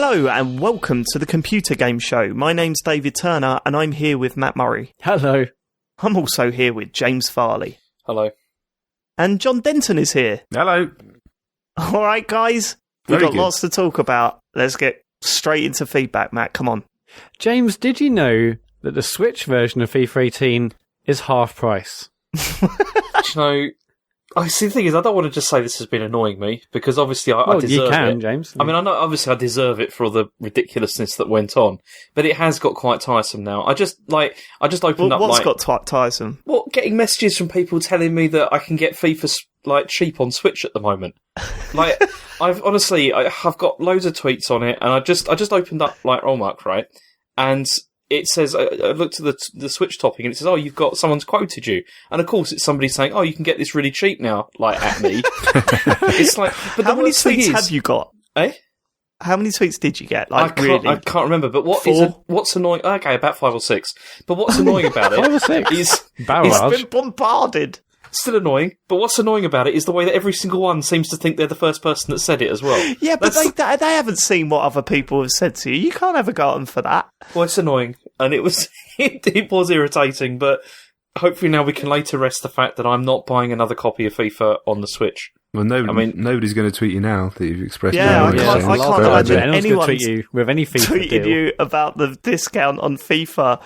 Hello and welcome to the Computer Game Show. My name's David Turner and I'm here with Matt Murray. Hello. I'm also here with James Farley. Hello. And John Denton is here. Hello. Alright guys, we've got lots to talk about. Let's get straight into feedback, Matt, come on. James, did you know that the Switch version of FIFA 18 is half price? The thing is, I don't want to just say this has been annoying me, because obviously I deserve it. You can, James. I mean, I know obviously I deserve it for all the ridiculousness that went on, but it has got quite tiresome now. I just opened up. What's got tiresome? Well, getting messages from people telling me that I can get FIFA cheap on Switch at the moment. I've got loads of tweets on it, and I just opened up Romark, right, and it says, I looked at the Switch topping and it says, you've got, someone's quoted you. And of course it's somebody saying, you can get this really cheap now, at me. It's like, but how many tweets have you got? Eh? How many tweets did you get? I can't remember, but what's annoying, okay, about 5 or 6. But what's annoying about it 5 or 6? He's been bombarded. Still annoying, but what's annoying about it is the way that every single one seems to think they're the first person that said it as well. Yeah, but they haven't seen what other people have said to you. You can't have a go at them for that. Well, it's annoying, and it was it was irritating, but hopefully now we can lay to rest the fact that I'm not buying another copy of FIFA on the Switch. Well, nobody's going to tweet you now that you've expressed. Yeah, I can't imagine anyone tweet you with any FIFA tweeting deal. you about the discount on FIFA.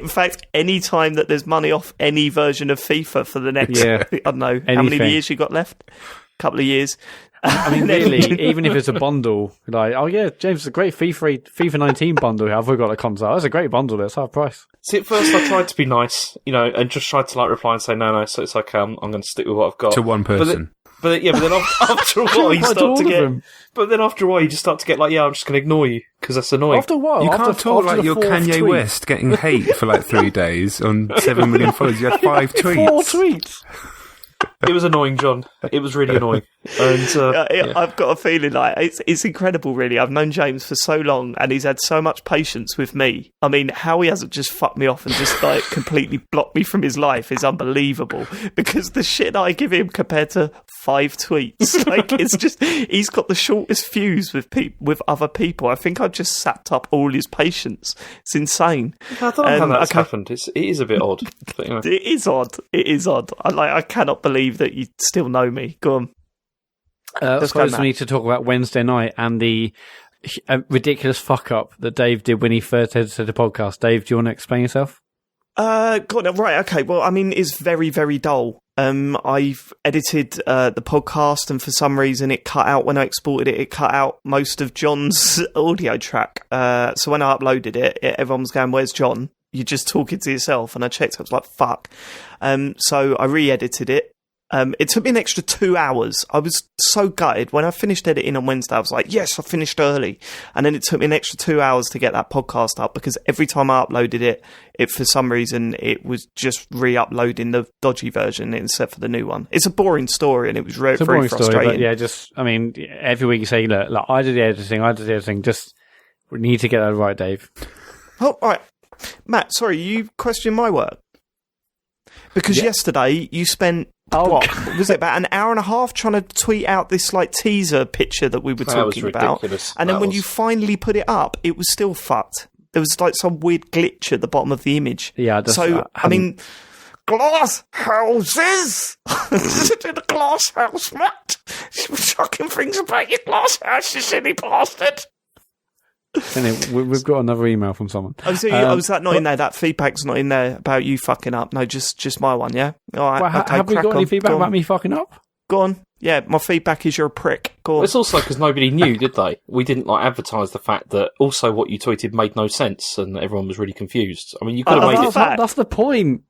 In fact, any time that there's money off any version of FIFA for the next, I don't know, how many years you got left? A couple of years. I mean, really, even if it's a bundle, James, it's a great FIFA 19 bundle. I've got a console. That's a great bundle. It's half price. See, at first I tried to be nice, and just tried to reply and say no. So it's okay. I'm going to stick with what I've got to one person. But then after a while you start to get. But then after a while you just start to get I'm just going to ignore you because that's annoying. After a while, you can't talk like you're Kanye tweet. West getting hate for 3 days on 7 million followers. You had 5 tweets. 4 tweets. It was annoying, John. It was really annoying. And I've got a feeling it's incredible, really. I've known James for so long, and he's had so much patience with me. I mean, how he hasn't just fucked me off and just completely blocked me from his life is unbelievable. Because the shit I give him compared to 5 tweets, it's just he's got the shortest fuse with other people. I think I've just sapped up all his patience. It's insane. I don't know how that's happened. It is a bit odd. But, It is odd. It is odd. I cannot believe that you still know me. Go on. I suppose we need to talk about Wednesday night and the ridiculous fuck up that Dave did when he first edited the podcast. Dave, do you want to explain yourself? God, right, okay. Well, I mean, it's very, very dull. I've edited the podcast, and for some reason it cut out when I exported it. It cut out most of John's audio track. So when I uploaded it, everyone was going, "Where's John? You're just talking to yourself." And I checked, I was like, "Fuck." So I re-edited it. It took me an extra 2 hours. I was so gutted. When I finished editing on Wednesday, I was like, yes, I finished early. And then it took me an extra 2 hours to get that podcast up, because every time I uploaded it for some reason, it was just re-uploading the dodgy version instead for the new one. It's a boring story, and it was very frustrating. Story, but every week you say, look, I did the editing, just we need to get that right, Dave. Oh, all right. Matt, sorry, you questioned my work. Because yesterday you spent, was it about an hour and a half trying to tweet out this teaser picture that we were talking about? And then when you finally put it up, it was still fucked. There was some weird glitch at the bottom of the image. Yeah, I mean, glass houses! In a glass house, Matt! Shocking things about your glass house, you silly bastard! Anyway, we've got another email from someone. Was that not in there? That feedback's not in there about you fucking up? No, just my one, yeah? All right, well, okay, have we got any feedback about me fucking up? Go on. Yeah, my feedback is you're a prick. Go on. Well, it's also because nobody knew, did they? We didn't advertise the fact that also what you tweeted made no sense and everyone was really confused. I mean, you could have made it. That's the point.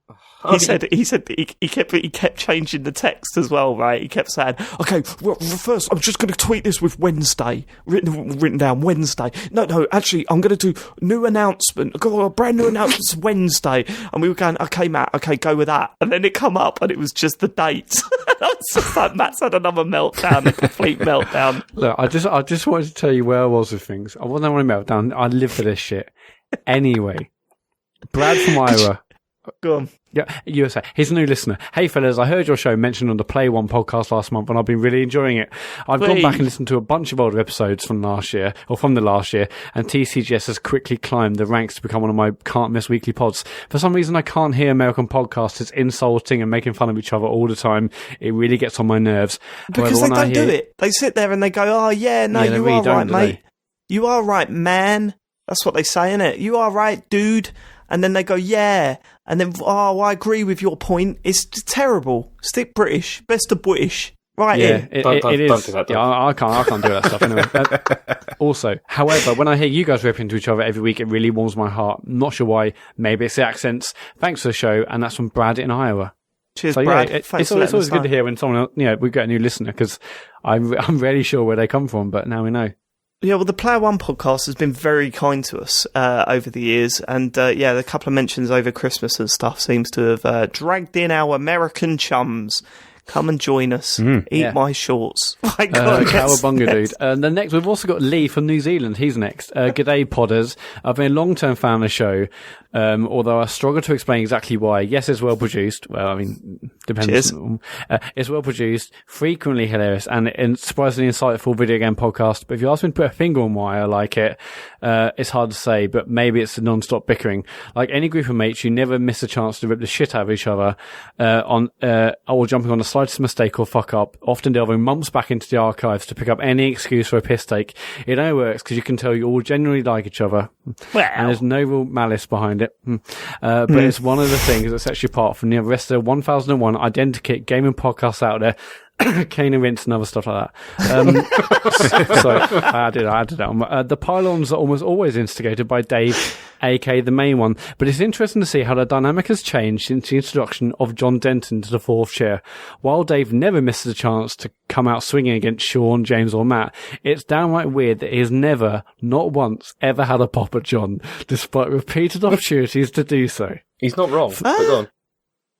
He said he kept changing the text as well, right? He kept saying, "Okay, well, first I'm just going to tweet this with Wednesday written down Wednesday. No, actually I'm going to do new announcement. Got a brand new announcement Wednesday." And we were going, "Okay, Matt, okay, go with that." And then it come up and it was just the date. I was just like, Matt's had another meltdown, a complete meltdown. Look, I just wanted to tell you where I was with things. I wasn't having a meltdown. I live for this shit. Anyway, Brad from Ira Go on. Yeah, USA. He's a new listener. Hey, fellas, I heard your show mentioned on the Play One podcast last month, and I've been really enjoying it. I've gone back and listened to a bunch of older episodes from the last year, and TCGS has quickly climbed the ranks to become one of my can't-miss weekly pods. For some reason, I can't hear American podcasters insulting and making fun of each other all the time. It really gets on my nerves. Because they don't do it. They sit there and they go, oh, yeah, no, you are right, mate. You are right, man. That's what they say, innit? You are right, dude. And then they go, yeah. And then, oh, I agree with your point. It's terrible. Stick British. Best of British. Right in. It is. Do that, I can't do that stuff anyway. Also, however, when I hear you guys rip into each other every week, it really warms my heart. Not sure why. Maybe it's the accents. Thanks for the show. And that's from Brad in Iowa. Cheers, Brad. It's always good to hear when someone else, we get a new listener, because I'm really sure where they come from, but now we know. Yeah, well, the Player One podcast has been very kind to us over the years, and a couple of mentions over Christmas and stuff seems to have dragged in our American chums. Come and join us. Eat my shorts. Cowabunga, dude. And then next, we've also got Lee from New Zealand. He's next. G'day, Podders. I've been a long-term fan of the show, although I struggle to explain exactly why. Yes, it's well-produced. Well, I mean, depends. It's well-produced, frequently hilarious, and surprisingly insightful video game podcast. But if you ask me to put a finger on why I like it, it's hard to say, but maybe it's the non-stop bickering. Like any group of mates, you never miss a chance to rip the shit out of each other, or jumping on a slightest mistake or fuck up, often delving months back into the archives to pick up any excuse for a piss take. It only works because you can tell you all genuinely like each other. Wow. And there's no real malice behind it. But it's one of the things that sets you apart from the rest of the 1001 identikit gaming podcasts out there. Cane and Rinse and other stuff like that. So I added that. The pylons are almost always instigated by Dave, aka the main one, but it's interesting to see how the dynamic has changed since the introduction of John Denton to the fourth chair. While Dave never misses a chance to come out swinging against Sean, James or Matt, it's downright weird that he has never, not once, ever had a pop at John, despite repeated opportunities to do so. He's not wrong, but go on.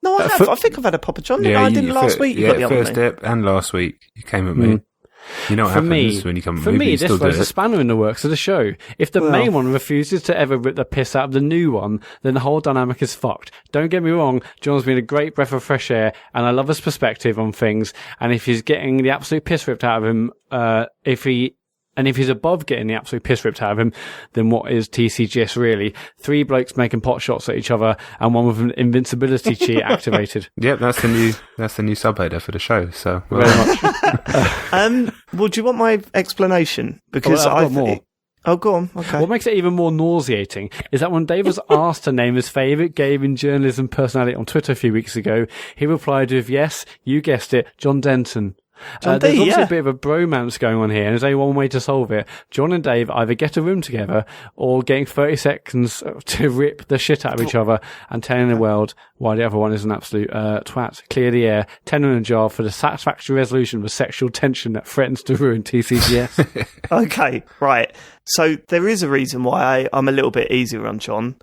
No, I have. I think I've had a pop at John. I didn't last week. First step and last week you came at me. You know what happens when you come at me. For me, this was a spanner in the works of the show. If the main one refuses to ever rip the piss out of the new one, then the whole dynamic is fucked. Don't get me wrong, John's been a great breath of fresh air, and I love his perspective on things. And if he's getting the absolute piss ripped out of him, if he's above getting the absolute piss ripped out of him, then what is TCGS really? 3 blokes making pot shots at each other and one with an invincibility cheat activated. Yep, that's the new subheader for the show. So very much. Well, do you want my explanation? Because I've got more. Oh, go on. Okay. What makes it even more nauseating is that when Dave was asked to name his favourite gaming journalism personality on Twitter a few weeks ago, he replied with, yes, you guessed it, John Denton. There's obviously a bit of a bromance going on here, and there's only one way to solve it. John and Dave either get a room together or getting 30 seconds to rip the shit out of each other and telling the world why the other one is an absolute twat. Clear the air, 10 in a jar for the satisfactory resolution of a sexual tension that threatens to ruin TCGS. Okay, right. So there is a reason why I'm a little bit easier on John,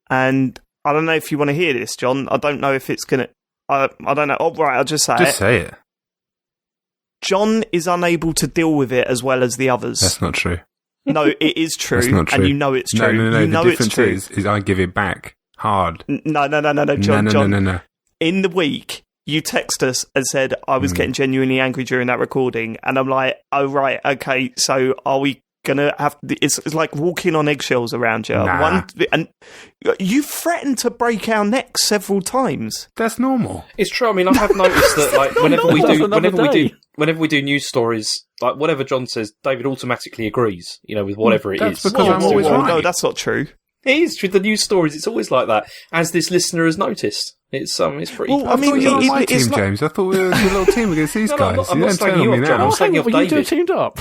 and I don't know if you want to hear this, John. I don't know if it's going to... I don't know. Oh, right, I'll just say it. Just say it. John is unable to deal with it as well as the others. That's not true. No, it is true. That's not true. And you know it's true. No. You know the difference it's true. is I give it back hard. No, John. No. In the week, you text us and said I was getting genuinely angry during that recording, and I'm like, oh right, okay. So are we gonna have? It's like walking on eggshells around you. Nah. And you threatened to break our necks several times. That's normal. It's true. I mean, I have noticed that like whenever we do news stories, like whatever John says, David automatically agrees. With whatever it is. Because I'm always right. No, that's not true. It is with the news stories. It's always like that, as this listener has noticed. It's pretty. Well, I mean, you're on my team, James. I thought we were a little team against these guys. I'm not slagging you off, John. I'm slagging off David. You two teamed up.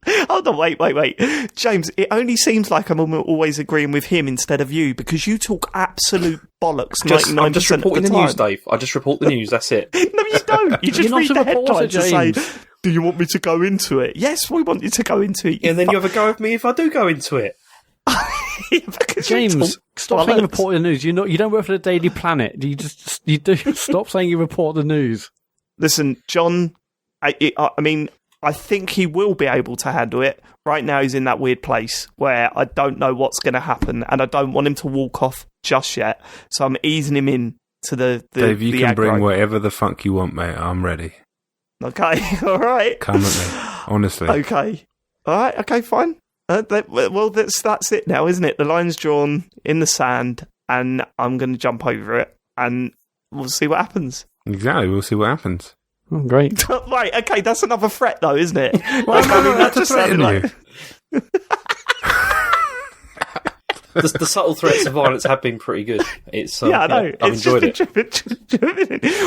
Hold on, wait. James, it only seems like I'm always agreeing with him instead of you, because you talk absolute bollocks 99% of the time. I'm just reporting the news, Dave. I just report the news, that's it. No, you don't. You just read the headline to say, do you want me to go into it? Yes, we want you to go into it. And then you have a go at me if I do go into it. James, stop saying report the news. You don't work for the Daily Planet. You do stop saying you report the news. Listen, John, I mean, I think he will be able to handle it. Right now, he's in that weird place where I don't know what's going to happen, and I don't want him to walk off just yet. So I'm easing him in to the Dave, you can aggro. bring whatever the fuck you want, mate. I'm ready. Okay, all right. Come at me, honestly. Okay, all right. Okay, fine. Well, that's it now, isn't it? The line's drawn in the sand, and I'm going to jump over it, and we'll see what happens. Exactly, we'll see what happens. Oh, great. Right, okay, that's another threat, though, isn't it? Well, that just sounded like... The subtle threats of violence have been pretty good. It's yeah, I know. I've enjoyed it.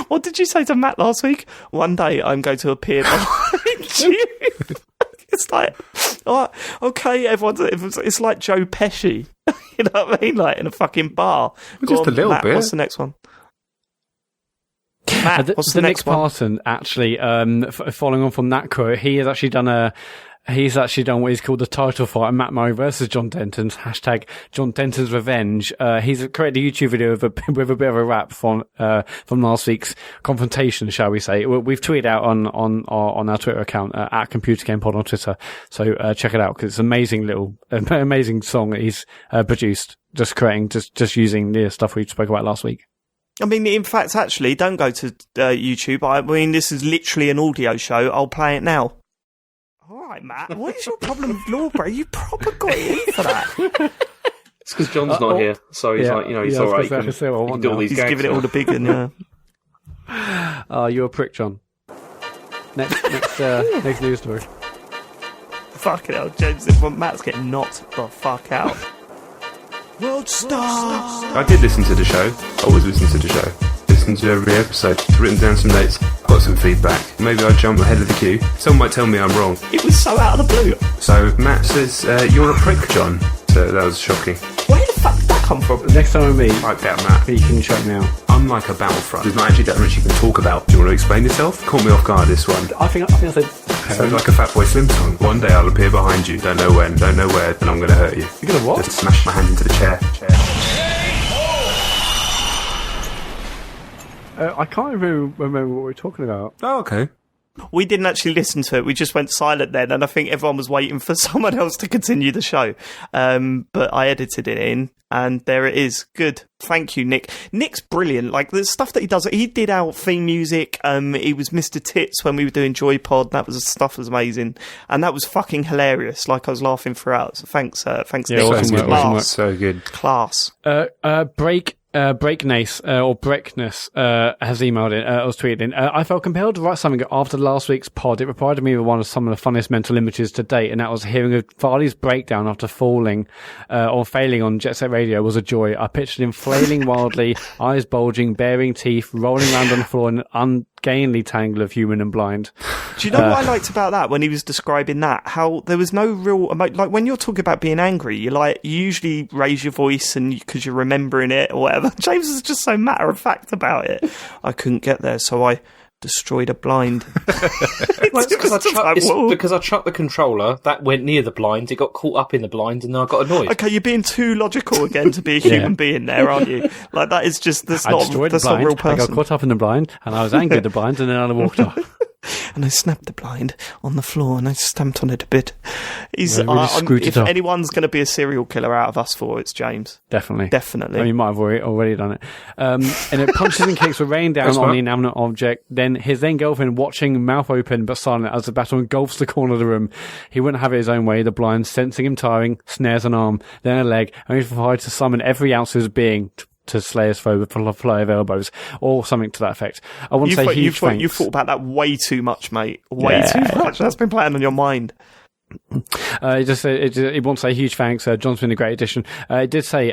What did you say to Matt last week? One day I'm going to appear behind you. It's like, oh, okay, it's like Joe Pesci. You know what I mean? Like in a fucking bar. Well, just a little Matt, bit. What's the next one? Matt, what's the next Nick one? Parton, actually, following on from that quote, he's actually done what is called the title fight, Matt Murray versus John Denton's #, John Denton's Revenge. He's created a YouTube video with a bit of a rap from last week's confrontation, shall we say. We've tweeted out on our Twitter account, at Computer Game Pod on Twitter. So, check it out, because it's an amazing song that he's, produced, just using the stuff we spoke about last week. I mean, in fact, actually, don't go to YouTube. I mean, this is literally an audio show. I'll play it now. All right, Matt. What is your problem with law, bro? You proper got it in for that. It's because John's not here, so he's like, he's all right. He can do all these He's gags giving it now. all the big one, yeah. You're a prick, John. Next news story. Fucking hell, James. Matt's getting knocked the fuck out. World Star! I did listen to the show. Always listen to the show. Listen to every episode. Written down some notes. Got some feedback. Maybe I jump ahead of the queue. Someone might tell me I'm wrong. It was so out of the blue. So Matt says, you're a prick, John. So that was shocking. Where the fuck did that come from? Next time we meet, Pipe out, Matt. you can shut me out. Unlike a Battlefront, there's not actually that much you can talk about. Do you want to explain yourself? Caught me off guard, this one. I think I said... Sounds like a Fatboy Slim song. One day I'll appear behind you. Don't know when, don't know where, and I'm going to hurt you. You're gonna what? Just smash my hand into the chair. I can't even remember what we were talking about. Oh, okay. We didn't actually listen to it. We just went silent then, and I think everyone was waiting for someone else to continue the show. But I edited it in, and there it is. Good. Thank you, Nick. Nick's brilliant. Like, the stuff that he does, he did our theme music. He was Mr. Tits when we were doing Joypod. Stuff was amazing. And that was fucking hilarious. Like, I was laughing throughout. So thanks, Nick. awesome work, awesome work. So good. Class. Breakness has emailed in, or tweeted in. I felt compelled to write something after last week's pod. It provided me with some of the funniest mental images to date, and that was hearing of Farley's breakdown after falling or failing on Jet Set Radio was a joy. I pictured him flailing wildly, eyes bulging, baring teeth, rolling around on the floor in an ungainly tangle of human and blind. Do you know what I liked about that when he was describing that? How there was no real like when you're talking about being angry, you usually raise your voice and because you're remembering it or whatever. James is just so matter of fact about it. I couldn't get there, so I destroyed a blind. It's because I chucked the controller. That went near the blind. It got caught up in the blind, and then I got annoyed. Okay, you're being too logical again to be a human being there, aren't you? Like that is just that's not a real person. I got caught up in the blind, and I was angry at the blind, and then I walked off. And I snapped the blind on the floor and I stamped on it a bit. If anyone's going to be a serial killer out of us four, it's James. Definitely. I mean, you might have already done it. And it punches and kicks were raining down on the inanimate object. Then his girlfriend watching, mouth open but silent as the battle engulfs the corner of the room. He wouldn't have it his own way. The blind, sensing him tiring, snares an arm, then a leg, only for Hyde to summon every ounce of his being to slay his foe with a fly of elbows, or something to that effect. I want to say huge thanks. You thought about that way too much, mate. Way too much. That's been playing on your mind. It wants to say huge thanks. John's been a great addition. It did say,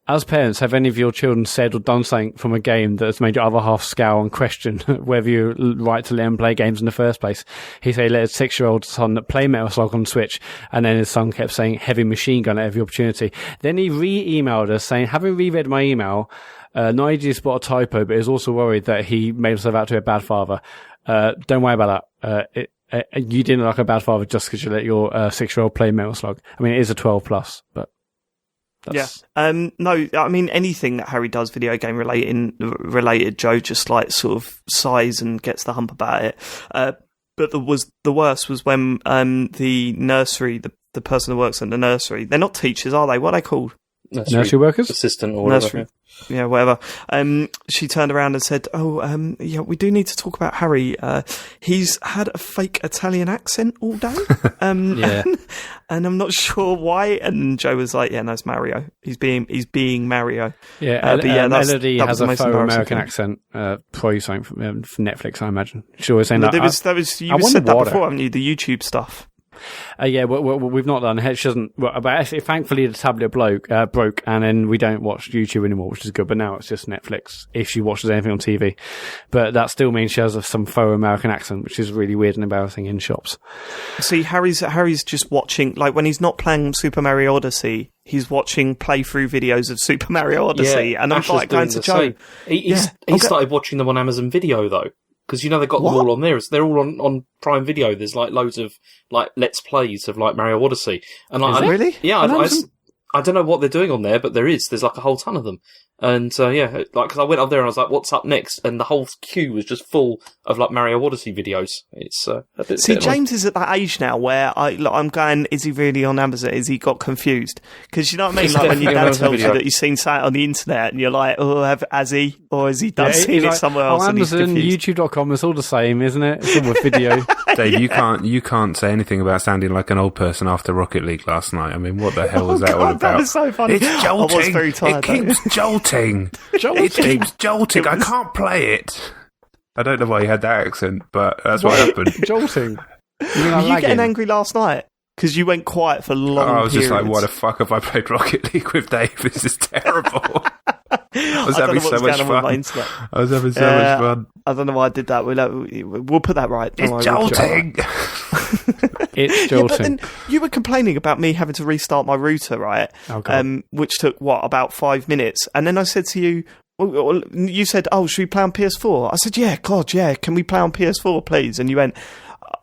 as parents, have any of your children said or done something from a game that has made your other half scowl and question whether you're right to let him play games in the first place? He said he let his 6-year-old son play Metal Slug on Switch, and then his son kept saying heavy machine gun at every opportunity. Then he re-emailed us saying, having reread my email, not only did he spot a typo, but he's also worried that he made himself out to be a bad father. Don't worry about that. You didn't look like a bad father just because you let your 6-year-old play Metal Slug. I mean, it is a 12+, but... No, I mean, anything that Harry does video game related, Joe just like sort of sighs and gets the hump about it. But the worst was when the nursery, the person who works at the nursery, they're not teachers, are they? What are they called? Nursery workers? Assistant or whatever. Yeah, whatever. She turned around and said, yeah, we do need to talk about Harry. He's had a fake Italian accent all day. Yeah. And I'm not sure why. And Joe was like, yeah, no, it's Mario. He's being Mario. Yeah, but yeah, Elodie that has was the a most faux embarrassing American thing. accent. Probably something from Netflix, I imagine. She always saying No, that. you I wonder said that what before, haven't you? The YouTube stuff. Yeah, we've not done it. She doesn't. Well, but thankfully, the tablet broke, and then we don't watch YouTube anymore, which is good. But now it's just Netflix if she watches anything on TV. But that still means she has some faux American accent, which is really weird and embarrassing in shops. See, Harry's just watching, like when he's not playing Super Mario Odyssey, he's watching playthrough videos of Super Mario Odyssey, and I'm Ash is like going doing to the Joe. same. He started watching them on Amazon Video though. Because they've got What? them all on there. They're all on Prime Video. There's like loads of like Let's Plays of like Mario Odyssey. And like, Is there? Really? Yeah, On I Amazon? don't know what they're doing on there, but there's like a whole ton of them. And yeah, like because I went up there and I was like, "What's up next?" And the whole queue was just full of like Mario Odyssey videos. It's a bit. See, bit annoying. James is at that age now where I'm going, is he really on Amazon? Is he got confused? Because you know what I mean? He's Like when your definitely on dad Amazon tells you Video. that you've seen something on the internet and you're like, oh, has he? Or has he done seen he's it like, somewhere else and he's Amazon, confused? YouTube.com, it's all the same, isn't it? It's all with video. Dave, you can't say anything about sounding like an old person after Rocket League last night. I mean, what the hell was that all about? That was so funny. It's jolting. I was very tired. It keeps jolting. It keeps jolting. I can't play it. I don't know why you had that accent, but that's what happened. Jolting. You mean Were you lagging? getting angry last night? Because you went quiet for long I was just like, periods. why the fuck have I played Rocket League with Dave? This is terrible. I was I don't having know so what's much going on with my fun. internet. I was having so much fun. I don't know why I did that. We'll put that right. Don't It's worry, we'll put that right. It's jolting. Yeah, but jolting. then you were complaining about me having to restart my router, right? Oh, God. Which took, about 5 minutes. And then I said to you, you said, oh, should we play on PS4? I said, yeah, God, yeah, can we play on PS4, please? And you went,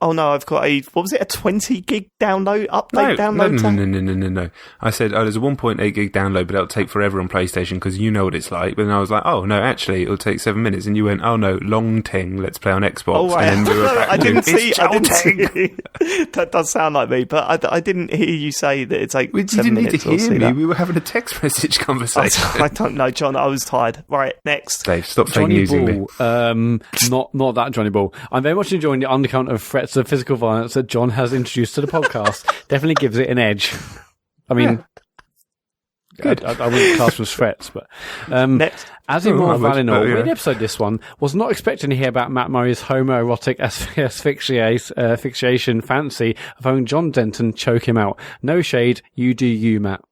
oh no, I've got a 20 gig download, download? No. I said, there's a 1.8 gig download, but it'll take forever on PlayStation because you know what it's like. But then I was like, oh no, actually, it'll take 7 minutes. And you went, oh no, long ting, let's play on Xbox. Oh, right. And then we were back I didn't to, see. it's I didn't jolting. see. That does sound like me, but I didn't hear you say that it's like You 7 didn't need minutes. to or hear see me. that. We were having a text message conversation. I don't know, John. I was tired. Right, next. Dave, stop fake Johnny newsing me. Ball, not that Johnny Ball. I'm very much enjoying the undercurrent of threats of physical violence that John has introduced to the podcast. Definitely gives it an edge. I mean, I wouldn't class them as threats, but Next. as in Oh, more I would, Valinor, but, yeah. weird episode this one. Was not expecting to hear about Matt Murray's homoerotic asphyxiation fancy of having John Denton choke him out. No shade, you do you, Matt.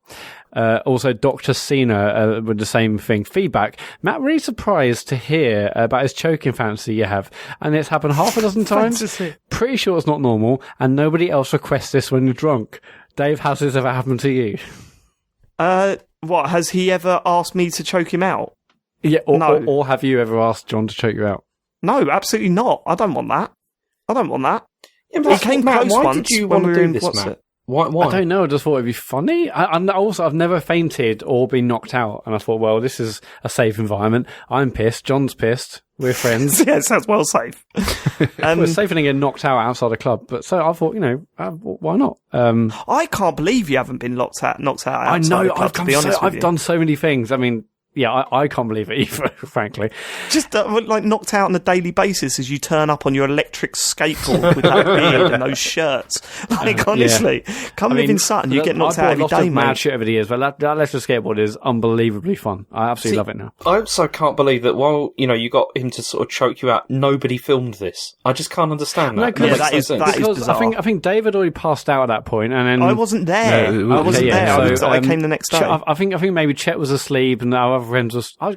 Also, Dr. Cena with the same thing. Feedback. Matt, really surprised to hear about his choking fantasy you have. And it's happened half a dozen times. Fantasy. Pretty sure it's not normal. And nobody else requests this when you're drunk. Dave, has this ever happened to you? What, has he ever asked me to choke him out? Yeah, No. or have you ever asked John to choke you out? No, absolutely not. I don't want that. Yeah, He came Matt, close why once did you when want we to were do in this, what's Matt? it? Why? I don't know. I just thought it'd be funny. I've never fainted or been knocked out. And I thought, well, this is a safe environment. I'm pissed. John's pissed. We're friends. Yeah, it sounds well safe. We're safer than getting knocked out outside a club. But so I thought, why not? I can't believe you haven't been knocked out I outside know. the club, to be honest with I've you. done so many things. I mean, yeah, I can't believe it either, frankly. Just like knocked out on a daily basis as you turn up on your electric skateboard with that beard and those shirts. Like, honestly, come live in Sutton, you get knocked out every day, mad mate. shit over the years, but that electric skateboard is unbelievably fun. I absolutely love it now. I also can't believe that while you got him to sort of choke you out, nobody filmed this. I just can't understand that. No, It makes that no is- sense. that is Because bizarre. I think David already passed out at that point, and then I wasn't there. No, I wasn't yeah, there. so, I came the next day. I think maybe Chet was asleep, and our other friends was. I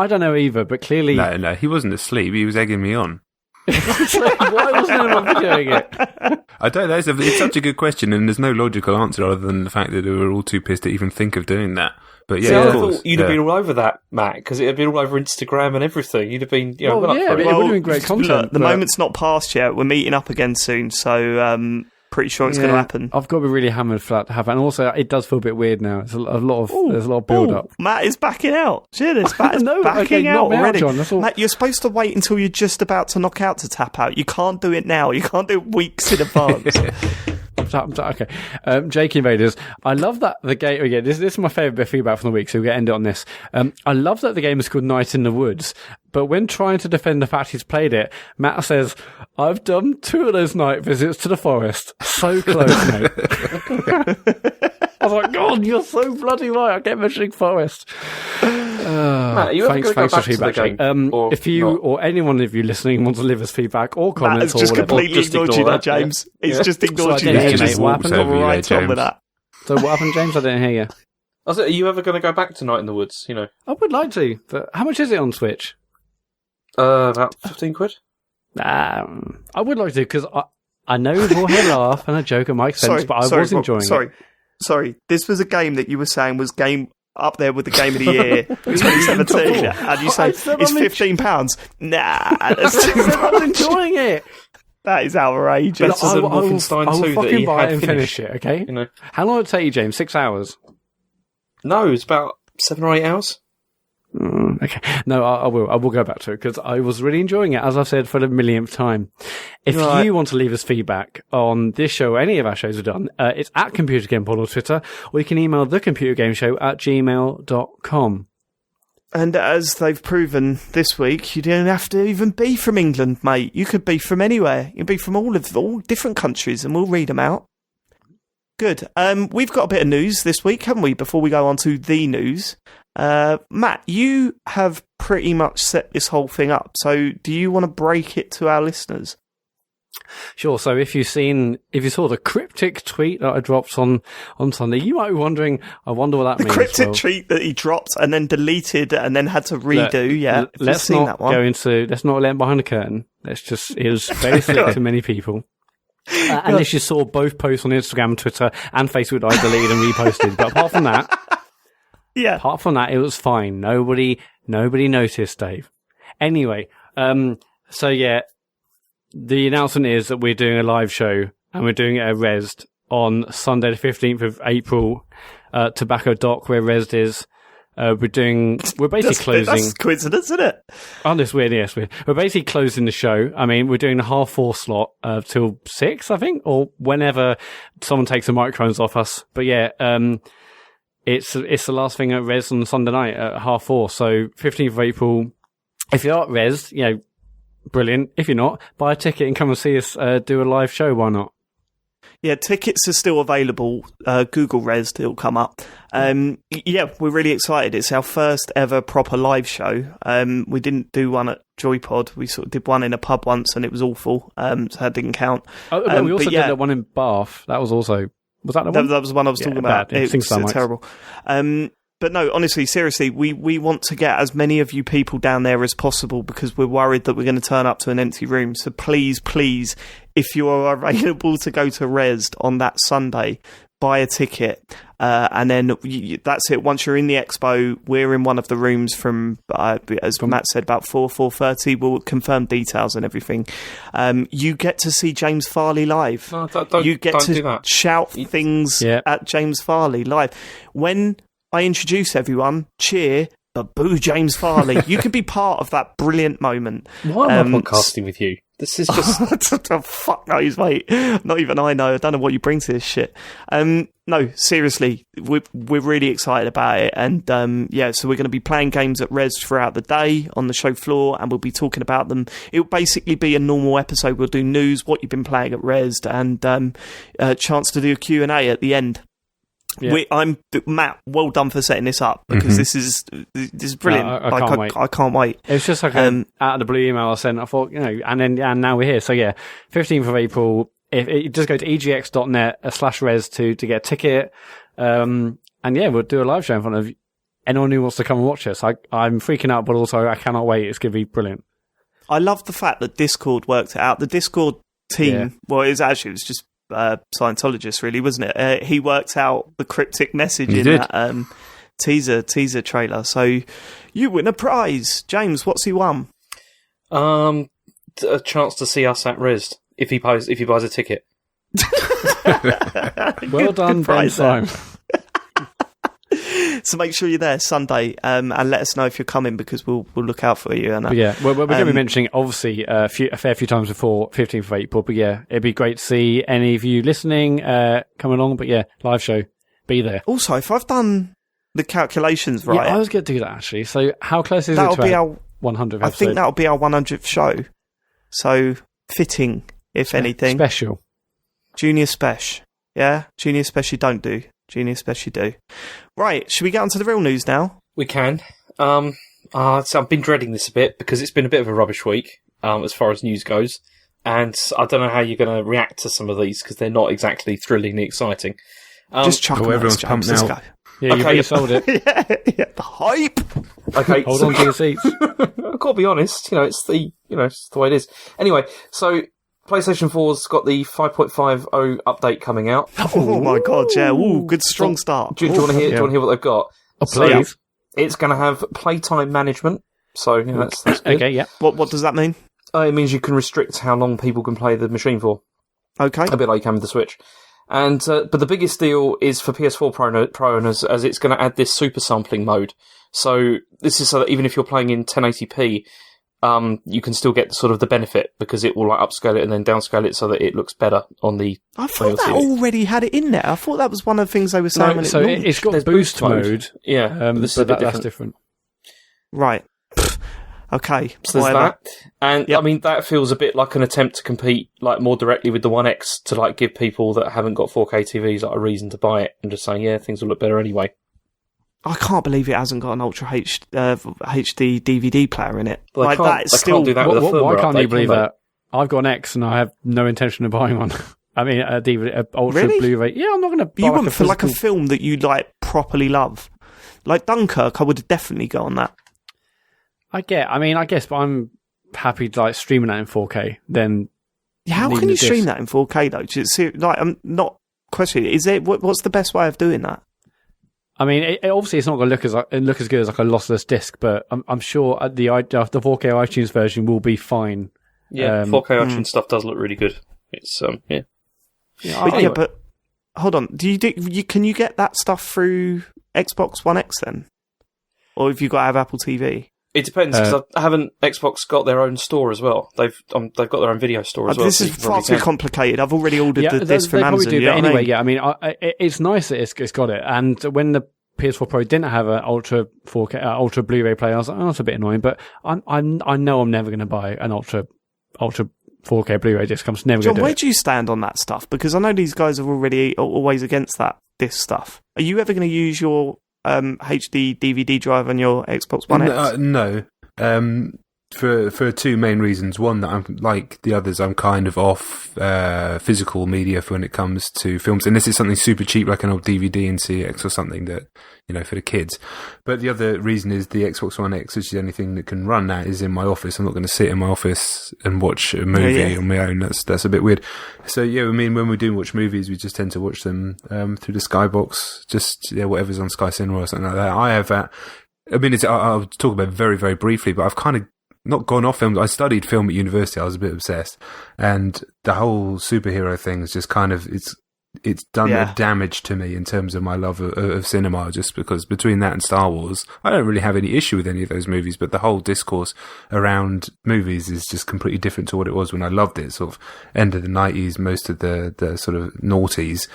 don't know either, but clearly, No, he wasn't asleep. He was egging me on. why wasn't anyone videoing it? I don't know. It's such a good question, and there's no logical answer other than the fact that we were all too pissed to even think of doing that. But yeah, See, of I course. thought you'd have been all over that, Matt, because it had been all over Instagram and everything. You'd have been, Well, well up yeah, for but it. it would have been great content. Look, the but- moment's not past yet. We're meeting up again soon, so pretty sure it's going to happen. I've got to be really hammered for that to happen. And also, it does feel a bit weird now. There's a lot of build up. Matt is backing out. Shit, Matt is No, backing okay, out already. John, that's all. Matt, you're supposed to wait until you're just about to knock out to tap out. You can't do it now. You can't do it weeks in advance. Okay. Jake Invaders, I love that the game, again, this is my favourite bit of feedback from the week, so we'll end it on this. I love that the game is called Night in the Woods, but when trying to defend the fact he's played it, Matt says, I've done 2 of those night visits to the forest. So close, mate. I was like, God, you're so bloody right. I kept mentioning forest. Matt, are you ever going to go back to the game? If you not? or anyone of you listening wants to leave us feedback or comments Matt has just or whatever, completely ignored you there, James. He's just ignored you there. Mate, what happened? Right on with that. So what happened, James? I didn't hear you. I said, are you ever going to go back to Night in the Woods? You know, I would like to, but how much is it on Switch? About 15 quid. I would like to, because I know we've all had a laugh and a joke at my expense, but I was enjoying it. Sorry, this was a game that you were saying was game up there with the game of the year 2017, and you say it's £15. Nah, I was enjoying it. That is outrageous. Better than Wolfenstein 2 that he buy it had and finished. finish it. Okay. You know. How long did it take you, James? 6 hours. No, it's about 7 or 8 hours. Okay. No, I will go back to it because I was really enjoying it, as I've said for the millionth time. If you want to leave us feedback on this show or any of our shows we've done, it's at Computer Game Pod on Twitter, or you can email thecomputergameshow@gmail.com. And as they've proven this week, you don't have to even be from England, mate. You could be from anywhere. You can be from all different countries, and we'll read them out. Good. We've got a bit of news this week, haven't we, before we go on to the news? Matt, you have pretty much set this whole thing up, so do you want to break it to our listeners? Sure. So if you saw the cryptic tweet that I dropped on Sunday, you might be wondering, I wonder what that means. The cryptic tweet that he dropped and then deleted and then had to redo, let's not let behind the curtain. It was very slick to many people. Unless you saw both posts on Instagram, Twitter and Facebook that I deleted and reposted. But apart from that, it was fine. Nobody noticed, Dave. Anyway, the announcement is that we're doing a live show, and we're doing it at Resd on Sunday the 15th of April, Tobacco Dock, where Resd is. We're basically closing. That's coincidence, isn't it? Oh, this weird, yes. We're basically closing the show. I mean, we're doing the 4:30 slot till 6, I think, or whenever someone takes the microphones off us. But yeah, it's the last thing at Res on Sunday night at 4:30. So 15th of April. If you're at Res, brilliant. If you're not, buy a ticket and come and see us do a live show. Why not? Yeah, tickets are still available. Google Res, it'll come up. We're really excited. It's our first ever proper live show. We didn't do one at Joypod. We sort of did one in a pub once, and it was awful. So that didn't count. We also did that one in Bath. That was also... Was that the one? That was the one I was talking about. It was terrible. But no, honestly, seriously, we want to get as many of you people down there as possible because we're worried that we're going to turn up to an empty room. So please, if you are available to go to Res on that Sunday, buy a ticket. And then that's it. Once you're in the expo, we're in one of the rooms from, as Matt said, about 4:30. We'll confirm details and everything. You get to see James Farley live. No, you get don't to do that. shout things at James Farley live. When I introduce everyone, cheer, but boo James Farley. You could be part of that brilliant moment. Why am I podcasting with you? This is just... Fuck knows, mate. Not even I know. I don't know what you bring to this shit. No, seriously, we're really excited about it. And so we're going to be playing games at Res throughout the day on the show floor, and we'll be talking about them. It'll basically be a normal episode. We'll do news, what you've been playing at Res, and a chance to do a Q&A at the end. Yeah. Matt, well done for setting this up because this is brilliant. I can't wait. It's just like out of the blue email I sent. I thought, and now we're here. So 15th of April. If you just go to egx.net/res to get a ticket. We'll do a live show in front of anyone who wants to come and watch us. I'm freaking out, but also I cannot wait. It's going to be brilliant. I love the fact that Discord worked it out. The Discord team, it was just Scientologist, really, wasn't it? He worked out the cryptic message in that teaser trailer. So you win a prize, James. What's he won? A chance to see us at Res if he buys a ticket. Well done, Ben prize there. Simon. So make sure you're there Sunday, and let us know if you're coming, because we'll look out for you. And But yeah, we're going to be mentioning obviously a fair few times before 15th of April. But yeah, it'd be great to see any of you listening come along. But yeah, live show, be there. also, if I've done the calculations right, Yeah, I was going to do that actually. So how close is that'll it to be our our. 100th episode? I think that'll be our 100th show. So fitting, if anything. Special. Junior Spesh. Yeah? Junior Spesh you don't do. Junior Spesh you do. Right, should we get on to the real news now? We can. So I've been dreading this a bit because it's been a bit of a rubbish week as far as news goes. And I don't know how you're going to react to some of these because they're not exactly thrillingly exciting. Just chuck them at everyone's us, James. pumped Let's now. go. Yeah, Okay. you sold it. yeah, the hype. Okay, Hold so- on to your seats. I've got to be honest, it's the way it is. Anyway, so PlayStation 4's got the 5.50 update coming out. Oh my god, yeah. Ooh, good strong start. Do you want to hear? Do you want to hear what they've got? Oh, So, please. it's going to have playtime management. So that's good. Okay, yeah. What does that mean? It means you can restrict how long people can play the machine for, Okay. a bit like you can with the Switch. And but the biggest deal is for PS4 Pro owners, as it's going to add this super sampling mode. So this is so that even if you're playing in 1080p, you can still get sort of the benefit because it will like upscale it and then downscale it so that it looks better on the. I thought that TV. already had it in there. I thought that was one of the things they were saying when So it launched. it's got There's boost boost mode. mode. Yeah, But this is a bit that's different. different. Right. Okay. So there's whatever. that. And Yep. I mean, that feels a bit like an attempt to compete like more directly with the One X to like give people that haven't got 4K TVs like a reason to buy it and just saying, yeah, things will look better anyway. I can't believe it hasn't got an Ultra HD DVD player in it. But like they can't, that, they still. can't do that with a firmware Why can't update, you believe can they? that? I've got an X and I have no intention of buying one. I mean, a DVD, a Ultra Really? Blu-ray. Yeah, I'm not going to buy You like wouldn't for like a physical- film that you like properly love, like Dunkirk. I would definitely go on that. I guess, but I'm happy to like streaming that in 4K. Then Yeah, how Needing can you the stream disc. that in 4K though? Like, I'm not questioning. Is it? What's the best way of doing that? I mean, obviously it's not going to look as good as like a lossless disc, but I'm sure the 4K iTunes version will be fine. Yeah, 4K iTunes stuff does look really good. It's yeah. But, Anyway. Yeah, but hold on. Can you get that stuff through Xbox One X then, or have you got to have Apple TV? It depends because haven't Xbox got their own store as well. They've got their own video store as well. This so is you far probably too can. complicated. I've already ordered Yeah, this they from probably Amazon. do, You know but what I anyway, mean? yeah. I mean, it's nice that it's got it. And when the PS4 Pro didn't have an Ultra 4K, Ultra Blu-ray player, I was like, oh, that's a bit annoying. But I know I'm never going to buy an Ultra 4K Blu-ray disc. I'm just never John, going to do where it. do you stand on that stuff? Because I know these guys are already always against this stuff. Are you ever going to use your HD DVD drive on your Xbox One X? No. For two main reasons. One, that I'm like the others, I'm kind of off physical media for when it comes to films, unless it's something super cheap like an old DVD and CX or something that, for the kids. But the other reason is the Xbox One X, which is the only thing that can run that, is in my office. I'm not going to sit in my office and watch a movie on my own. That's a bit weird. So yeah, I mean, when we do watch movies, we just tend to watch them through the Skybox, just whatever's on Sky Cinema or something like that. I have that. I mean, I'll talk about it very, very briefly, but I've kind of not gone off film. I studied film at university. I was a bit obsessed, and the whole superhero thing is just kind of it's done a damage to me in terms of my love of cinema. Just because between that and Star Wars, I don't really have any issue with any of those movies, but the whole discourse around movies is just completely different to what it was when I loved it. Sort of end of the 90s, most of the sort of noughties,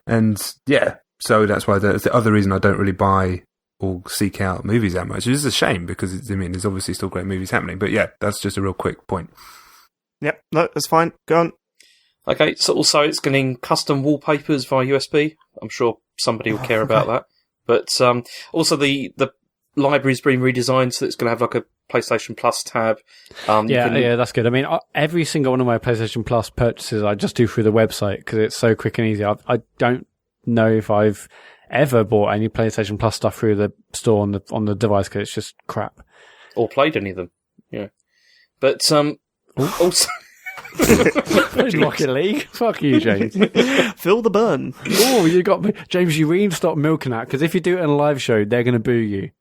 and yeah. So that's why that's the other reason I don't really buy or seek out movies that much. Which is a shame because there's obviously still great movies happening. But yeah, that's just a real quick point. Yep, no, that's fine. Go on. Okay, so also it's getting custom wallpapers via USB. I'm sure somebody will care about that. But also the library's been redesigned, so it's going to have like a PlayStation Plus tab. Yeah, that's good. I mean, every single one of my PlayStation Plus purchases I just do through the website because it's so quick and easy. I don't know if I've ever bought any PlayStation Plus stuff through the store on the device because it's just crap. Or played any of them. Yeah. But also... Rocket League? Fuck you, James. Feel the burn. Oh, you got me. James, you really need to stop milking that because if you do it in a live show, they're going to boo you.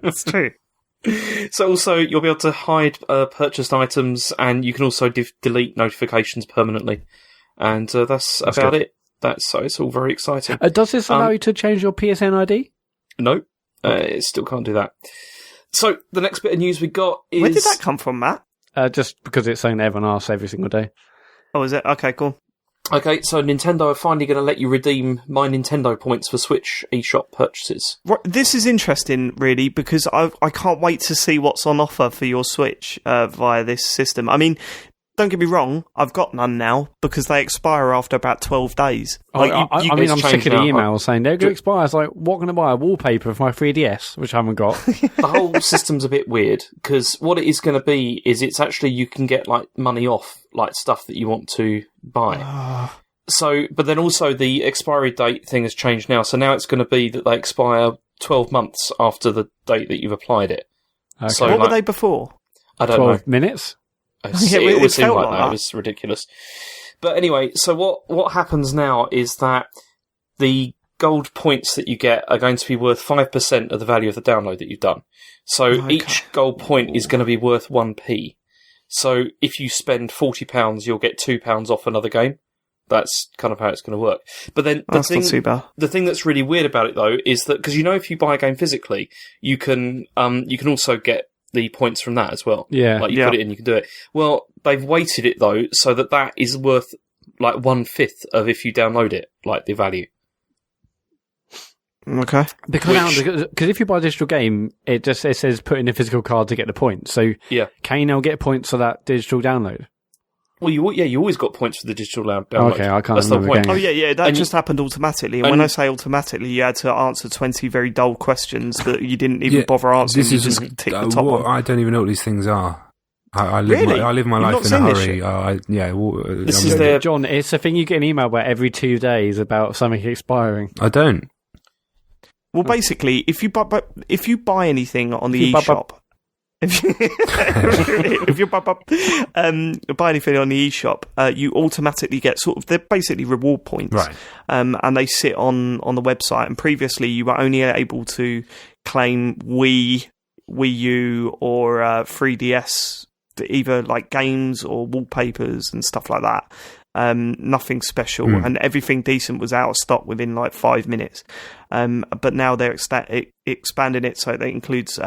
That's true. So also you'll be able to hide purchased items, and you can also delete notifications permanently. And that's about good. it. So it's all very exciting. Does this allow you to change your PSN ID? No, it still can't do that. So the next bit of news we got is... Where did that come from, Matt? Just because it's something that everyone asks every single day. Oh, is it? Okay, cool. Okay, so Nintendo are finally going to let you redeem My Nintendo points for Switch eShop purchases. Right, this is interesting, really, because I can't wait to see what's on offer for your Switch via this system. I mean, don't get me wrong, I've got none now because they expire after about 12 days. I'm sick of the now. emails saying they're going to expire. It's like, what can I buy? A wallpaper for my 3DS, which I haven't got. The whole system's a bit weird because what it is going to be is it's actually you can get like money off like stuff that you want to buy. So, but then also the expiry date thing has changed now. So now it's going to be that they expire 12 months after the date that you've applied it. Okay. So, What like, were they before? I don't know. 12 minutes? Yeah, It always seemed felt like like that. that. It was ridiculous. But anyway, so what happens now is that the gold points that you get are going to be worth 5% of the value of the download that you've done. So each gold point is going to be worth 1p. So if you spend £40, you'll get £2 off another game. That's kind of how it's going to work. But then That's not too bad. the thing that's really weird about it though is that because if you buy a game physically, you can also get the points from that as well. Yeah. Like you put it in, you can do it. Well, they've weighted it though so that is worth like 1/5 of if you download it, like the value. Okay. Because if you buy a digital game, it says put in a physical card to get the points. So Yeah. can you now get points for that digital download? Well, you always got points for the digital download. Okay, I can't That's the remember point. the Oh, game. yeah, that And just happened automatically. And and- when I say automatically, you had to answer 20 very dull questions that you didn't even Yeah, bother answering. This You is just tick the top one. I don't even know what these things are. I live Really? my You've life not in a seen this hurry. shit? This is their- John, it's a thing you get an email about every 2 days about something expiring. I don't. Well, basically, if you buy anything on the If you buy- eShop, if you buy anything on the eShop, you automatically get they're basically reward points, Right. And they sit on the website. And previously, you were only able to claim Wii U, or 3DS, either like games or wallpapers and stuff like that. Nothing special, and everything decent was out of stock within like 5 minutes. But now they're expanding it so that includes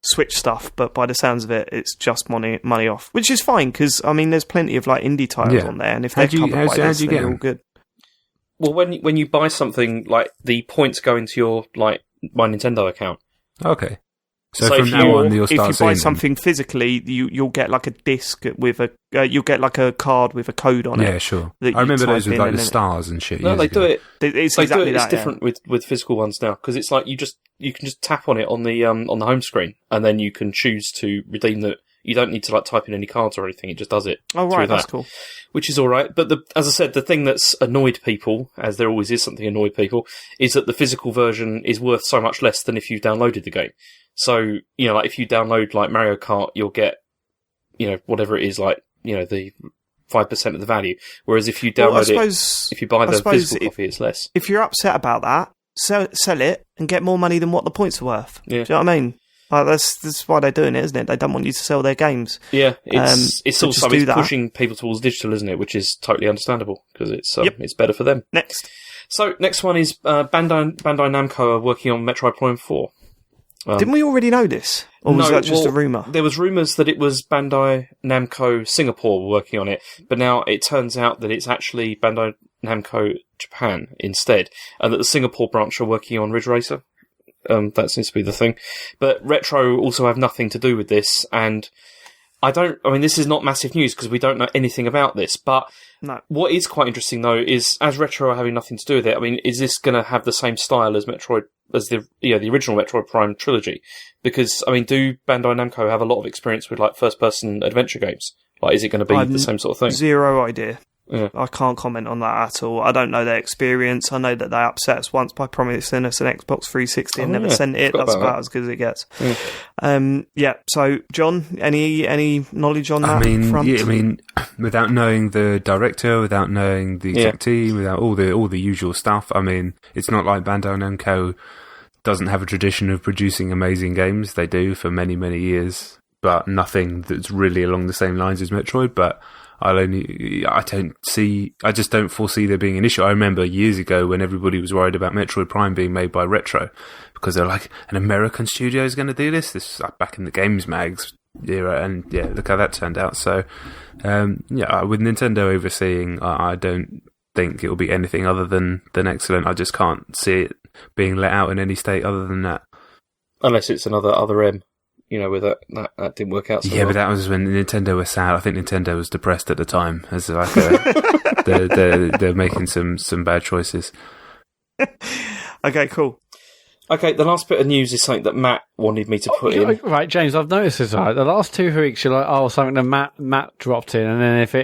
Switch stuff. But by the sounds of it, it's just money off, which is fine because I mean, there's plenty of like indie titles on there, and if they're covered by this, then they're all good. Well, when you buy something, like the points go into your like My Nintendo account. Okay. So So from if now on, you'll If start you seeing buy them. something physically, you'll get like a disc with you'll get like a card with a code on it. Yeah, sure. that I you remember those type with in like and the then stars and shit. No, years they ago. do it. It's They exactly do it. It's that. different with physical ones now because it's like you can just tap on it on the home screen and then you can choose to redeem the. You don't need to like type in any cards or anything. It just does it. Oh through right, that's that, cool. which is all right. But as I said, the thing that's annoyed people, as there always is something annoyed people, is that the physical version is worth so much less than if you downloaded the game. So like if you download like Mario Kart, you'll get whatever it is, like the 5% of the value. Whereas if you download if you buy the physical copy, it's less. If you're upset about that, sell it and get more money than what the points are worth. Yeah. Do you know what I mean? Like, that's why they're doing it, isn't it? They don't want you to sell their games. Yeah, it's so also just do that. pushing people towards digital, isn't it? Which is totally understandable because it's Yep. it's better for them. Next. So next one is Bandai Namco are working on Metroid Prime 4. Didn't we already know this? Or was that just a rumour? There was rumours that it was Bandai Namco Singapore working on it, but now it turns out that it's actually Bandai Namco Japan instead, and that the Singapore branch are working on Ridge Racer. That seems to be the thing. But Retro also have nothing to do with this, and this is not massive news because we don't know anything about this, but No. what is quite interesting though is, as Retro are having nothing to do with it, is this going to have the same style as Metroid, as the original Metroid Prime trilogy? Because, do Bandai Namco have a lot of experience with like first-person adventure games? Like, is it going to be the same sort of thing? Zero idea. Yeah. I can't comment on that at all. I don't know their experience. I know that they upset us once by promising us an Xbox 360 and Oh, never yeah. sent it. Forgot That's about about that. as good as it gets. Yeah. So, John, any knowledge on that front? Without knowing the director, without knowing the exec team, without all the usual stuff, it's not like Bandai Namco doesn't have a tradition of producing amazing games. They do for many, many years, but nothing that's really along the same lines as Metroid. But I just don't foresee there being an issue. I remember years ago when everybody was worried about Metroid Prime being made by Retro, because they're like, an American studio is going to do this? This is like back in the Games Mags era, and yeah, look how that turned out. So, with Nintendo overseeing, I don't think it'll be anything other than excellent. I just can't see it being let out in any state other than that. Unless it's another M, where that didn't work out so well. But that was when Nintendo was sad. I think Nintendo was depressed at the time, as like they're making some bad choices. Okay, cool. Okay, the last bit of news is something that Matt wanted me to put in. Right, James, I've noticed this. Right, the last 2 weeks, you're like, something that Matt dropped in, and then if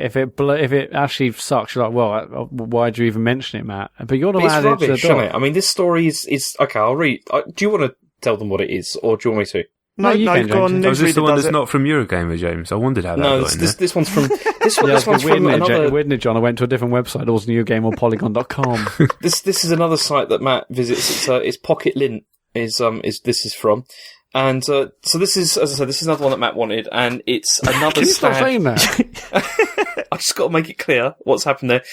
it actually sucks, you're like, well, why'd you even mention it, Matt? But you're the one added to the isn't it? I mean, this story is okay. I'll read. Do you want to tell them what it is, or do you want me to? No, go on. Was this the one that's not from Eurogamer, James? I wondered how that got in there. This one's from... This one's from another... Weird, John. I went to a different website. It was Neogame or Polygon.com. This is another site that Matt visits. It's Pocket Lint this is from. And so this is, as I said, this is another one that Matt wanted, and it's another Can you stop saying that? I just got to make it clear what's happened there.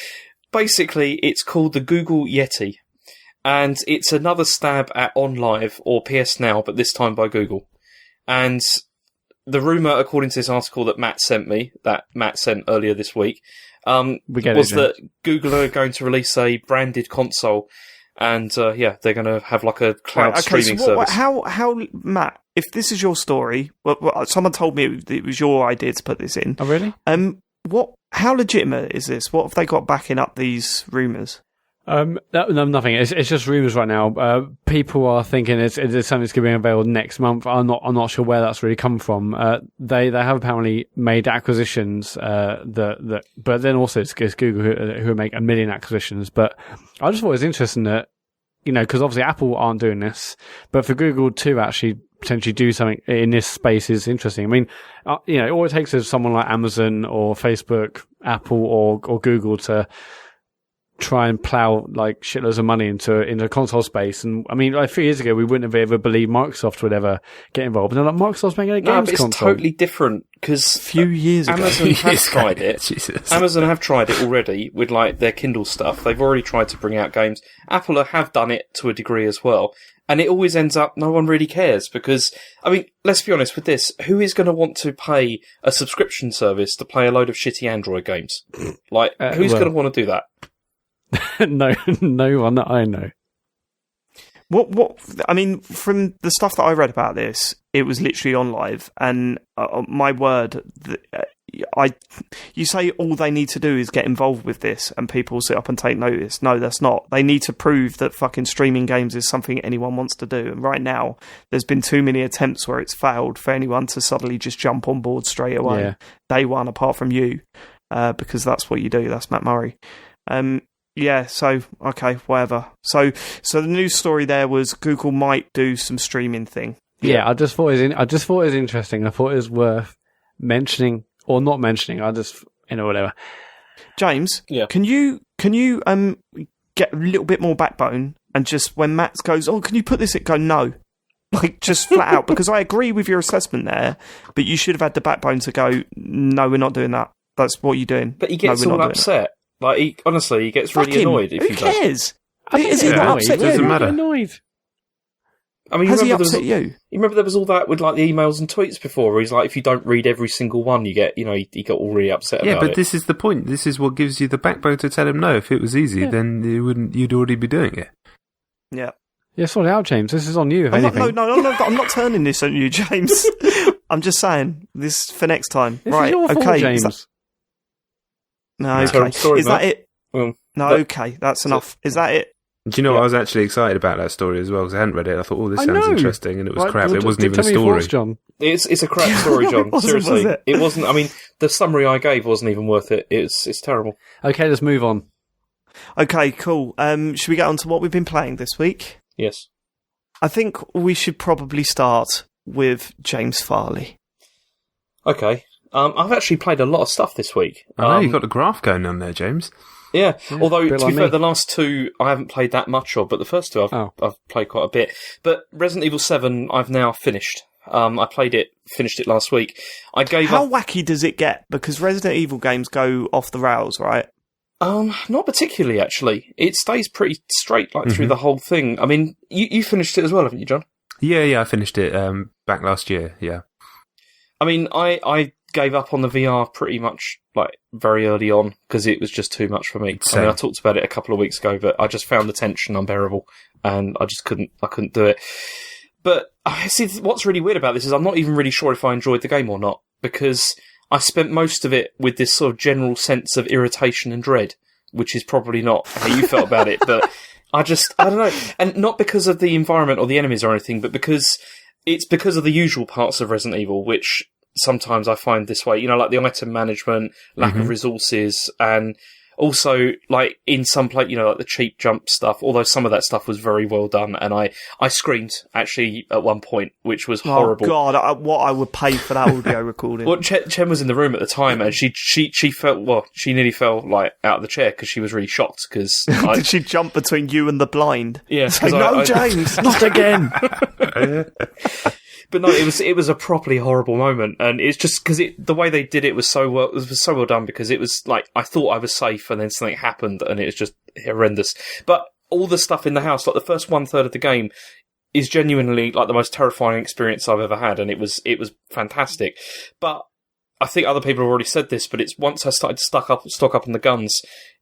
Basically, it's called the Google Yeti, and it's another stab at OnLive or PS Now, but this time by Google. And the rumour, according to this article that Matt sent earlier this week, was that Google are going to release a branded console, and they're going to have like a cloud streaming service. How, Matt? If this is your story, well, someone told me it was your idea to put this in. Oh, really? How legitimate is this? What have they got backing up these rumours? No, nothing. It's just rumours right now. People are thinking it's something that's going to be available next month. I'm not sure where that's really come from. They have apparently made acquisitions. But then also it's Google who make 1 million acquisitions. But I just thought it was interesting that, because obviously Apple aren't doing this, but for Google to actually potentially do something in this space is interesting. I mean, all it takes is someone like Amazon or Facebook, Apple or Google to try and plow like shitloads of money into console space. And I mean, like 3 years ago, we wouldn't have ever believed Microsoft would ever get involved. And like, Microsoft's making a games console. It's totally different because few years ago, Amazon has tried it. Jesus. Amazon have tried it already with like their Kindle stuff. They've already tried to bring out games. Apple have done it to a degree as well. And it always ends up no one really cares because, I mean, let's be honest with this. Who is going to want to pay a subscription service to play a load of shitty Android games? Like, who's going to want to do that? No one that I know. What? I mean, from the stuff that I read about this, it was literally on live, and my word, you say all they need to do is get involved with this, and people sit up and take notice. No, that's not. They need to prove that fucking streaming games is something anyone wants to do. And right now, there's been too many attempts where it's failed for anyone to suddenly just jump on board straight away, day one, apart from you, because that's what you do. That's Matt Murray. Yeah, so, okay, whatever. So the news story there was Google might do some streaming thing. Yeah, I just thought it was interesting. I thought it was worth mentioning or not mentioning. Whatever. James, yeah. Can you get a little bit more backbone and just when Matt goes, oh, can you put this? It go no, like just flat out, because I agree with your assessment there, but you should have had the backbone to go, no, we're not doing that. That's what you're doing. But he gets all upset. Like, he gets really annoyed if Who cares? Is he not upset? It doesn't matter. Annoyed. I mean, Has he upset you? You remember there was all that with like the emails and tweets before, where he's like, if you don't read every single one, you get, he got all really upset about it. Yeah, but this is the point. This is what gives you the backbone to tell him no. If it was easy, then you'd already be doing it. Yeah. Yeah, sort it out, James. This is on you, if anything. No, I'm not turning this on you, James. I'm just saying, this for next time. This right, is your fault, okay. James. No, okay. Sorry, is that it? No, okay, that's enough. Is that it? Do you know what? I was actually excited about that story as well because I hadn't read it. I thought, oh, this sounds interesting, and it was crap. It wasn't even a story. Thoughts, John. It's a crap story, John. Seriously, was it? It wasn't. I mean, the summary I gave wasn't even worth it. It's terrible. Okay, let's move on. Okay, cool. Should we get on to what we've been playing this week? Yes. I think we should probably start with James Farley. Okay. I've actually played a lot of stuff this week. I know, you've got the graph going on there, James. Yeah, although, to be fair, me. the last two I haven't played that much of, but the first two I've played quite a bit. But Resident Evil 7 I've now finished. I played it, finished it last week. I gave How up. wacky does it get? Because Resident Evil games go off the rails, right? Not particularly, actually. It stays pretty straight, through the whole thing. I mean, you finished it as well, haven't you, John? Yeah, I finished it back last year. Yeah. I mean, I gave up on the VR pretty much very early on because it was just too much for me. Same. I mean, I talked about it a couple of weeks ago, but I just found the tension unbearable, and I just couldn't do it. But see, what's really weird about this is I'm not even really sure if I enjoyed the game or not, because I spent most of it with this sort of general sense of irritation and dread, which is probably not how you felt about it, but I don't know. And not because of the environment or the enemies or anything, but because of the usual parts of Resident Evil, which sometimes I find this way, like the item management, lack of resources, and also in some place, like the cheap jump stuff, although some of that stuff was very well done, and I screamed actually at one point, which was horrible. Oh God, what I would pay for that audio recording. Well, Chen was in the room at the time, and she felt, she nearly fell out of the chair because she was really shocked. Because did she jump between you and the blind? Yeah, say, no, James, not again. But no, it was a properly horrible moment, and it's just because the way they did it was so well done, because it was I thought I was safe, and then something happened, and it was just horrendous. But all the stuff in the house, the first 1/3 of the game, is genuinely the most terrifying experience I've ever had, and it was fantastic. But I think other people have already said this, but it's once I started to stock up on the guns,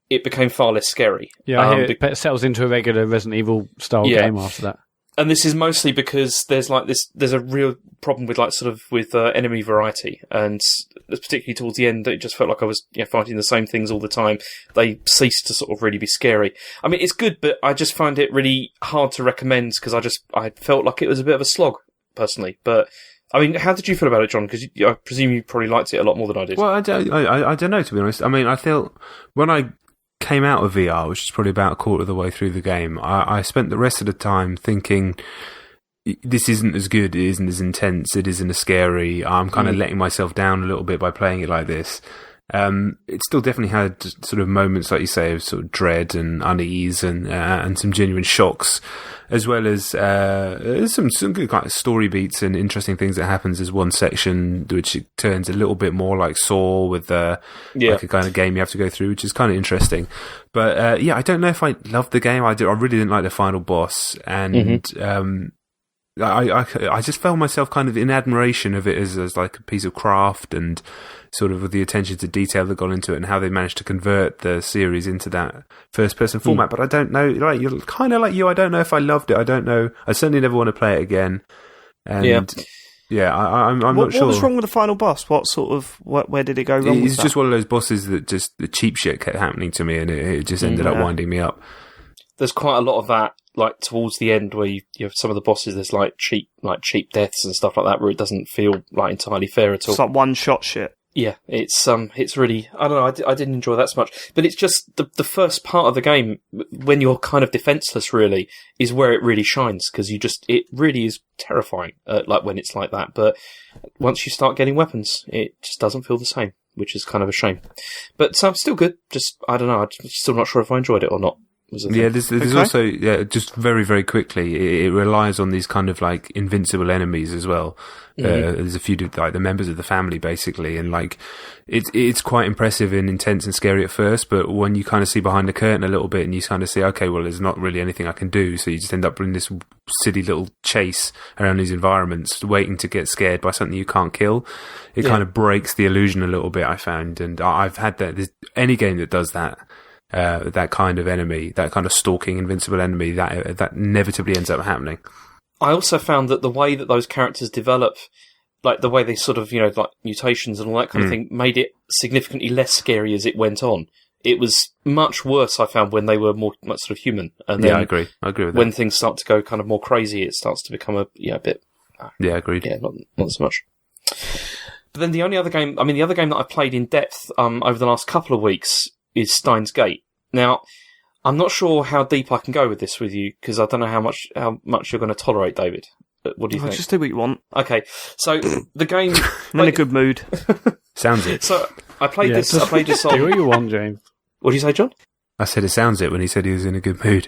it became far less scary. Yeah, I hear it settles into a regular Resident Evil style game after that. And this is mostly because there's a real problem with with enemy variety, and particularly towards the end, it just felt like I was fighting the same things all the time. They ceased to sort of really be scary. I mean, it's good, but I just find it really hard to recommend because I felt like it was a bit of a slog personally. But I mean, how did you feel about it, John? Because I presume you probably liked it a lot more than I did. Well, I don't know, to be honest. I mean, I felt when I came out of VR, which is probably about a quarter of the way through the game, I spent the rest of the time thinking, this isn't as good, it isn't as intense, it isn't as scary, I'm kind of letting myself down a little bit by playing it like this. It still definitely had sort of moments, like you say, of sort of dread and unease and some genuine shocks, as well as some good kind of story beats and interesting things that happens. There's one section which turns a little bit more like Saw, with like a kind of game you have to go through, which is kind of interesting. But I don't know if I loved the game. I really didn't like the final boss, and I just felt myself kind of in admiration of it as like a piece of craft, and sort of with the attention to detail that got into it, and how they managed to convert the series into that first-person format. But I don't know, you're kind of like you, I don't know if I loved it. I don't know. I certainly never want to play it again. And I'm not sure. What was wrong with the final boss? Where did it go wrong? It's just one of those bosses that just the cheap shit kept happening to me, and it just ended up winding me up. There's quite a lot of that, towards the end, where you have some of the bosses. There's cheap deaths and stuff like that, where it doesn't feel entirely fair at all. It's like one shot shit. Yeah, it's really, I don't know, I didn't enjoy that so much. But it's just the first part of the game, when you're kind of defenseless, really, is where it really shines, because it really is terrifying, when it's like that. But once you start getting weapons, it just doesn't feel the same, which is kind of a shame. But still good. Just, I don't know, I'm still not sure if I enjoyed it or not. Yeah, there's also, just very, very quickly, it relies on these kind of invincible enemies as well. There's a few the members of the family, basically, and it's quite impressive and intense and scary at first, but when you kind of see behind the curtain a little bit, and you kind of see, okay, well, there's not really anything I can do, so you just end up in this silly little chase around these environments, waiting to get scared by something you can't kill. It kind of breaks the illusion a little bit, I found, and I've had that. There's any game that does that. That kind of enemy, that kind of stalking, invincible enemy, that inevitably ends up happening. I also found that the way that those characters develop, the way they sort of, mutations and all that kind of thing, made it significantly less scary as it went on. It was much worse, I found, when they were more sort of human. And then I agree with that. When things start to go kind of more crazy, it starts to become a bit... Yeah, agreed. Yeah, not so much. But then the other game that I've played in depth over the last couple of weeks is Steins Gate. Now, I'm not sure how deep I can go with this with you, because I don't know how much you're going to tolerate, David. What do you think? Just do what you want. Okay, so the game... I'm in a good mood. Sounds it. So I played this on... Do what you want, James. What did you say, John? I said it sounds it when he said he was in a good mood.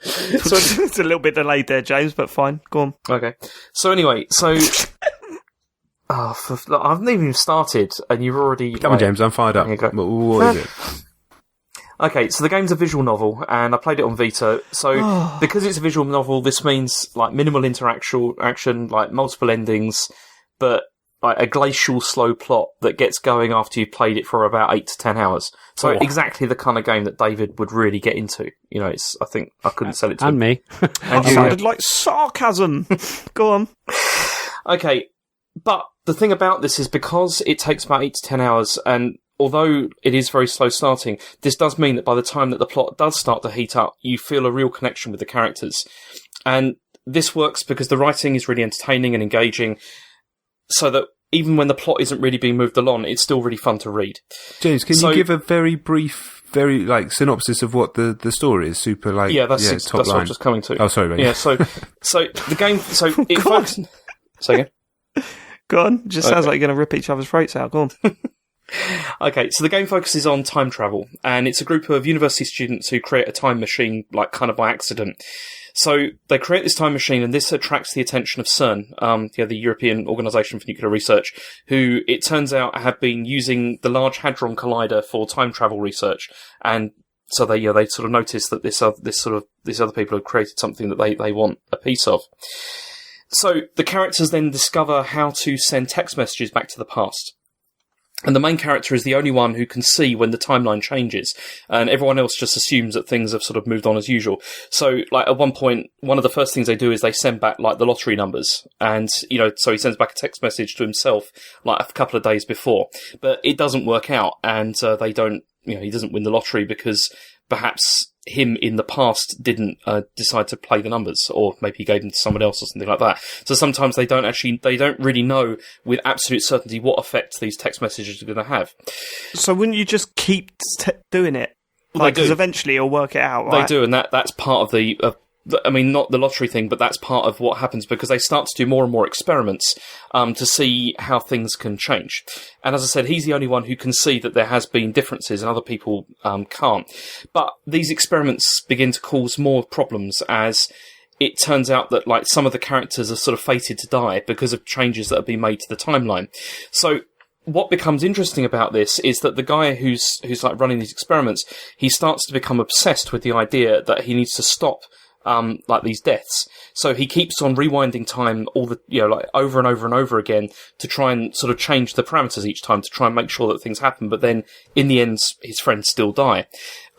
It's a little bit delayed there, James, but fine. Go on. Okay. So anyway, I haven't even started, and you've already... Come on, James, I'm fired up. What is it? Okay, so the game's a visual novel, and I played it on Vita. So because it's a visual novel, this means like minimal action, like multiple endings, but like a glacial slow plot that gets going after you've played it for about 8 to 10 hours. So exactly the kind of game that David would really get into. You know, I think I couldn't sell it to him. And me. And you sounded like sarcasm. Go on. Okay, but the thing about this is because it takes about 8 to 10 hours, and although it is very slow starting, this does mean that by the time that the plot does start to heat up, you feel a real connection with the characters. And this works because the writing is really entertaining and engaging, so that even when the plot isn't really being moved along, it's still really fun to read. James, can you give a very brief, synopsis of what the story is? Super, that's what I'm just coming to. Oh, sorry, mate. Yeah, so the game, it works. Say again? Go on. Just sounds like you're going to rip each other's throats out. Go on. Okay, so the game focuses on time travel, and it's a group of university students who create a time machine, like kind of by accident. So they create this time machine, and this attracts the attention of CERN, the European Organisation for Nuclear Research, who it turns out have been using the Large Hadron Collider for time travel research. And so they sort of notice that these other people have created something that they want a piece of. So the characters then discover how to send text messages back to the past. And the main character is the only one who can see when the timeline changes, and everyone else just assumes that things have sort of moved on as usual. So, like, at one point, one of the first things they do is they send back, like, the lottery numbers, and, so he sends back a text message to himself, like, a couple of days before. But it doesn't work out, and he doesn't win the lottery because perhaps him in the past didn't decide to play the numbers, or maybe he gave them to someone else or something like that. So sometimes they don't really know with absolute certainty what effect these text messages are going to have. So wouldn't you just keep doing it? Because eventually you'll work it out, right? They do, and that's part of the... not the lottery thing, but that's part of what happens because they start to do more and more experiments to see how things can change. And as I said, he's the only one who can see that there has been differences and other people can't. But these experiments begin to cause more problems as it turns out that like some of the characters are sort of fated to die because of changes that have been made to the timeline. So what becomes interesting about this is that the guy who's like running these experiments, he starts to become obsessed with the idea that he needs to stop like these deaths. So he keeps on rewinding time over and over and over again to try and sort of change the parameters each time to try and make sure that things happen. But then in the end, his friends still die.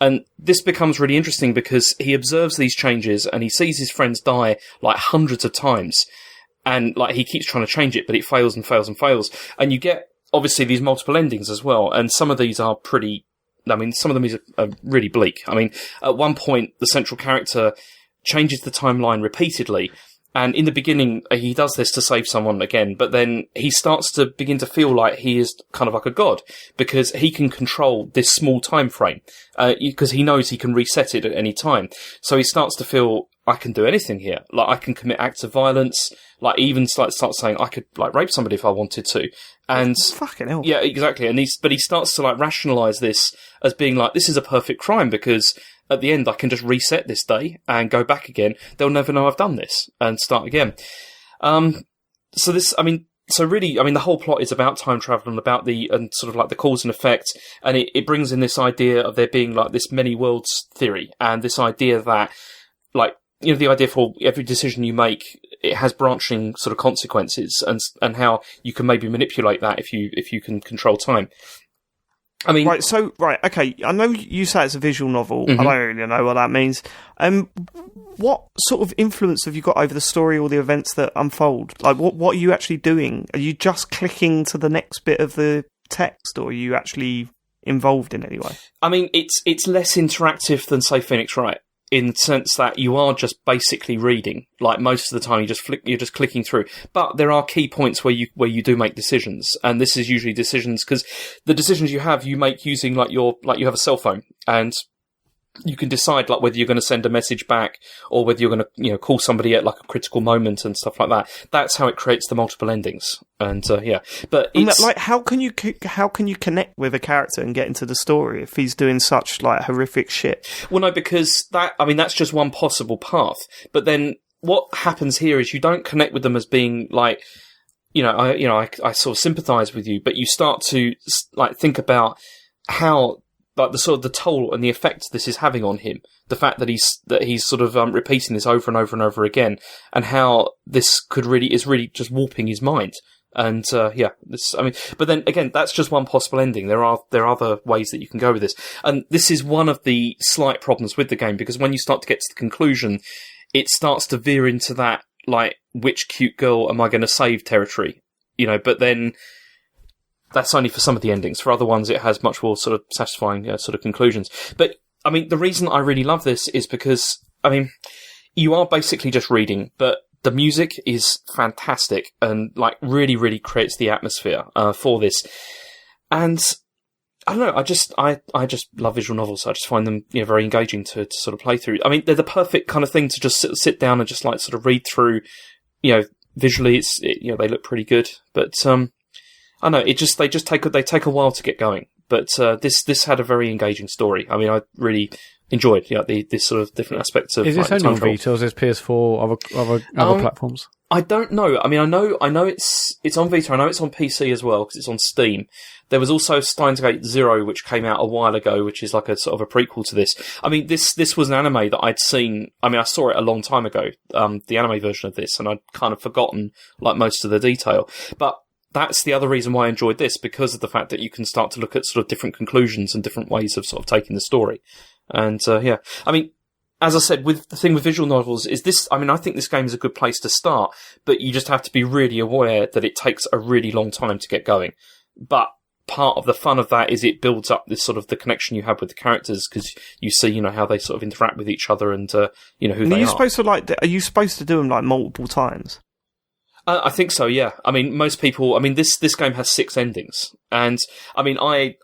And this becomes really interesting because he observes these changes and he sees his friends die like hundreds of times. And like he keeps trying to change it, but it fails and fails and fails. And you get obviously these multiple endings as well. And some of these are some of them are really bleak. I mean, at one point, the central character changes the timeline repeatedly, and in the beginning he does this to save someone again, but then he starts to begin to feel like he is kind of like a god because he can control this small time frame because he knows he can reset it at any time. So he starts to feel, I can do anything here, like I can commit acts of violence, like even start saying I could like rape somebody if I wanted to. And fucking hell. Yeah, exactly. And he starts to like rationalize this as being like, this is a perfect crime because at the end, I can just reset this day and go back again. They'll never know I've done this and start again. The whole plot is about time travel and sort of like the cause and effect. And it brings in this idea of there being like this many worlds theory and this idea that like, the idea for every decision you make, it has branching sort of consequences and how you can maybe manipulate that if you can control time. I mean, okay. I know you say it's a visual novel. Mm-hmm. I don't really know what that means. What sort of influence have you got over the story or the events that unfold? Like, what are you actually doing? Are you just clicking to the next bit of the text, or are you actually involved in any way? I mean, it's less interactive than, say, Phoenix Wright, in the sense that you are just basically reading. Like most of the time, you're just clicking through. But there are key points where you do make decisions, and this is usually decisions because the decisions you make using you have a cell phone, and you can decide like whether you're going to send a message back or whether you're going to call somebody at like a critical moment and stuff like that. That's how it creates the multiple endings. And but it's like how can you connect with a character and get into the story if he's doing such like horrific shit? Well, no, because that's just one possible path. But then what happens here is you don't connect with them as being like, I sort of sympathise with you, but you start to like think about how like the sort of the toll and the effect this is having on him. The fact that he's sort of repeating this over and over and over again, and how this is really just warping his mind. And but then again, that's just one possible ending. There are other ways that you can go with this, and this is one of the slight problems with the game, because when you start to get to the conclusion, it starts to veer into that like which cute girl am I going to save territory, But then that's only for some of the endings. For other ones, it has much more sort of satisfying sort of conclusions. But I mean, the reason I really love this is because you are basically just reading, but the music is fantastic and like really, really creates the atmosphere for this. And I don't know, I just love visual novels. I just find them very engaging to sort of play through. I mean, they're the perfect kind of thing to just sit down and just like sort of read through. Visually, they look pretty good, but I know they take a while to get going. But this had a very engaging story. I mean, I really enjoyed this sort of different aspects of. Is this only on Vita or is this PS4 other platforms? I don't know. I mean, I know it's on Vita. I know it's on PC as well because it's on Steam. There was also Steins Gate Zero, which came out a while ago, which is like a sort of a prequel to this. I mean, this was an anime that I'd seen. I mean, I saw it a long time ago, the anime version of this, and I'd kind of forgotten like most of the detail. But that's the other reason why I enjoyed this, because of the fact that you can start to look at sort of different conclusions and different ways of sort of taking the story. And I mean, as I said, with the thing with visual novels is this. I mean, I think this game is a good place to start, but you just have to be really aware that it takes a really long time to get going. But part of the fun of that is it builds up this sort of the connection you have with the characters, because you see, how they sort of interact with each other and who they are. Are you supposed to do them like multiple times? I think so, yeah. I mean, most people. I mean, this game has 6 endings, and I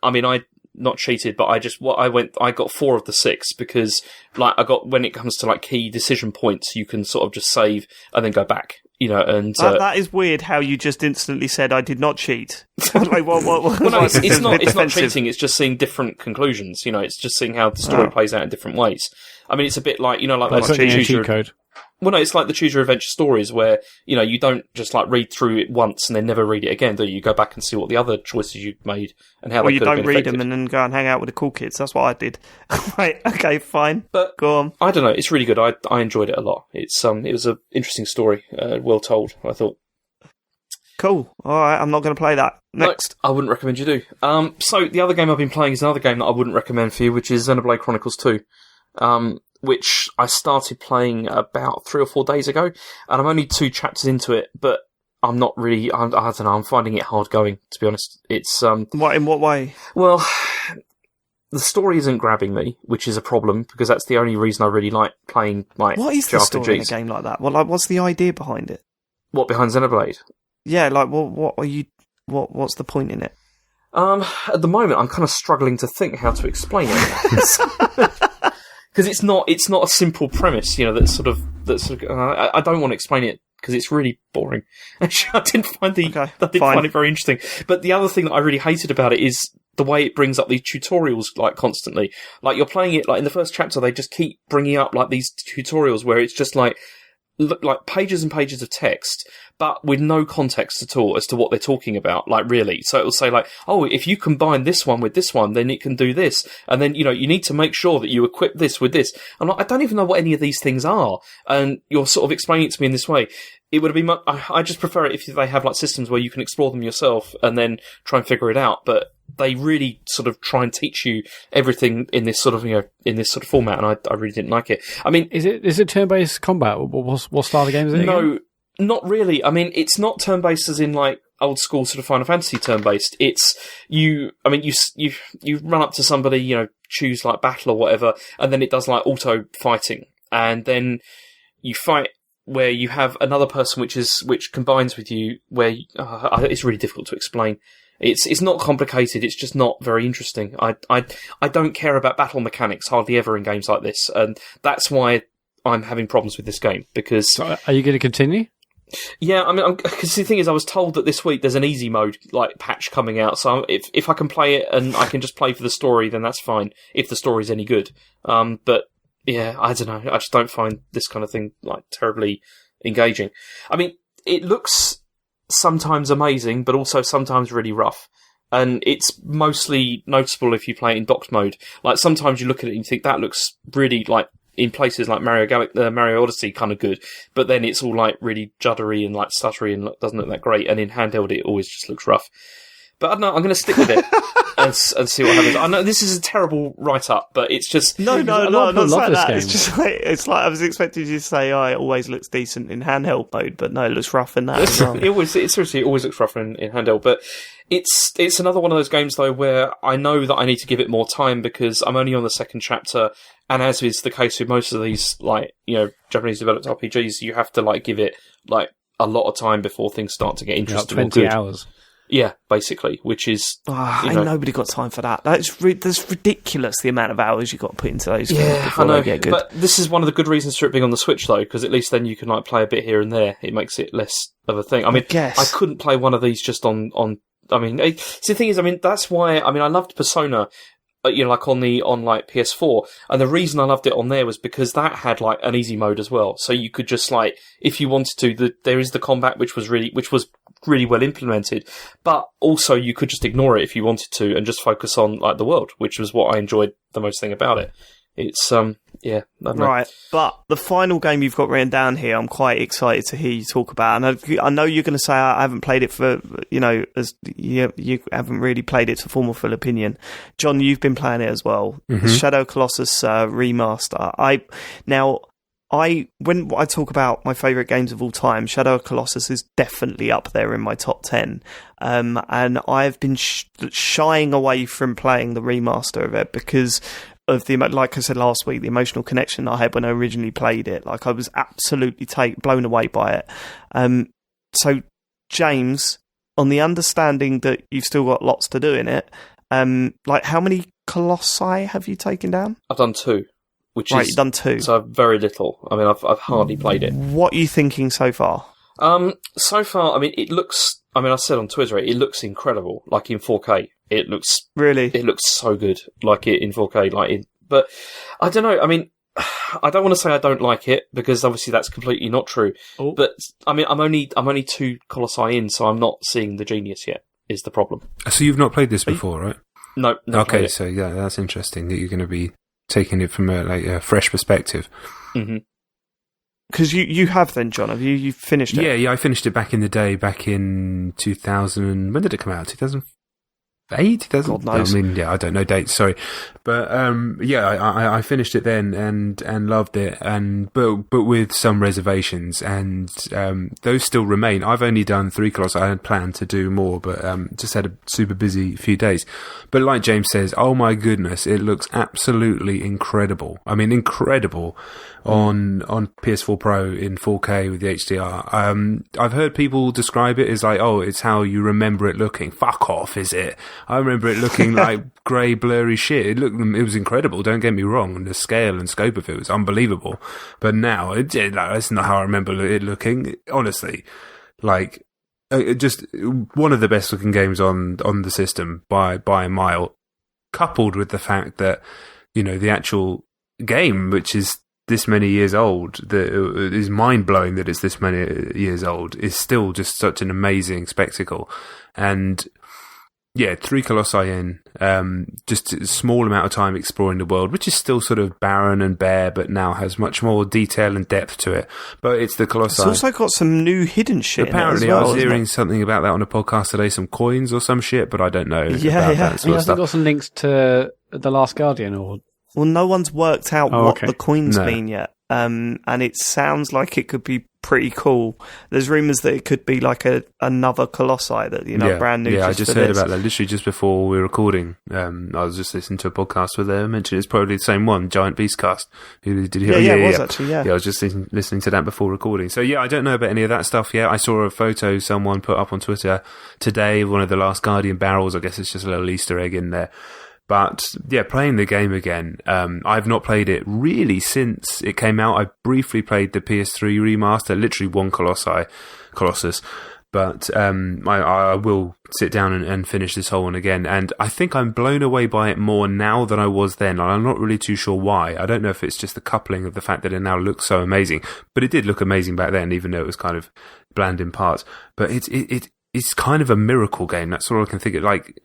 not cheated, but I got 4 of the 6 because, like, when it comes to like key decision points, you can sort of just save and then go back, and that is weird. How you just instantly said I did not cheat. Like, what? Well, no, it's not cheating. It's just seeing different conclusions. It's just seeing how the story plays out in different ways. I mean, it's a bit like like those cheat code. Well, no, it's like the Choose Your Adventure stories where, you don't just like read through it once and then never read it again, do you? You go back and see what the other choices you made and how they could have been affected. Well, you don't read them and then go and hang out with the cool kids. That's what I did. Right, okay, fine. But go on. I don't know, it's really good. I enjoyed it a lot. It was an interesting story, well told, I thought. Cool. Alright, I'm not going to play that. Next. No, I wouldn't recommend you do. So the other game I've been playing is another game that I wouldn't recommend for you, which is Xenoblade Chronicles 2. Which I started playing about 3 or 4 days ago, and I'm only 2 chapters into it, but I'm not really, I don't know, I'm finding it hard going, to be honest. It's, What, in what way? Well, the story isn't grabbing me, which is a problem, because that's the only reason I really like playing, like, what is the story in a game like that? Well, like, what's the idea behind it? What, behind Xenoblade? Yeah, like, what's the point in it? At the moment, I'm kind of struggling to think how to explain it. Because it's not a simple premise, that's sort of. I don't want to explain it because it's really boring. Actually, I didn't find find it very interesting. But the other thing that I really hated about it is the way it brings up these tutorials like constantly. Like you're playing it, like in the first chapter, they just keep bringing up like these tutorials where it's just like pages and pages of text, but with no context at all as to what they're talking about, like really. So it will say like, oh, if you combine this one with this one, then it can do this. And then, you need to make sure that you equip this with this. I'm like, I don't even know what any of these things are. And you're sort of explaining it to me in this way. It would have been I just prefer it if they have like systems where you can explore them yourself and then try and figure it out. But they really sort of try and teach you everything in this sort of, in this sort of format. And I really didn't like it. I mean, is it turn-based combat? What style of game is it? No. Again? Not really. I mean, it's not turn-based as in like old school sort of Final Fantasy turn-based. It's you run up to somebody, choose like battle or whatever, and then it does like auto fighting, and then you fight where you have another person which combines with you. Where it's really difficult to explain. It's not complicated. It's just not very interesting. I don't care about battle mechanics hardly ever in games like this, and that's why I'm having problems with this game. Because So are you going to continue? yeah, I mean, because the thing is, I was told that this week there's an easy mode like patch coming out. So if I can play it and I can just play for the story, then that's fine. If the story's any good, but yeah, I don't know. I just don't find this kind of thing like terribly engaging. I mean, it looks sometimes amazing, but also sometimes really rough. And it's mostly noticeable if you play it in docked mode. Like, sometimes you look at it and you think that looks really, like, in places like Mario Odyssey kind of good, but then it's all, like, really juddery and, like, stuttery and doesn't look that great. And in handheld, it always just looks rough. But I don't know, I'm going to stick with it and see what happens. I know this is a terrible write-up, but it's just... No, not love like this that. game. It's just it's like I was expecting you to say, oh, it always looks decent in handheld mode, but no, it looks rough in that as well. It always looks rough in handheld, but it's another one of those games, though, where I know that I need to give it more time because I'm only on the second chapter, and as is the case with most of these, like, you know, Japanese developed RPGs, you have to, like, give it, like, a lot of time before things start to get interesting. 20 hours. Yeah, basically, which is... Ain't nobody got time for that. That's ridiculous, the amount of hours you got to put into those games before I know, they get good. But this is one of the good reasons for it being on the Switch, though, because at least then you can like play a bit here and there. It makes it less of a thing. I mean, guess. I couldn't play one of these just on I mean, see, the thing is, I mean, that's why... I mean, I loved Persona... you know, like on like PS4, and the reason I loved it on there was because that had like an easy mode as well. So you could just like, if you wanted to, there is the combat which was really well implemented, but also you could just ignore it if you wanted to and just focus on like the world, which was what I enjoyed the most thing about it. It's yeah, I don't know. Right, but the final game you've got written down here, I'm quite excited to hear you talk about. And I know you're going to say I haven't played it for, you know, as you haven't really played it to form a full opinion. John, you've been playing it as well. Mm-hmm. Shadow Colossus remaster. When I talk about my favourite games of all time, Shadow Colossus is definitely up there in my top 10. And I've been shying away from playing the remaster of it because of the, like I said last week, the emotional connection I had when I originally played it. Like, I was absolutely blown away by it. So, James, on the understanding that you've still got lots to do in it, like, how many Colossi have you taken down? I've done 2. You've done 2. So very little. I mean, I've hardly played it. What are you thinking so far? So far, I mean, it looks... I mean, I said on Twitter, it looks incredible, like in 4K. It looks... Really? It looks so good, like it in 4K. But, I don't know, I mean, I don't want to say I don't like it, because obviously that's completely not true. Oh. But, I mean, I'm only 2 Colossi in, so I'm not seeing the genius yet, is the problem. So you've not played this before, right? No. Okay, so yeah, that's interesting that you're going to be taking it from a fresh perspective. Mm-hmm. Because you have then, John, have you finished it? Yeah, I finished it back in the day, back in 2000. When did it come out? 2008? 2000? God knows. I mean, yeah, I don't know dates. Sorry, but yeah, I finished it then and loved it, but with some reservations, and those still remain. I've only done 3 Colossi. I had planned to do more, but just had a super busy few days. But like James says, oh my goodness, it looks absolutely incredible. I mean, incredible. On PS4 Pro in 4K with the HDR. I've heard people describe it as like, oh, it's how you remember it looking. Fuck off, is it? I remember it looking like grey, blurry shit. It was incredible, don't get me wrong, and the scale and scope of it was unbelievable. But now, that's not how I remember it looking. Honestly, like, just one of the best looking games on the system by a mile, coupled with the fact that, you know, the actual game, which is this many years old, that is mind-blowing that it's this many years old, is still just such an amazing spectacle. And yeah, 3 Colossi in, just a small amount of time exploring the world, which is still sort of barren and bare, but now has much more detail and depth to it. But it's the Colossi. It's also got some new hidden shit. Apparently, in it as well, I was hearing it? something about that on a podcast today, some coins or some shit, but I don't know. Yeah. That sort of I've stuff. got some links to The Last Guardian or... Well, no one's worked out Oh, what okay. the coins No. mean yet. And it sounds like it could be pretty cool. There's rumours that it could be like another Colossi that, brand new. Yeah, I just heard this. about that literally just before we were recording. I was just listening to a podcast where they mentioned it's probably the same one, Giant Beastcast. Who did it was actually, yeah. Yeah, I was just listening to that before recording. So yeah, I don't know about any of that stuff yet. I saw a photo someone put up on Twitter today, one of the Last Guardian barrels. I guess it's just a little Easter egg in there. But yeah, playing the game again. I've not played it really since it came out. I briefly played the PS3 remaster, literally one Colossus. But I will sit down and finish this whole one again. And I think I'm blown away by it more now than I was then. And I'm not really too sure why. I don't know if it's just the coupling of the fact that it now looks so amazing. But it did look amazing back then, even though it was kind of bland in parts. But it's kind of a miracle game. That's all I can think of. Like,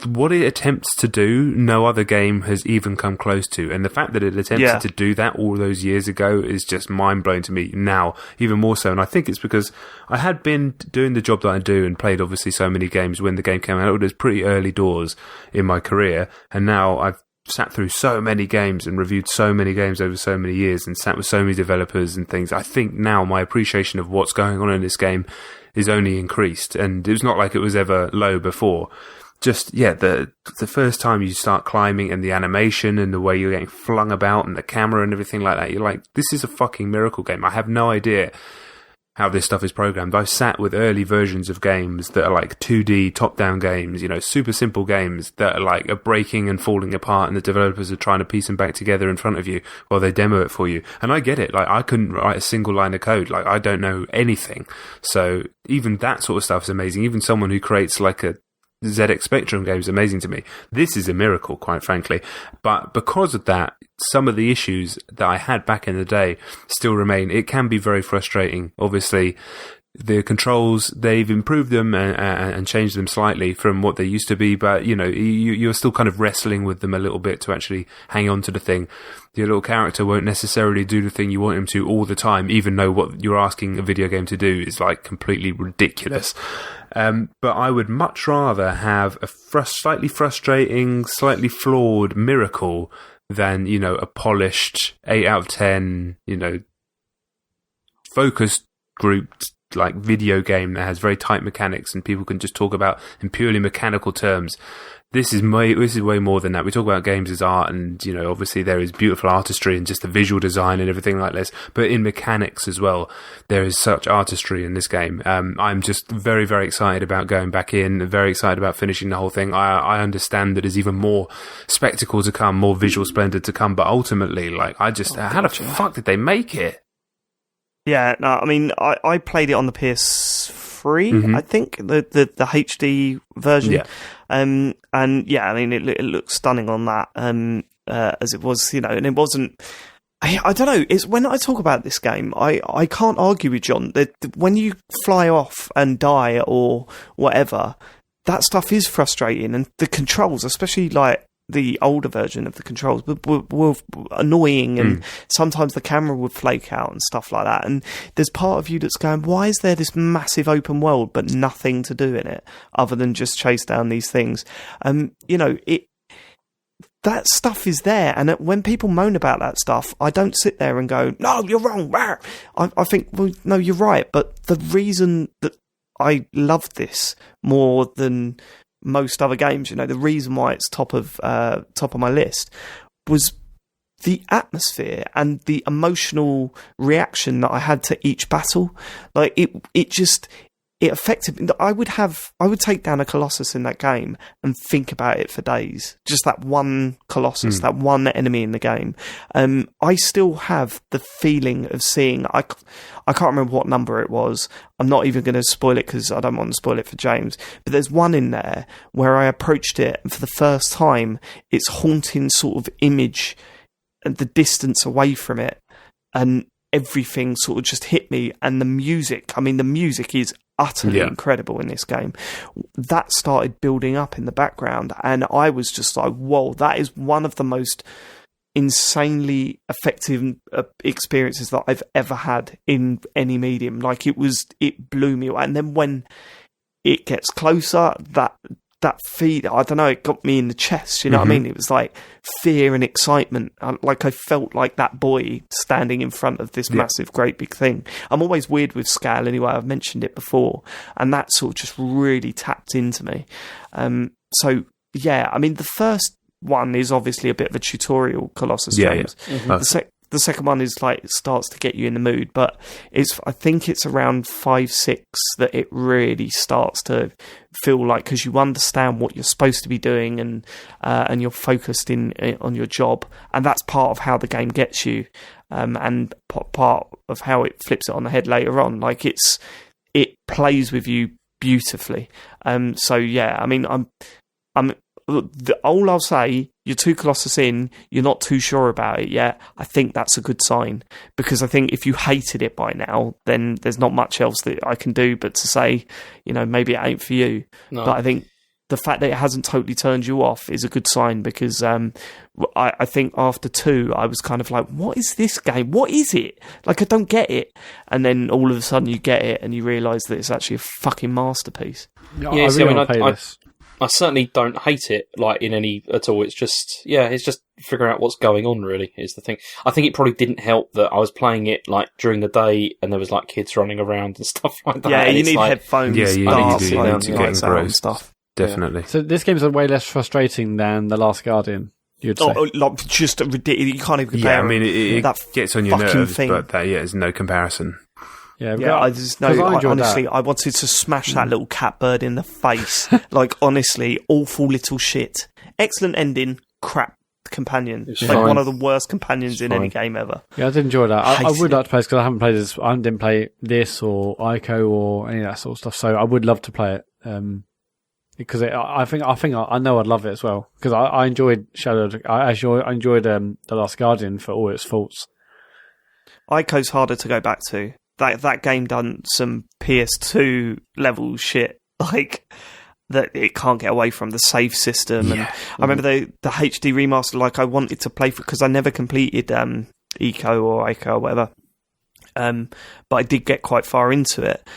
what it attempts to do, no other game has even come close to. And the fact that it attempted to do that all those years ago is just mind-blowing to me now, even more so. And I think it's because I had been doing the job that I do and played, obviously, so many games when the game came out. It was pretty early doors in my career. And now I've sat through so many games and reviewed so many games over so many years and sat with so many developers and things. I think now my appreciation of what's going on in this game is only increased. And it was not like it was ever low before. Just, yeah, the first time you start climbing and the animation and the way you're getting flung about and the camera and everything like that, you're like, this is a fucking miracle game. I have no idea how this stuff is programmed. I've sat with early versions of games that are like 2D top-down games, super simple games that are breaking and falling apart and the developers are trying to piece them back together in front of you while they demo it for you. And I get it. Like, I couldn't write a single line of code. Like, I don't know anything. So even that sort of stuff is amazing. Even someone who creates like a ZX Spectrum game is amazing to me. This is a miracle, quite frankly. But because of that, some of the issues that I had back in the day still remain. It can be very frustrating. Obviously, the controls, they've improved them and changed them slightly from what they used to be, but you're still kind of wrestling with them a little bit to actually hang on to the thing. Your little character won't necessarily do the thing you want him to all the time, even though what you're asking a video game to do is like completely ridiculous. But I would much rather have a slightly frustrating, slightly flawed miracle than, a polished 8 out of 10, focused grouped like video game that has very tight mechanics and people can just talk about in purely mechanical terms. This is way more than that. We talk about games as art and, obviously there is beautiful artistry and just the visual design and everything like this. But in mechanics as well, there is such artistry in this game. I'm just very, very excited about going back in, very excited about finishing the whole thing. I understand that there's even more spectacle to come, more visual splendor to come. But ultimately, how the fuck did they make it? Yeah, no, I mean, I played it on the PS3, I think, the HD version. Yeah. And yeah, I mean, it looks stunning on that, as it was, and it wasn't. I don't know. It's when I talk about this game, I can't argue with John that when you fly off and die or whatever, that stuff is frustrating, and the controls, especially like the older version of the controls, were annoying, and sometimes the camera would flake out and stuff like that. And there's part of you that's going, why is there this massive open world but nothing to do in it other than just chase down these things? That stuff is there, and when people moan about that stuff, I don't sit there and go, no, you're wrong. I think, well, no, you're right. But the reason that I love this more than most other games, the reason why it's top of my list was the atmosphere and the emotional reaction that I had to each battle. Like it affected me. I would take down a Colossus in that game and think about it for days. Just that one Colossus, that one enemy in the game. I still have the feeling of seeing. I can't remember what number it was. I'm not even going to spoil it because I don't want to spoil it for James. But there's one in there where I approached it, and for the first time, its haunting sort of image and the distance away from it, and everything sort of just hit me. And the music is utterly incredible in this game. That started building up in the background, and I was just like, whoa, that is one of the most insanely effective experiences that I've ever had in any medium. Like, it blew me away. And then when it gets closer, that that I don't know, it got me in the chest, you know what I mean? It was like fear and excitement. Like I felt like that boy standing in front of this massive, great big thing. I'm always weird with scale anyway, I've mentioned it before, and that sort of just really tapped into me. So, yeah, I mean, the first one is obviously a bit of a tutorial, Colossus James. The second one is like, it starts to get you in the mood, but I think it's around 5, 6 that it really starts to feel like, because you understand what you're supposed to be doing, and you're focused on your job, and that's part of how the game gets you, and part of how it flips it on the head later on. Like it plays with you beautifully. So yeah, I mean, all I'll say, you're 2 Colossus in, you're not too sure about it yet. I think that's a good sign, because I think if you hated it by now, then there's not much else that I can do but to say, you know, maybe it ain't for you. No. But I think the fact that it hasn't totally turned you off is a good sign, because I think after 2, I was kind of like, what is this game? What is it? Like, I don't get it. And then all of a sudden you get it, and you realise that it's actually a fucking masterpiece. Yeah, I really want to play this. I certainly don't hate it, like, in any at all. It's just figuring out what's going on, really, is the thing. I think it probably didn't help that I was playing it, like, during the day, and there was, like, kids running around and stuff like that. Yeah, you need headphones. Yeah, you need to get engrossed. Stuff. Definitely. Yeah. So this game's way less frustrating than The Last Guardian, you'd say? Like, just ridiculous. You can't even compare. Yeah, I mean, it that gets on your nerves, thing. but there's no comparison. Yeah, I just know. Honestly, I wanted to smash that little catbird in the face. Like, honestly, awful little shit. Excellent ending, crap companion. Like one of the worst companions in any game ever. Yeah, I did enjoy that. I would like to play this, because I haven't played this. I didn't play this or Ico or any of that sort of stuff. So I would love to play it. Because I know I'd love it as well. Because I enjoyed I enjoyed The Last Guardian for all its faults. Ico's harder to go back to. That game done some PS2 level shit, like that it can't get away from, the save system. Yeah. And I remember the HD remaster, like, I wanted to play for, because I never completed Eco or Ico or whatever. But I did get quite far into it,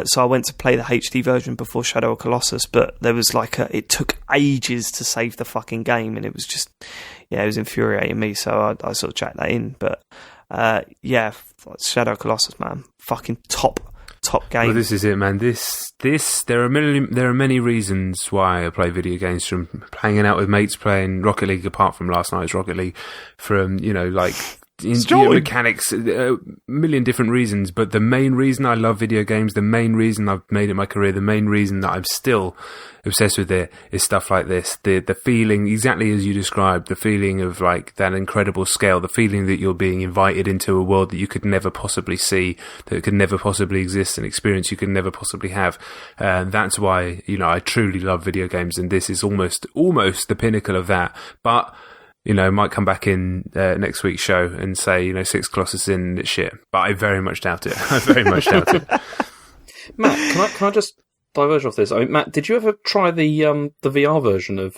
so I went to play the HD version before Shadow of Colossus. But there was it took ages to save the fucking game, and it was just, it was infuriating me. So I sort of checked that in, but. Shadow of Colossus, man, fucking top game. Well, this is it, man. This there are many reasons why I play video games, from hanging out with mates playing Rocket League, apart from last night's Rocket League, from mechanics, a million different reasons. But the main reason I love video games, the main reason I've made it my career, the main reason that I'm still obsessed with it, is stuff like this. The feeling, exactly as you described, the feeling of like that incredible scale, the feeling that you're being invited into a world that you could never possibly see, that could never possibly exist, an experience you could never possibly have. That's why, I truly love video games, and this is almost the pinnacle of that. But might come back in next week's show and say, 6 Colossus in, it's shit. But I very much doubt it. I very much doubt it. Matt, can I just diverge off this? I mean, Matt, did you ever try the VR version of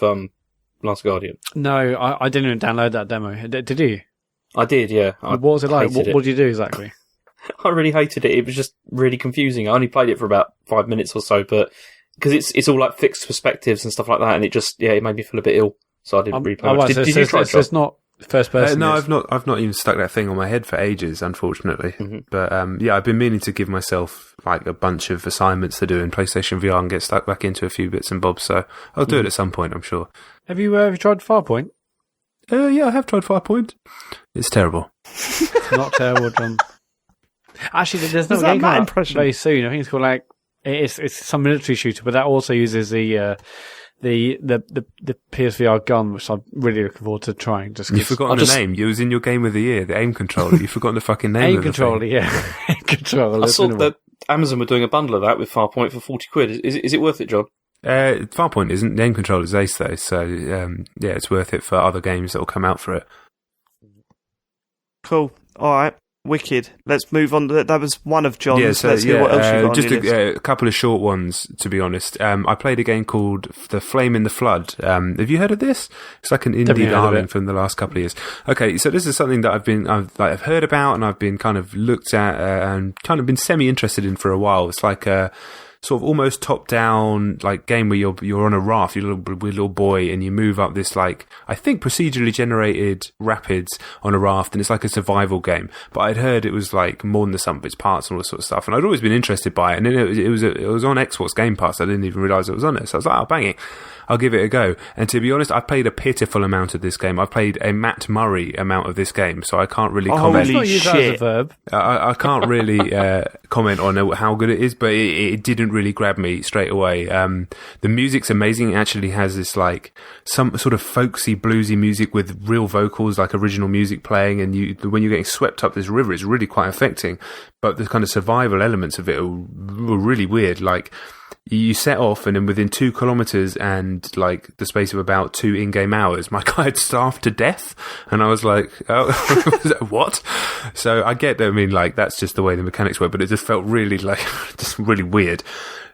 Last Guardian? No, I didn't even download that demo. Did you? I did, yeah. What was it like? What did you do exactly? I really hated it. It was just really confusing. I only played it for about 5 minutes or so, but because it's all like fixed perspectives and stuff like that, and it just it made me feel a bit ill. So I didn't replay it. Did you try it? So it's not first person? No, I've not even stuck that thing on my head for ages, unfortunately. Mm-hmm. But I've been meaning to give myself like a bunch of assignments to do in PlayStation VR and get stuck back into a few bits and bobs. So I'll do it at some point, I'm sure. Have you tried Farpoint? Yeah, I have tried Farpoint. It's terrible. It's not terrible, John. Actually, there's no game coming out very soon. I think it's called it's some military shooter, but that also uses the PSVR gun, which I'm really looking forward to trying. You've forgotten the name. It was in your game of the year, the aim controller. You've forgotten the fucking name of the controller, thing. Yeah. Aim controller. I saw that Amazon were doing a bundle of that with Farpoint for £40. Is it worth it, John? Farpoint isn't. The aim controller is Ace, though. So, it's worth it for other games that will come out for it. Cool. All right. Wicked. Let's move on. That was one of John's. Yeah, so, let's hear what else you got just on your list. A couple of short ones, to be honest. I played a game called The Flame in the Flood. Have you heard of this? It's like an indie darling from the last couple of years. Okay, so this is something that I've heard about, and I've been kind of looked at and kind of been semi-interested in for a while. It's like sort of almost top-down like game where you're on a raft, you're a little boy, and you move up this like I think procedurally generated rapids on a raft, and it's like a survival game. But I'd heard it was like more than the sum of its parts and all this sort of stuff, and I'd always been interested by it. And then it was on Xbox Game Pass. I didn't even realise it was on it, so I was like, oh, bang it, I'll give it a go. And to be honest, I've played a pitiful amount of this game. I've played a Matt Murray amount of this game, so I can't really comment. Holy shit! I can't really comment on how good it is, but it didn't really grab me straight away. The music's amazing. It actually has this like some sort of folksy, bluesy music with real vocals, like original music playing, and when you're getting swept up this river, it's really quite affecting. But the kind of survival elements of it were really weird. Like, you set off, and then within 2 kilometers and like the space of about 2 in-game hours, my guy had starved to death, and I was like, "Oh, what?" So I get that. I mean, like, that's just the way the mechanics work, but it just felt really like just really weird.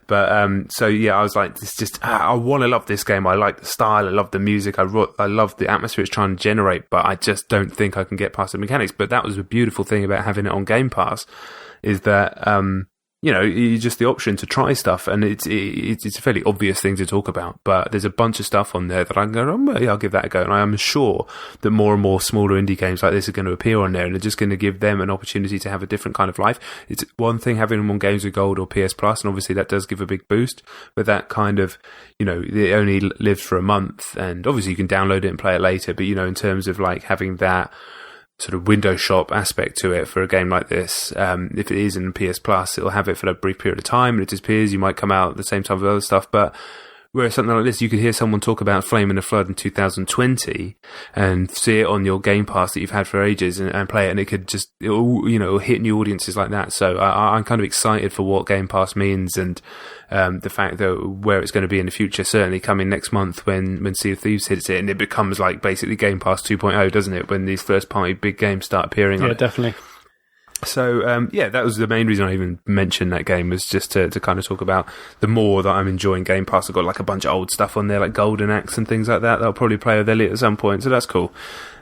But so yeah, I was like, "This just I want to love this game. I like the style. I love the music. I love the atmosphere it's trying to generate, but I just don't think I can get past the mechanics." But that was a beautiful thing about having it on Game Pass, is that you know, you just the option to try stuff, and it's a fairly obvious thing to talk about, but there's a bunch of stuff on there that I can go, oh, yeah, I'll give that a go. And I am sure that more and more smaller indie games like this are going to appear on there, and they're just going to give them an opportunity to have a different kind of life. It's one thing having them on Games with Gold or PS Plus, and obviously that does give a big boost, but that kind of, you know, it only lives for a month, and obviously you can download it and play it later, but, you know, in terms of like having that sort of window shop aspect to it for a game like this, if it is in PS Plus, it'll have it for a brief period of time, and it disappears. You might come out at the same time with other stuff, but whereas something like this, you could hear someone talk about Flame in the Flood in 2020 and see it on your Game Pass that you've had for ages and play it, and it could just, it'll hit new audiences like that. So I'm kind of excited for what Game Pass means, and the fact that where it's going to be in the future, certainly coming next month when Sea of Thieves hits it, and it becomes like basically Game Pass 2.0, doesn't it, when these first party big games start appearing on it. Yeah, definitely. So, yeah, that was the main reason I even mentioned that game, was just to kind of talk about the more that I'm enjoying Game Pass. I've got like a bunch of old stuff on there, like Golden Axe and things like that I'll probably play with Elliot at some point, so that's cool.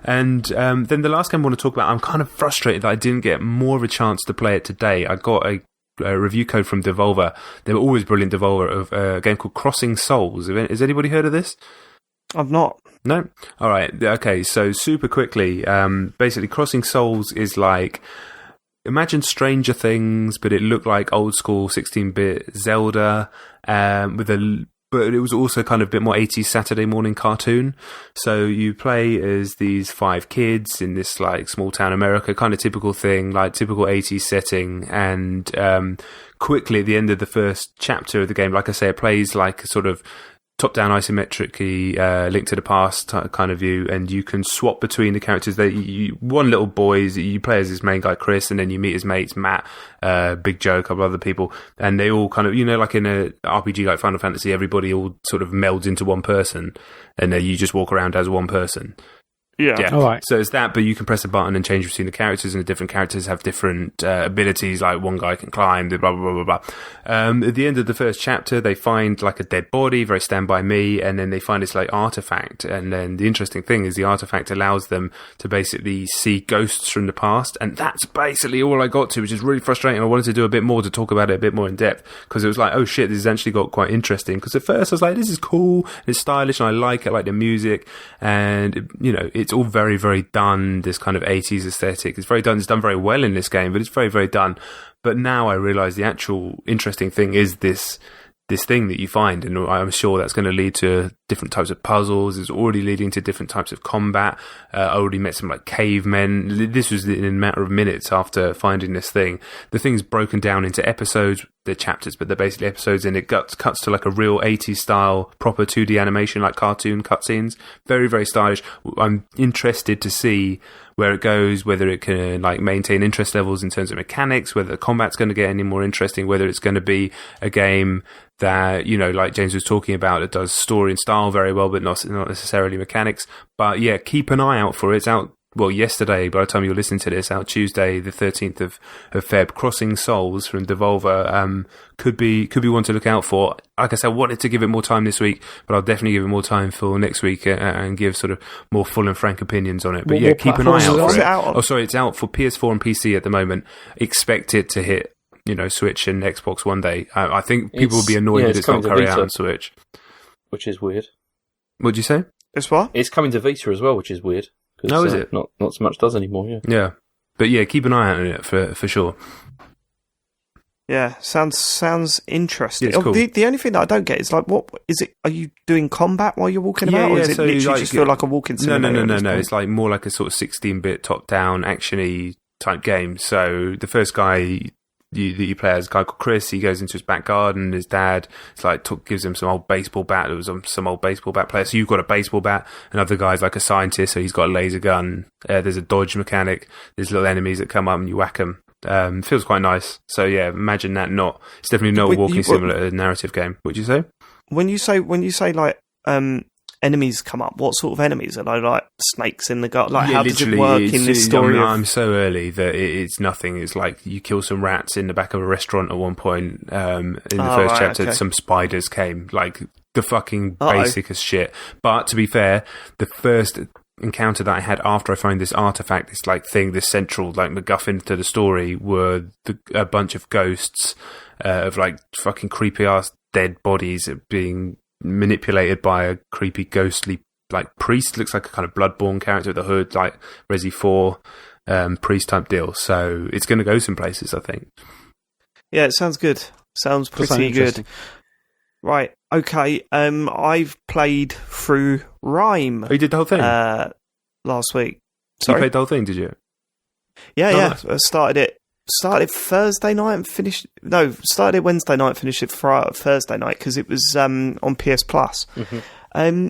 And then the last game I want to talk about, I'm kind of frustrated that I didn't get more of a chance to play it today. I got a review code from Devolver. They were always brilliant, Devolver, of a game called Crossing Souls. Has anybody heard of this? I've not. No? Alright, okay, so super quickly, basically Crossing Souls is like, imagine Stranger Things, but it looked like old school 16-bit Zelda, but it was also kind of a bit more 80s Saturday morning cartoon. So you play as these 5 kids in this like small town America, kind of typical thing, like typical 80s setting. And quickly at the end of the first chapter of the game, like I say, it plays like a sort of top-down isometric Link to the Past kind of view, and you can swap between the characters. One little boy, you play as his main guy Chris, and then you meet his mates Matt, Big Joe, a couple of other people, and they all kind of, like in a RPG like Final Fantasy, everybody all sort of melds into one person, and you just walk around as one person. Yeah. All right. So it's that, but you can press a button and change between the characters, and the different characters have different abilities, like one guy can climb, blah, blah, blah, blah, blah. At the end of the first chapter, they find like a dead body, very Stand By Me, and then they find this like artifact, and then the interesting thing is the artifact allows them to basically see ghosts from the past, and that's basically all I got to, which is really frustrating. I wanted to do a bit more to talk about it a bit more in depth, because it was like, oh shit, this has actually got quite interesting, because at first I was like, this is cool, it's stylish, and I like the music, and it's all very, very done, this kind of 80s aesthetic. It's done very well in this game, but it's very, very done. But now I realise the actual interesting thing is this thing that you find, and I'm sure that's going to lead to different types of puzzles. It's already leading to different types of combat. I already met some like cavemen. This was in a matter of minutes after finding this thing. The thing's broken down into episodes. They're chapters, but they're basically episodes, and it cuts to like a real 80s style, proper 2D animation, like cartoon cutscenes. Very, very stylish. I'm interested to see where it goes, whether it can like maintain interest levels in terms of mechanics, whether the combat's going to get any more interesting, whether it's going to be a game that, like James was talking about, it does story and style very well, but not necessarily mechanics. But yeah, keep an eye out for it. It's out, well, yesterday, by the time you're listening to this, out Tuesday, the 13th of Feb. Crossing Souls from Devolver could be one to look out for. Like I said, I wanted to give it more time this week, but I'll definitely give it more time for next week and give sort of more full and frank opinions on it. But yeah, keep an eye out for it. Oh, sorry, it's out for PS4 and PC at the moment. Expect it to hit Switch and Xbox one day. I think people will be annoyed that it's not coming to currently Vita. out on Switch. Which is weird. What'd you say? It's what? It's coming to Vita as well, which is weird. Oh, is it? Not so much does anymore, yeah. Yeah. But yeah, keep an eye out on it for sure. Yeah, sounds interesting. Yeah, it's cool. The only thing that I don't get is like, what is it? Are you doing combat while you're walking about, or is it so literally just feel like a walking simulator? No. It's like more like a sort of 16-bit top-down actiony type game. So the first guy that you play as, a guy called Chris, he goes into his back garden. His dad gives him some old baseball bat. There was some old baseball bat player. So you've got a baseball bat. Another guy's like a scientist, so he's got a laser gun. There's a dodge mechanic. There's little enemies that come up and you whack them. Feels quite nice. So yeah, imagine that. It's definitely not a walking simulator narrative game. What'd you say? When you say like enemies come up, what sort of enemies? Are they like snakes in the garden? Like, how does it work in this story? I'm so early that it's nothing. It's like you kill some rats in the back of a restaurant at one point. In the first chapter, some spiders came. Like the fucking basic as shit. But to be fair, the first encounter that I had after I found this artifact, this central like MacGuffin to the story, were a bunch of ghosts of like fucking creepy ass dead bodies being manipulated by a creepy ghostly like priest. Looks like a kind of Bloodborne character with a hood, like Resi 4 priest type deal. So it's going to go some places, I think. Yeah, it sounds good. Sounds pretty good. Right. Okay. I've played through Rime. Oh, you did the whole thing last week. Sorry? You played the whole thing, did you? Yeah, Nice. I started it Thursday night and finished. No, started it Wednesday night, finished it Thursday night because it was on PS Plus. Mm-hmm.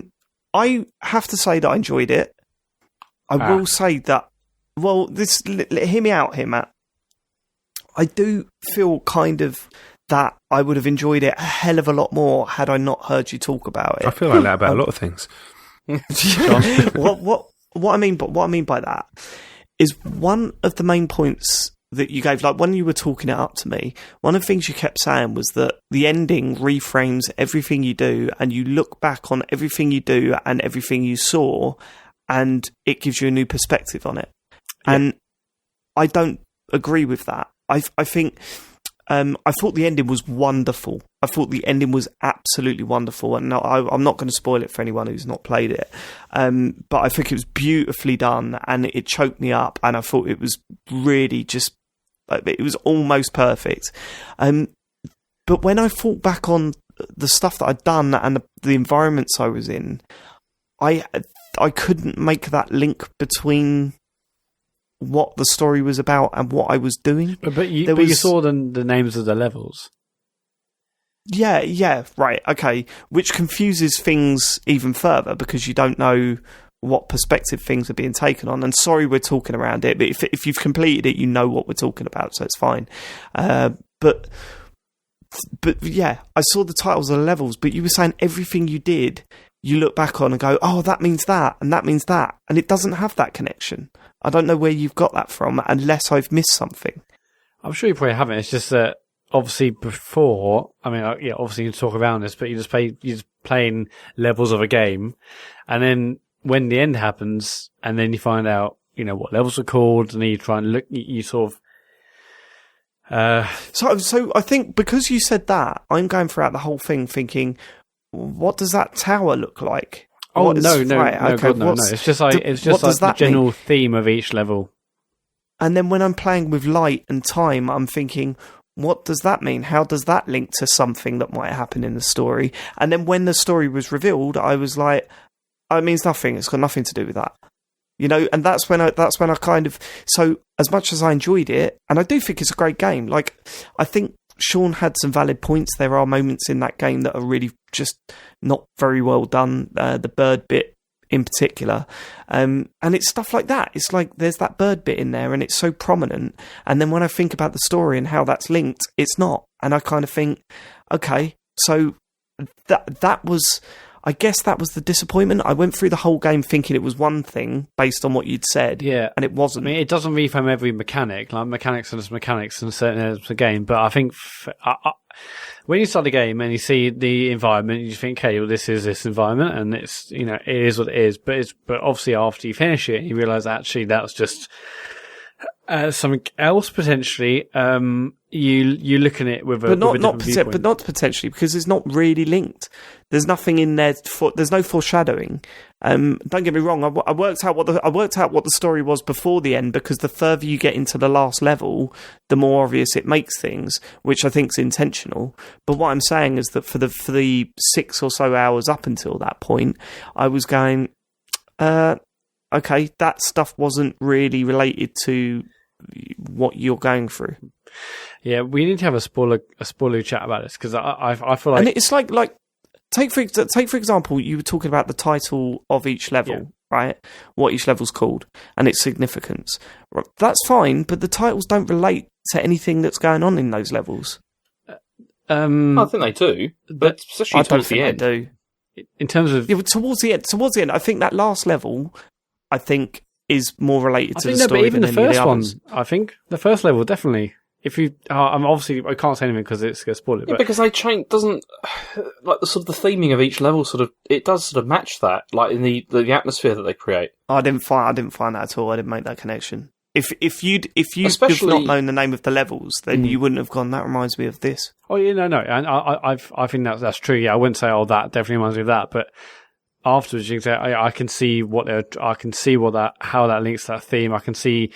I have to say that I enjoyed it. I will say that. Well, hear me out here, Matt. I do feel kind of that I would have enjoyed it a hell of a lot more had I not heard you talk about it. I feel like that about a lot of things. What I mean by that is one of the main points that you gave, like when you were talking it up to me, one of the things you kept saying was that the ending reframes everything you do, and you look back on everything you do and everything you saw, and it gives you a new perspective on it. Yeah. And I don't agree with that. I think I thought the ending was wonderful. I thought the ending was absolutely wonderful, and I'm not going to spoil it for anyone who's not played it. But I think it was beautifully done, and it choked me up, and I thought it was really just, it was almost perfect. But when I thought back on the stuff that I'd done and the environments I was in, I couldn't make that link between what the story was about and what I was doing. But you saw the names of the levels. Yeah, right, okay. Which confuses things even further because you don't know what perspective things are being taken on. And sorry we're talking around it, but if you've completed it, you know what we're talking about, so it's fine. But yeah, I saw the titles of the levels, but you were saying everything you did, you look back on and go, oh, that means that, and that means that. And it doesn't have that connection. I don't know where you've got that from, unless I've missed something. I'm sure you probably haven't. It's just that obviously before, I mean, yeah, obviously you talk around this, but you're just playing levels of a game, and then when the end happens, and then you find out, what levels are called, and then you try and look, you sort of. So I think because you said that, I'm going throughout the whole thing thinking, what does that tower look like? Oh, no. It's just like the general theme of each level. And then when I'm playing with light and time, I'm thinking, what does that mean? How does that link to something that might happen in the story? And then when the story was revealed, I was like, oh, it means nothing. It's got nothing to do with that. And that's when I kind of, so as much as I enjoyed it, and I do think it's a great game, like, I think Sean had some valid points. There are moments in that game that are really just not very well done. The bird bit in particular. And it's stuff like that. It's like there's that bird bit in there and it's so prominent. And then when I think about the story and how that's linked, it's not. And I kind of think, okay, so that was, I guess that was the disappointment. I went through the whole game thinking it was one thing based on what you'd said. Yeah. And it wasn't. I mean, it doesn't reframe every mechanic. Like, mechanics are just mechanics in certain areas of the game. But I think when you start the game and you see the environment, you think, okay, well, this is this environment and it's, it is what it is. But obviously after you finish it, you realise actually that's just something else potentially. you look at it with a but not potentially, because it's not really linked. There's nothing in there. There's no foreshadowing. Don't get me wrong. I worked out what the story was before the end, because the further you get into the last level, the more obvious it makes things, which I think is intentional. But what I'm saying is that for the 6 or so hours up until that point, I was going, okay, that stuff wasn't really related to what you're going through. Yeah, we need to have a spoiler chat about this, because I feel like... And it's like take for example, you were talking about the title of each level, right? What each level's called and its significance. That's fine, but the titles don't relate to anything that's going on in those levels. I think they do, but especially towards the end. They do. In terms of... Yeah, towards the end, I think that last level, is more related to the story but even than the any of first the one, others. I think the first level definitely. If you, I'm obviously I can't say anything because it's going to spoil it. Yeah, but because they change doesn't like the sort of the theming of each level it does sort of match that, like in the atmosphere that they create. I didn't find that at all. I didn't make that connection. If you'd Especially- not known the name of the levels, then you wouldn't have gone, that reminds me of this. oh yeah, no, and I think that's true. Yeah, I wouldn't say that definitely reminds me of that, but afterwards you can say I can see how that links to that theme. I can see.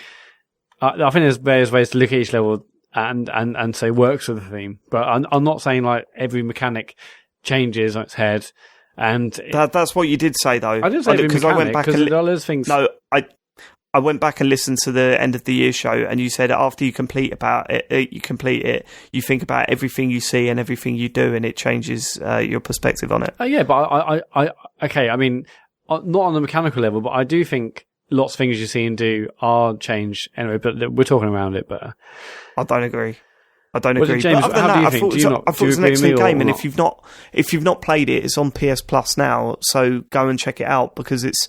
I think there's various ways to look at each level and say works with the theme, but I'm not saying like every mechanic changes on its head. And That's what you did say, though. I didn't say every mechanic, because there are those things. No, I went back and listened to the end of the year show, and you said after you complete it, you think about everything you see and everything you do, and it changes your perspective on it. Yeah, but I mean, not on the mechanical level, but I do think lots of things you see and do are changed anyway. But we're talking around it. But I don't agree. James, James, but other than how do you that, think? I thought it was an excellent game, and if you've not played it, it's on PS Plus now, so go and check it out, because it's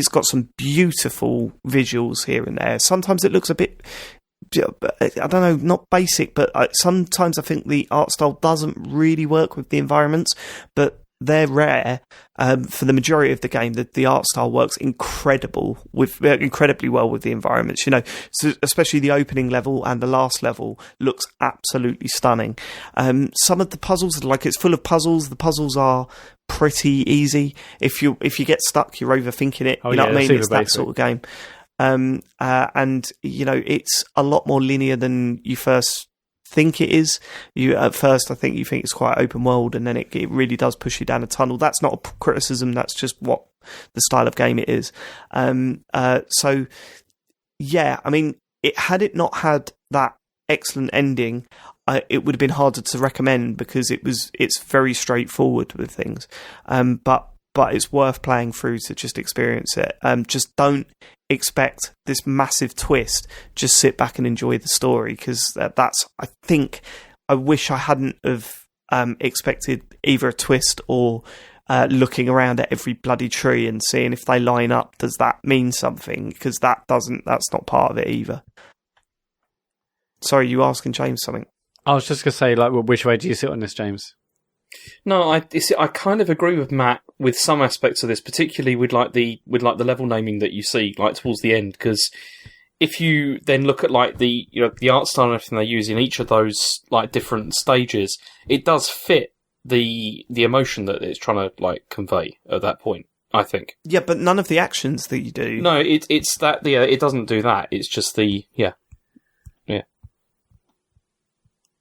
got some beautiful visuals here and there. Sometimes it looks a bit, I don't know, not basic, but sometimes I think the art style doesn't really work with the environments, but they're rare. For the majority of the game, the art style works incredibly well with the environments. So especially the opening level and the last level looks absolutely stunning. Some of the puzzles, like it's full of puzzles. The puzzles are pretty easy. If you get stuck, you're overthinking it. What I mean? It's that sort of game. And it's a lot more linear than you first think it is. At first I think you think it's quite open world, and then it really does push you down a tunnel. That's not a criticism, that's just what the style of game it is. So yeah, I mean, had it not had that excellent ending, it would have been harder to recommend, because it's very straightforward with things. But it's worth playing through to just experience it. Just don't expect this massive twist. Just sit back and enjoy the story, because I wish I hadn't have expected either a twist or looking around at every bloody tree and seeing if they line up. Does that mean something? Because that's not part of it either. Sorry, you asking James something? I was just going to say, like, which way do you sit on this, James? No, I kind of agree with Matt with some aspects of this, particularly with the level naming that you see like towards the end. Because if you then look at like the art style and everything they use in each of those like different stages, it does fit the emotion that it's trying to like convey at that point, I think. Yeah, but none of the actions that you do. No, it's that it doesn't do that. It's just the.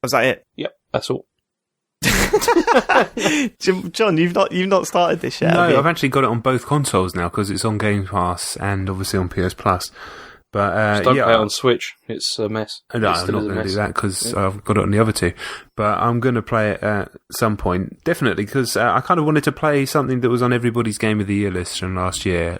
Was that it? Yep, that's all. John, you've not started this yet. No, I've actually got it on both consoles now, because it's on Game Pass and obviously on PS Plus. But just don't play it on Switch. It's a mess. No, I'm not going to do that, because I've got it on the other two. But I'm going to play it at some point, definitely, because I kind of wanted to play something that was on everybody's Game of the Year list from last year.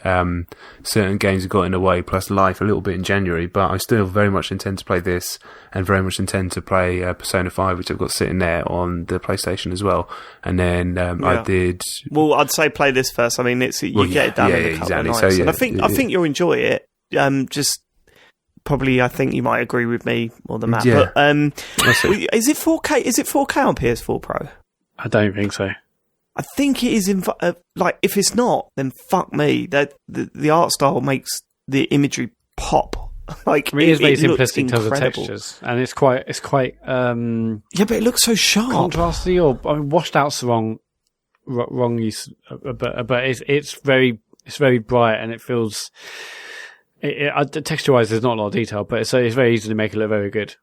Certain games have got in the way, plus Life a little bit in January, but I still very much intend to play this, and very much intend to play Persona 5, which I've got sitting there on the PlayStation as well. And then I did... Well, I'd say play this first. I mean, get it done in a couple of nights. So, and I think you'll enjoy it. Just probably, I think you might agree with me more than Matt. Yeah. But is it 4K? Is it 4K on PS4 Pro? I don't think so. I think it is. If it's not, then fuck me. That the art style makes the imagery pop Like, I mean, it is very looks simplistic in terms of incredible. textures, and it's quite Yeah, but it looks so sharp. contrasty, or I mean, washed out's the wrong use, but it's very bright, and it feels. Texture-wise, there's not a lot of detail, but it's very easy to make it look very good.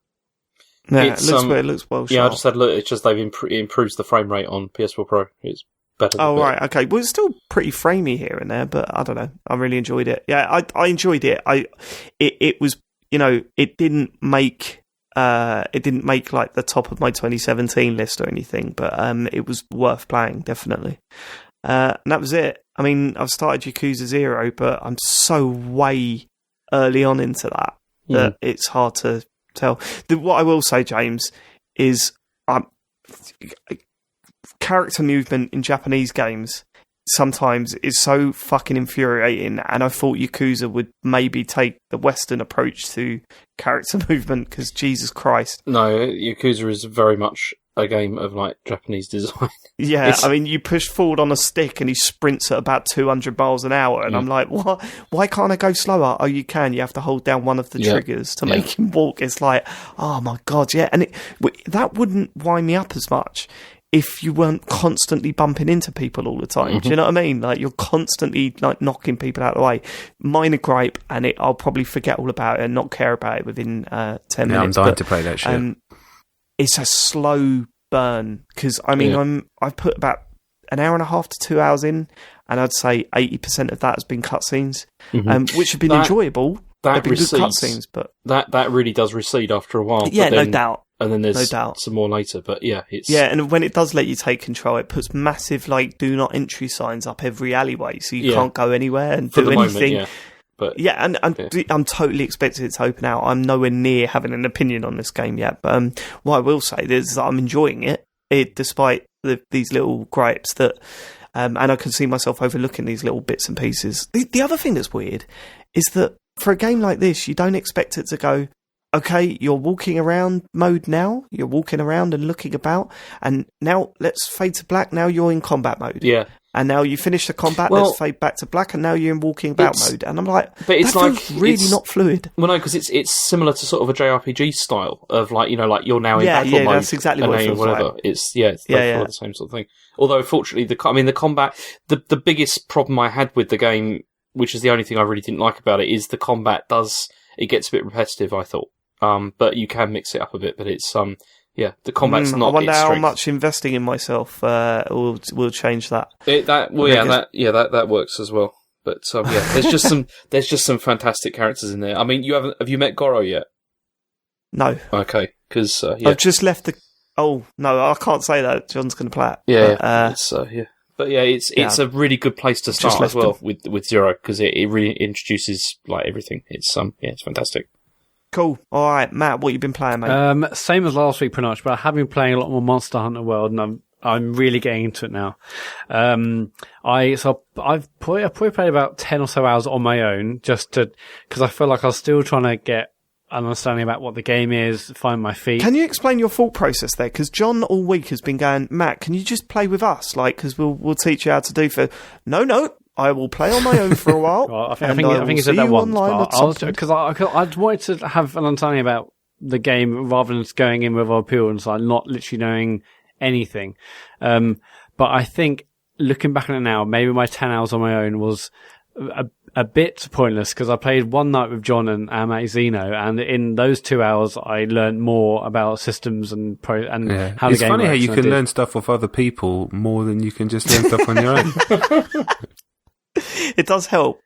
Yeah, it looks well Yeah, I sharp. just had a look. It's just they've improves the frame rate on PS4 Pro. It's better. Than Right, okay. Well, it's still pretty framey here and there, but I don't know. I really enjoyed it. Yeah, I enjoyed it. It was, it didn't make like the top of my 2017 list or anything, but it was worth playing, definitely. And that was it. I mean, I've started Yakuza 0, but I'm so way early on into that it's hard to tell. What I will say, James, is character movement in Japanese games sometimes is so fucking infuriating, and I thought Yakuza would maybe take the Western approach to character movement, because Jesus Christ. No, Yakuza is very much a game of like Japanese design. Yeah, I mean, you push forward on a stick and he sprints at about 200 miles an hour, and I'm like, what? Why can't I go slower? Oh, you can. You have to hold down one of the triggers to make him walk. It's like, oh my God, yeah. And that wouldn't wind me up as much if you weren't constantly bumping into people all the time. Do you know what I mean? Like, you're constantly like knocking people out of the way. Minor gripe, and I'll probably forget all about it and not care about it within 10 minutes. I'm dying to play that shit. It's a slow burn, because I mean, I've put about an hour and a half to 2 hours in, and I'd say 80% of that has been cutscenes, which have been enjoyable. They've been good cutscenes, but that really does recede after a while. Yeah, no doubt. And then there's no doubt some more later, but it's and when it does let you take control, it puts massive like do not entry signs up every alleyway, so you can't go anywhere and do anything. Moment, But I'm totally expecting it to open out. I'm nowhere near having an opinion on this game yet. But what I will say is that I'm enjoying it despite these little gripes that, and I can see myself overlooking these little bits and pieces. The other thing that's weird is that for a game like this, you don't expect it to go, okay, you're walking around mode now. You're walking around and looking about, and now let's fade to black. Now you're in combat mode. Yeah. And now you finish the combat, let's fade back to black, and now you're in walking about mode. And I'm like, but it's that like feels really not fluid. Well, no, because it's similar to sort of a JRPG style of like, like you're now in battle mode. Yeah, that's exactly what it feels whatever. like. It's the same sort of thing. Although, fortunately, the combat, the biggest problem I had with the game, which is the only thing I really didn't like about it, is the combat it gets a bit repetitive, I thought. But you can mix it up a bit, but it's the combat's not. I wonder its how strength. much investing in myself will change that. That works as well. But there's just some fantastic characters in there. I mean, have you met Goro yet? No. Okay, because I've just left the. Oh no, I can't say that. John's going to play it. But it's a really good place to start as well with Zero, because it really introduces like everything. It's it's fantastic. Cool. All right, Matt, what you been playing, mate? Same as last week, pretty much. But I have been playing a lot more Monster Hunter World, and I'm really getting into it now. I've probably played about 10 or so hours on my own, because I feel like I was still trying to get an understanding about what the game is, find my feet. Can you explain your thought process there? Because John all week has been going, Matt, can you just play with us? Like, because we'll teach you how to do for. No. I will play on my own for a while. Well, I think he said that once. Because I wanted to have an understanding about the game rather than just going in with our appearance, like not literally knowing anything. But I think looking back on it now, maybe my 10 hours on my own was a bit pointless, because I played one night with John and at Zeno, and in those 2 hours I learned more about systems and how the game works. It's funny how you can learn stuff off other people more than you can just learn stuff on your own. It does help.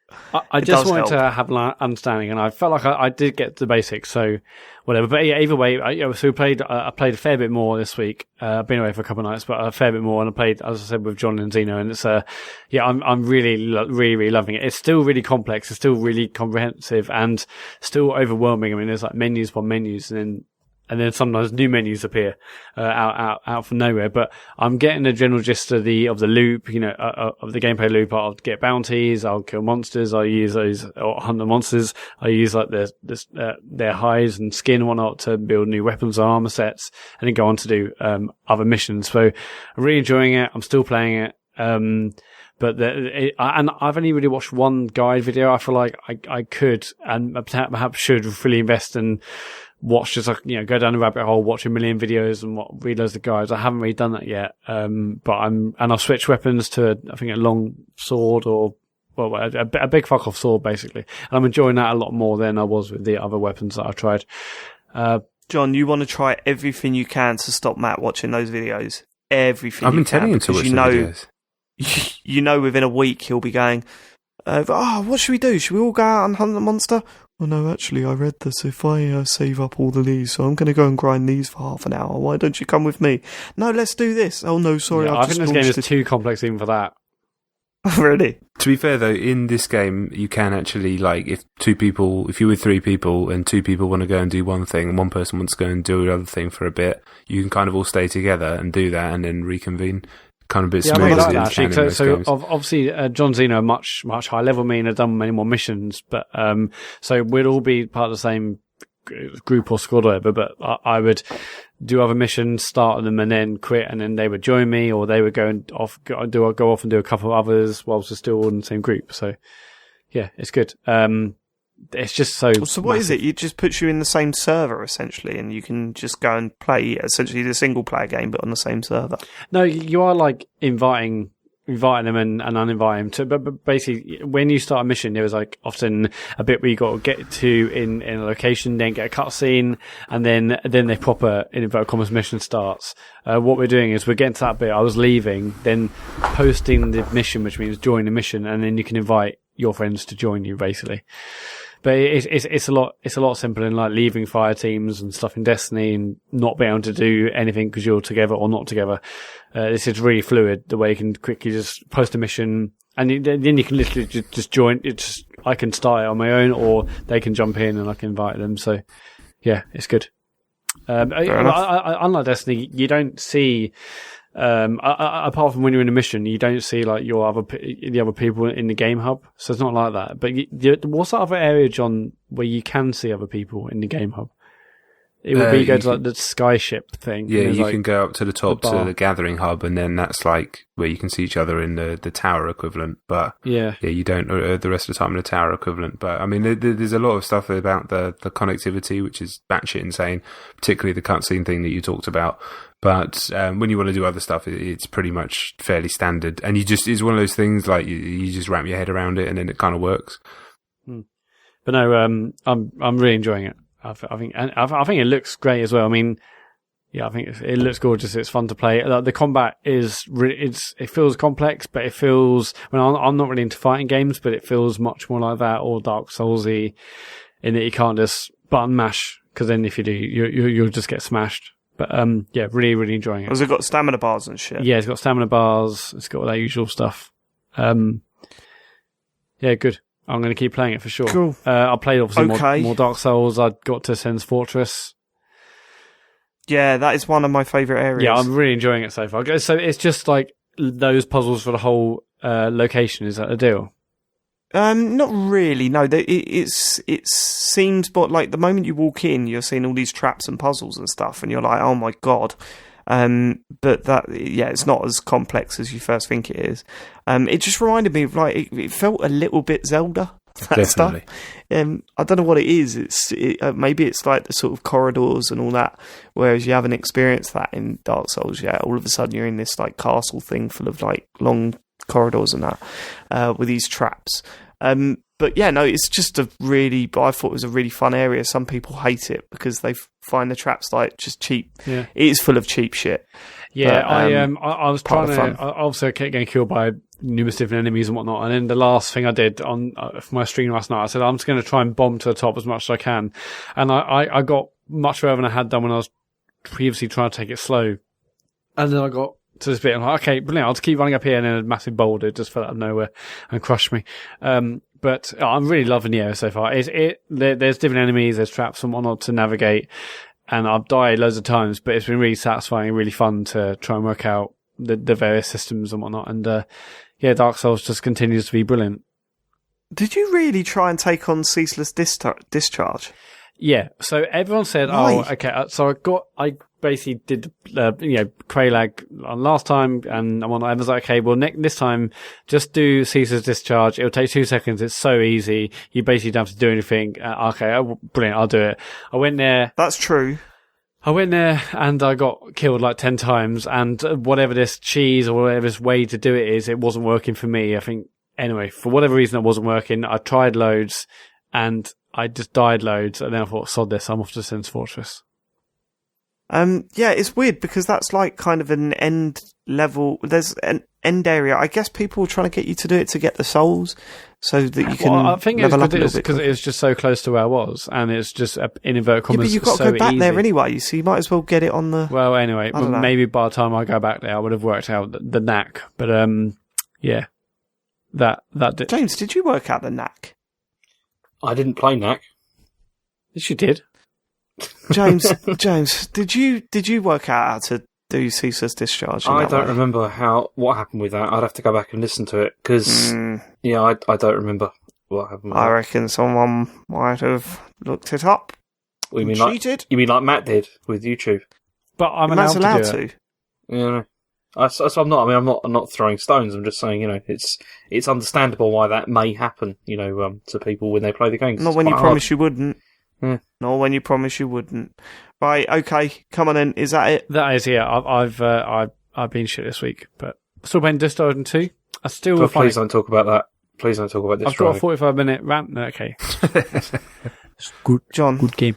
I just wanted to have an understanding, and I felt like I did get the basics, so whatever. But yeah, either way, so we played. I played a fair bit more this week. I've been away for a couple of nights, but a fair bit more, and I played, as I said, with John and Zeno, and it's I'm really loving it. It's still really complex. It's still really comprehensive, and still overwhelming. I mean, there's like menus upon menus, and then sometimes new menus appear out from nowhere. But I'm getting the general gist of the loop, of the gameplay loop. I'll get bounties, I'll kill monsters, I'll use those or hunt the monsters. I use like their hides and skin and whatnot to build new weapons and armor sets, and then go on to do other missions. So I'm really enjoying it. I'm still playing it. But and I've only really watched one guide video. I feel like I could and perhaps should fully invest and watch just go down the rabbit hole, watch a million videos and read loads of guides. I haven't really done that yet. But I've switched weapons to I think a long sword or a big fuck off sword basically. And I'm enjoying that a lot more than I was with the other weapons that I've tried. John, you want to try everything you can to stop Matt watching those videos. Everything. I've been telling him to watch the videos. You know, within a week he'll be going, what should we do? Should we all go out and hunt the monster? Well, no, actually, I read this. If I save up all the these, so I'm going to go and grind these for half an hour. Why don't you come with me? No, let's do this. Oh, no, sorry. Yeah, I think this game is too complex even for that. Really? To be fair, though, in this game, you can actually, like, if you're with 3 people and 2 people want to go and do one thing and one person wants to go and do another thing for a bit, you can kind of all stay together and do that and then reconvene. Kind of a bit smoother. I like that, actually. So obviously, John Zeno, much higher level. Me and have done many more missions, but so we'd all be part of the same group or squad or whatever. But I would do other missions, start them, and then quit, and then they would join me, or they would go off and do a couple of others whilst we're still all in the same group. So yeah, it's good. It's just so. So what is it? It just puts you in the same server essentially, and you can just go and play essentially the single player game, but on the same server. No, you are like inviting them and uninviting them to. But basically, when you start a mission, there was like often a bit where you got to get to in a location, then get a cutscene, and then the proper in inverted commas mission starts. What we're doing is we're getting to that bit. I was leaving, then posting the mission, which means join the mission, and then you can invite your friends to join you, basically. But it's a lot simpler than like leaving fire teams and stuff in Destiny and not being able to do anything because you're together or not together. This is really fluid, the way you can quickly just post a mission and then you can literally just join. I can start it on my own or they can jump in and I can invite them. So yeah, it's good. Unlike Destiny, you don't see, apart from when you're in a mission, you don't see like the other people in the game hub. So it's not like that. But what's that other area, John, where you can see other people in the game hub? It would be you go to like the skyship thing. Yeah, you can go up to the top to the gathering hub, and then that's like where you can see each other in the tower equivalent. But yeah, you don't the rest of the time in the tower equivalent. But I mean, there's a lot of stuff about the connectivity, which is batshit insane, particularly the cutscene thing that you talked about. But when you want to do other stuff, it's pretty much fairly standard, and it's one of those things like you just wrap your head around it, and then it kind of works. But no, I'm really enjoying it. I think it looks great as well. I mean, yeah, I think it looks gorgeous. It's fun to play. The combat it feels complex, but it feels. I'm not really into fighting games, but it feels much more like that or Dark Soulsy, in that you can't just button mash because then if you do, you'll just get smashed. But yeah, really, really enjoying it. Has it got stamina bars and shit? Yeah, it's got stamina bars. It's got all that usual stuff. Yeah, good. I'm going to keep playing it for sure. Cool. I played obviously more Dark Souls. I got to Sen's Fortress. Yeah, that is one of my favourite areas. Yeah, I'm really enjoying it so far. So it's just like those puzzles for the whole location. Is that the deal? Not really. No, it seems, but like the moment you walk in, you're seeing all these traps and puzzles and stuff, and you're like, oh my god. But it's not as complex as you first think it is. It just reminded me of like it felt a little bit Zelda. That Definitely. Stuff. I don't know what it is. Maybe it's like the sort of corridors and all that. Whereas you haven't experienced that in Dark Souls yet. All of a sudden you're in this like castle thing full of like long corridors and that with these traps. But yeah, no, it's just I thought it was a really fun area. Some people hate it because they find the traps like just cheap. Yeah. It is full of cheap shit. Yeah, but, I was trying to. Obviously, I kept getting killed by numerous different enemies and whatnot. And then the last thing I did on for my stream last night, I said I'm just going to try and bomb to the top as much as I can. And I got much further than I had done when I was previously trying to take it slow. And then I got to this bit, and I'm like, okay, brilliant. I'll just keep running up here, and then a massive boulder just fell out of nowhere and crushed me. But I'm really loving the area so far. There's different enemies, there's traps and whatnot to navigate, and I've died loads of times, but it's been really satisfying and really fun to try and work out the various systems and whatnot. And yeah, Dark Souls just continues to be brilliant. Did you really try and take on Ceaseless Discharge? Yeah, so everyone said, Why? "Oh, okay." So I basically did, Kraylag last time, and I was like, "Okay, well, this time, just do Caesar's Discharge. It'll take 2 seconds. It's so easy. You basically don't have to do anything." Okay, brilliant. I'll do it. I went there. That's true. I went there and I got killed like 10 times, and whatever this cheese or whatever this way to do it is, it wasn't working for me. I think, anyway, for whatever reason, it wasn't working. I tried loads and I just died loads, and then I thought, sod this, I'm off to Sin's Fortress. Yeah, it's weird because that's like kind of an end level. There's an end area. I guess people were trying to get you to do it to get the souls so that you can I think level up a little bit. because it was just so close to where I was, and it's just, in inverted Yeah, commas, but you've got to so go back easy. there anyway, so you might as well get it on the... Well, anyway, I don't know. maybe by the time I go back there, I would have worked out the knack. But, yeah, that did. James, did you work out the knack? I didn't play Knack. Yes, you did. James, did you work out how to do Caesar's Discharge? I don't remember what happened with that. I'd have to go back and listen to it because, I don't remember what happened with I that. reckon someone might have looked it up. You mean cheated? You mean like Matt did with YouTube? But I'm Man's allowed to do it. Yeah, no. So I'm not. I mean, I'm not throwing stones. I'm just saying, it's understandable why that may happen, to people when they play the games. Not when you promised you wouldn't. Yeah. Not when you promised you wouldn't. Right, okay, come on in. Is that it? That is, yeah. I've been shit this week, but still playing Discharge 2. I still But find please don't talk about that. Please don't talk about this. I've got a 45-minute rant. No, okay. It's good, John, good game.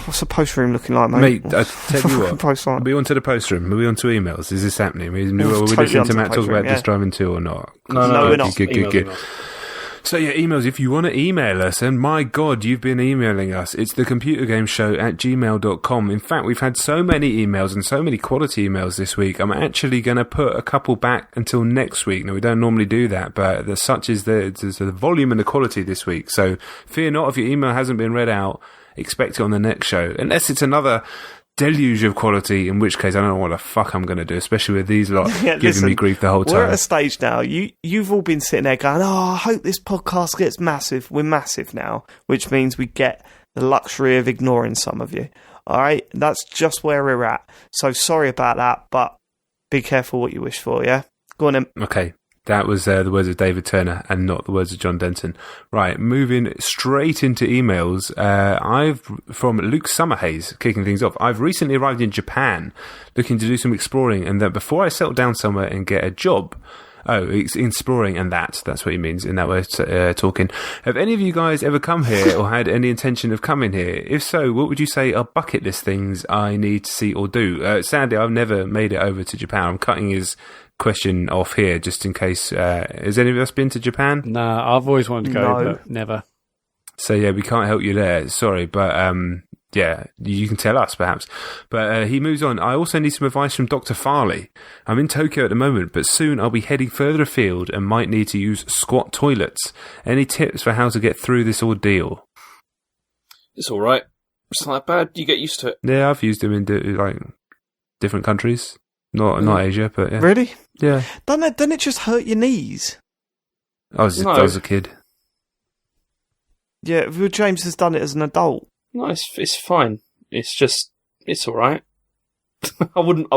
what's the post room looking like, mate? Mate, I tell you what. Post like? Are we on to the post room? Are we on to emails? Is this happening? Are we Totally listening onto to the Matt post talk room, about yeah. Disk Driving 2 or not? No, we're not. Good. Emails. So yeah, emails. If you want to email us, and my God, you've been emailing us. It's thecomputergameshow@gmail.com. In fact, we've had so many emails and so many quality emails this week. I'm actually going to put a couple back until next week. Now, we don't normally do that, but such is the volume and the quality this week. So fear not if your email hasn't been read out. Expect it on the next show, unless it's another deluge of quality, in which case I don't know what the fuck I'm going to do, especially with these lot giving me grief the whole time. We're at a stage now. You've all been sitting there going, I hope this podcast gets massive. We're massive now, which means we get the luxury of ignoring some of you. All right? That's just where we're at. So sorry about that, but be careful what you wish for, yeah? Go on then. Okay. That was the words of David Turner and not the words of John Denton. Right, moving straight into emails. From Luke Summerhays, kicking things off. I've recently arrived in Japan, looking to do some exploring, and that before I settle down somewhere and get a job. Oh, it's exploring, and that's what he means in that way talking. Have any of you guys ever come here or had any intention of coming here? If so, what would you say are bucket list things I need to see or do? Sadly, I've never made it over to Japan. I'm cutting his question off here just in case. Has any of us been to Japan? Nah, I've always wanted to go, No. but never. So yeah, we can't help you there. Sorry, but yeah, you can tell us perhaps. But he moves on. I also need some advice from Dr. Farley. I'm in Tokyo at the moment, but soon I'll be heading further afield and might need to use squat toilets. Any tips for how to get through this ordeal? It's all right. It's not that bad. You get used to it. Yeah, I've used them in different countries. Not Asia, but yeah. Really? Yeah. Doesn't it just hurt your knees? I was a kid. Yeah, well, James has done it as an adult. No, it's fine. It's all right. I wouldn't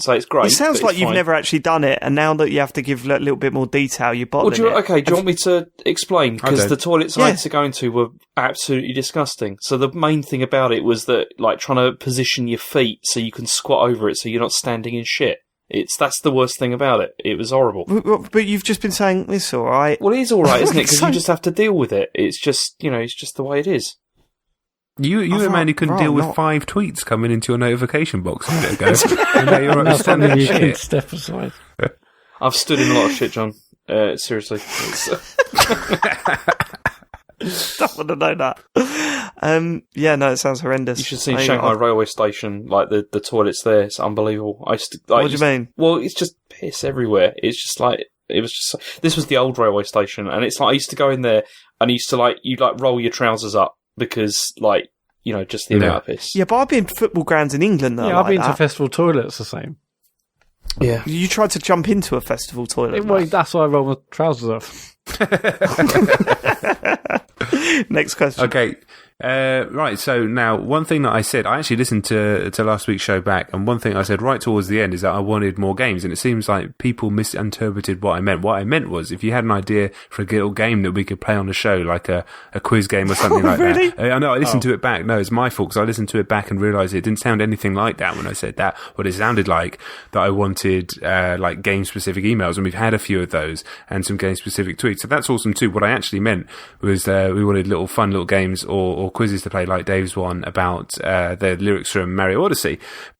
say it's great. It sounds but like it's you've fine. never actually done it, and now that you have to give a little bit more detail, you're bottling Do you it. want me to explain? Because the toilets I Yeah. had to go into were absolutely disgusting. So the main thing about it was that, like, trying to position your feet so you can squat over it so you're not standing in shit. That's the worst thing about it. It was horrible. But you've just been saying, it's all right. Well, it is all right, isn't it? Because So- you just have to deal with it. It's just, it's just the way it is. You I've a man who couldn't rather deal with not. 5 tweets coming into your notification box a minute ago. And now you're Now standing something in you can shit. step aside. I've stood in a lot of shit, John. Seriously. Don't want to know that. Yeah, no, it sounds horrendous. You should see Shanghai railway station, like the toilets there. It's unbelievable. What do you mean? Well, it's just piss everywhere. It's just like this was the old railway station, and it's like I used to go in there, and I used to you'd roll your trousers up because just the amount of piss. Yeah, but I've been to football grounds in England, though. Yeah, I've been to that. festival toilets the same. Yeah. You tried to jump into a festival toilet. Well, that's why I roll my trousers off. Next question. Okay, Right, so now one thing that I said, I actually listened to last week's show back, and one thing I said right towards the end is that I wanted more games, and it seems like people misinterpreted what I meant. What I meant was, if you had an idea for a little game that we could play on the show, like a quiz game or something like Really? that. I know, I listened to it back. No, it's my fault, because I listened to it back and realised it didn't sound anything like that when I said that. What it sounded like, that I wanted like game-specific emails, and we've had a few of those, and some game-specific tweets. So that's awesome too. What I actually meant was we wanted fun little games or quizzes to play, like Dave's one about the lyrics from Mario Odyssey.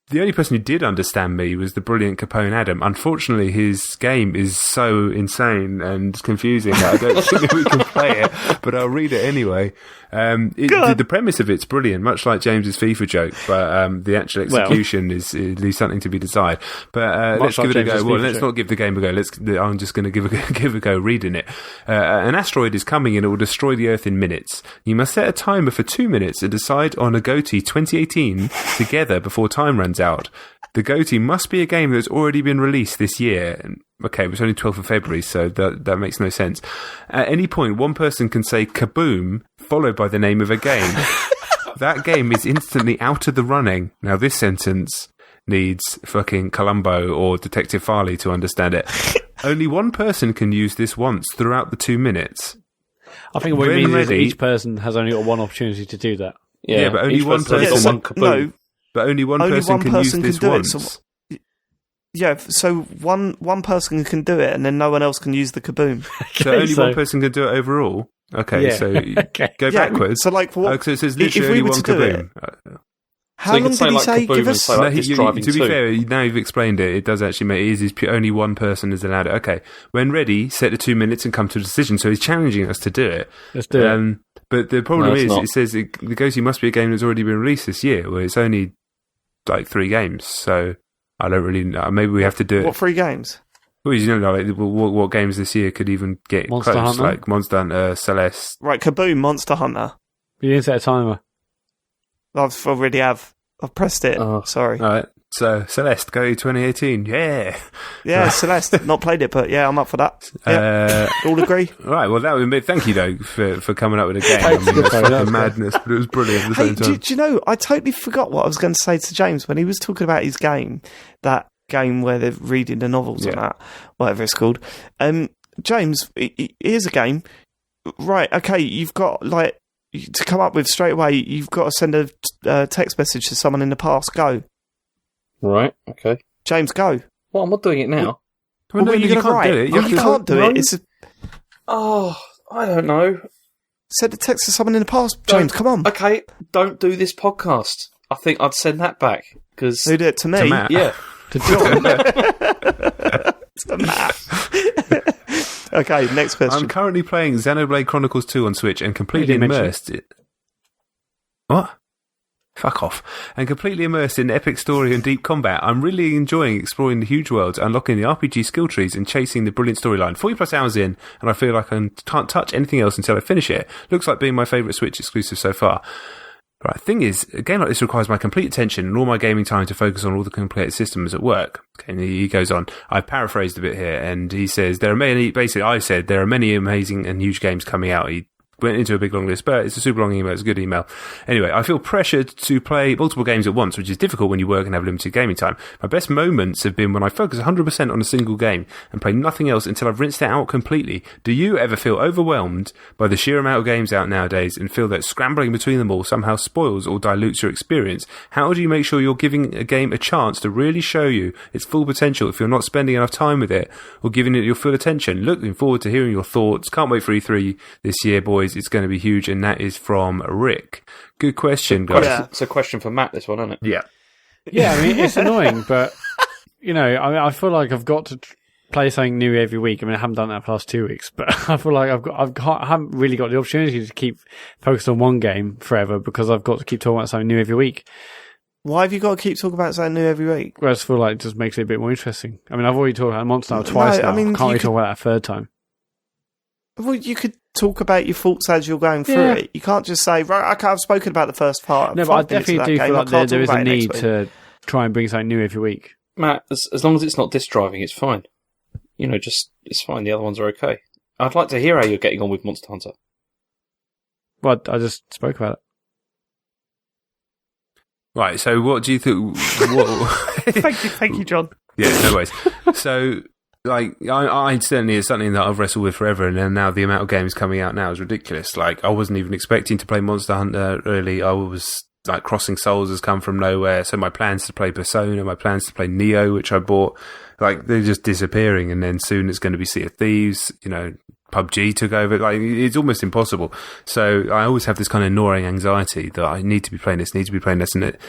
The only person who did understand me was the brilliant Capone Adam. Unfortunately, his game is so insane and confusing that I don't think that we can play it, but I'll read it anyway. The premise of it's brilliant, much like James's FIFA joke, but the actual execution leaves something to be desired. But let's give it a go. Well, let's not give the game a go. I'm just going to give a go reading it. An asteroid is coming and it will destroy the Earth in minutes. You must set a timer for 2 minutes and decide on a GOTY 2018 together before time runs out. The GOTY must be a game that's already been released this year. Okay, it was only 12th of February, so that makes no sense. At any point, one person can say kaboom, followed by the name of a game. That game is instantly out of the running. Now, this sentence needs fucking Columbo or Detective Farley to understand it. Only one person can use this once throughout the 2 minutes. I think what it means is that each person has only got one opportunity to do that. Yeah, but only one person. No. But only one person can use this once. So one person can do it, and then no one else can use the kaboom. So only one person can do it overall? Okay, so go backwards. So like, what, so it says literally only one kaboom. How long did he say? Give us. To be fair, now you've explained it, it does actually make it is only one person is allowed it. Okay, when ready, set the 2 minutes and come to a decision. So he's challenging us to do it. Let's do it. But the problem is, it says the GOTY must be a game that's already been released this year, where it's only like 3 games. So I don't really know. Maybe we have to do it. What 3 games? Well, what games this year could even get Monster close? Hunter? Like Monster Hunter, Celeste. Right, kaboom, Monster Hunter. You didn't set a timer. I've already have. I've pressed it. Sorry. All right. So Celeste, GOTY 2018. Yeah. Yeah, Celeste. Not played it, but yeah, I'm up for that. Yeah. All agree. Right. Well, that would be. Thank you though for coming up with a game. I mean, it's fucking madness, but it was brilliant at the same time. Do you know? I totally forgot what I was going to say to James when he was talking about his game. That game where they're reading the novels and that, whatever it's called. James, here's a game. Right. Okay. You've got to come up with straight away. You've got to send a text message to someone in the past. Go. Right. Okay. James, go. Well, I'm not doing it now. Well, no, you can't do it. You can't do it. I don't know. Send a text to someone in the past. James, come on. Okay, don't do this podcast. I think I'd send that back. Cause who did it? To me? To Matt. Yeah. To John. To Matt. Okay, next question. I'm currently playing Xenoblade Chronicles 2 on Switch and completely immersed. What? Fuck off. And completely immersed in epic story and deep combat. I'm really enjoying exploring the huge worlds, unlocking the RPG skill trees and chasing the brilliant storyline. 40 plus hours in, and I feel like I can't touch anything else until I finish it. Looks like being my favourite Switch exclusive so far. Right, the thing is, a game like this requires my complete attention and all my gaming time to focus on all the complicated systems at work. Okay, and he goes on. I've paraphrased a bit here, and he says, there are many amazing and huge games coming out. He went into a big long list, but it's a super long email. It's a good email. Anyway, I feel pressured to play multiple games at once, which is difficult when you work and have limited gaming time. My best moments have been when I focus 100% on a single game and play nothing else until I've rinsed it out completely. Do you ever feel overwhelmed by the sheer amount of games out nowadays and feel that scrambling between them all somehow spoils or dilutes your experience? How do you make sure you're giving a game a chance to really show you its full potential if you're not spending enough time with it or giving it your full attention? Looking forward to hearing your thoughts. Can't wait for E3 this year, boys. It's going to be huge, and that is from Rick. Good question, guys. Yeah. It's a question for Matt, this one, isn't it? Yeah. Yeah, I mean, it's annoying, but, I feel like I've got to play something new every week. I mean, I haven't done that for the last 2 weeks, but I feel like I haven't really got the opportunity to keep focused on one game forever because I've got to keep talking about something new every week. Why have you got to keep talking about something new every week? Well, I just feel like it just makes it a bit more interesting. I mean, I've already talked about Monster Hunter twice now. I can't really talk about that a third time. Well, you could talk about your thoughts as you're going through it. You can't just say, right, okay, I've spoken about the first part. No, but I definitely do feel like there is a need to try and bring something new every week. Matt, as long as it's not disk driving, it's fine. It's fine. The other ones are okay. I'd like to hear how you're getting on with Monster Hunter. Well, I just spoke about it. Right. So, what do you think? What, Thank you, John. yeah, no worries. So, like, I certainly is something that I've wrestled with forever, and then now the amount of games coming out now is ridiculous. Like, I wasn't even expecting to play Monster Hunter early. I was like, Crossing Souls has come from nowhere. So my plans to play Persona, my plans to play Neo, which I bought, like, they're just disappearing. And then soon it's going to be Sea of Thieves. You know, PUBG took over. Like, it's almost impossible. So I always have this kind of gnawing anxiety that I need to be playing this, and it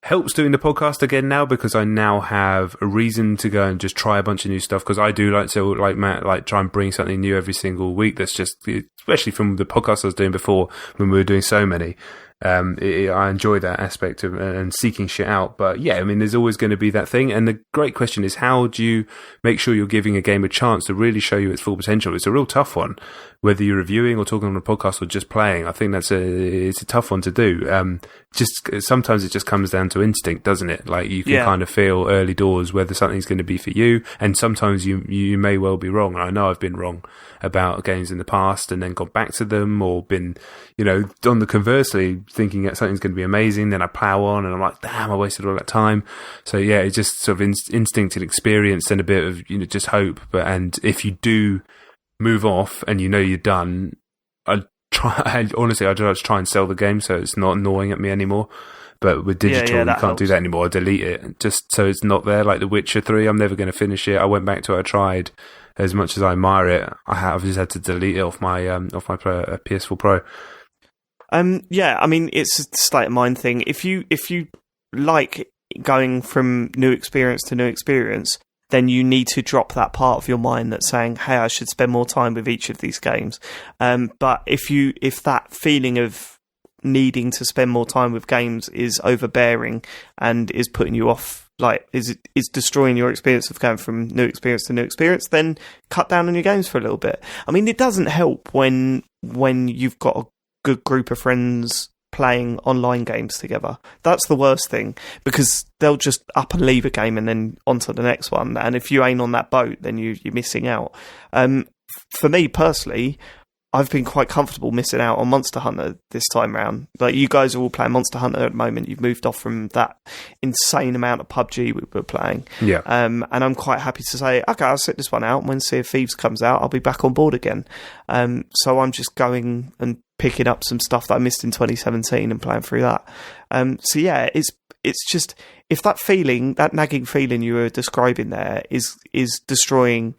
helps doing the podcast again now, because I now have a reason to go and just try a bunch of new stuff, because I do like to, like Matt, like try and bring something new every single week. That's just, especially from the podcast I was doing before when we were doing so many. I enjoy that aspect of and seeking shit out. But yeah, I mean, there's always going to be that thing. And the great question is, how do you make sure you're giving a game a chance to really show you its full potential? It's a real tough one, whether you're reviewing or talking on a podcast or just playing. I think it's a tough one to do. Just sometimes it just comes down to instinct, doesn't it? Like, you can kind of feel early doors whether something's going to be for you, and sometimes you may well be wrong. And I know I've been wrong about games in the past and then gone back to them, or been, you know, on the conversely thinking that something's going to be amazing, then I plow on and I'm like, damn, I wasted all that time. So yeah, it's just sort of instinct and experience and a bit of, you know, just hope. And if you do move off and you know you're done, honestly, I just try and sell the game so it's not gnawing at me anymore. But with digital, you can't helps. do that anymore. I delete it just so it's not there. Like The Witcher 3, I'm never going to finish it. I went back to it. I tried. As much as I admire it, I've just had to delete it off my PS4 Pro. Yeah, I mean, it's a state of mind thing. If you like going from new experience to new experience, then you need to drop that part of your mind that's saying, hey, I should spend more time with each of these games. But if that feeling of needing to spend more time with games is overbearing and is putting you off, like, is destroying your experience of going from new experience to new experience, then cut down on your games for a little bit. I mean, it doesn't help when you've got a good group of friends playing online games together. That's the worst thing, because they'll just up and leave a game and then on to the next one. And if you ain't on that boat, then you're missing out. For me personally, I've been quite comfortable missing out on Monster Hunter this time round. Like, you guys are all playing Monster Hunter at the moment. You've moved off from that insane amount of PUBG we were playing. Yeah. And I'm quite happy to say, okay, I'll sit this one out. And when Sea of Thieves comes out, I'll be back on board again. So I'm just going and picking up some stuff that I missed in 2017 and playing through that. So yeah, it's just, if that feeling, that nagging feeling you were describing there is destroying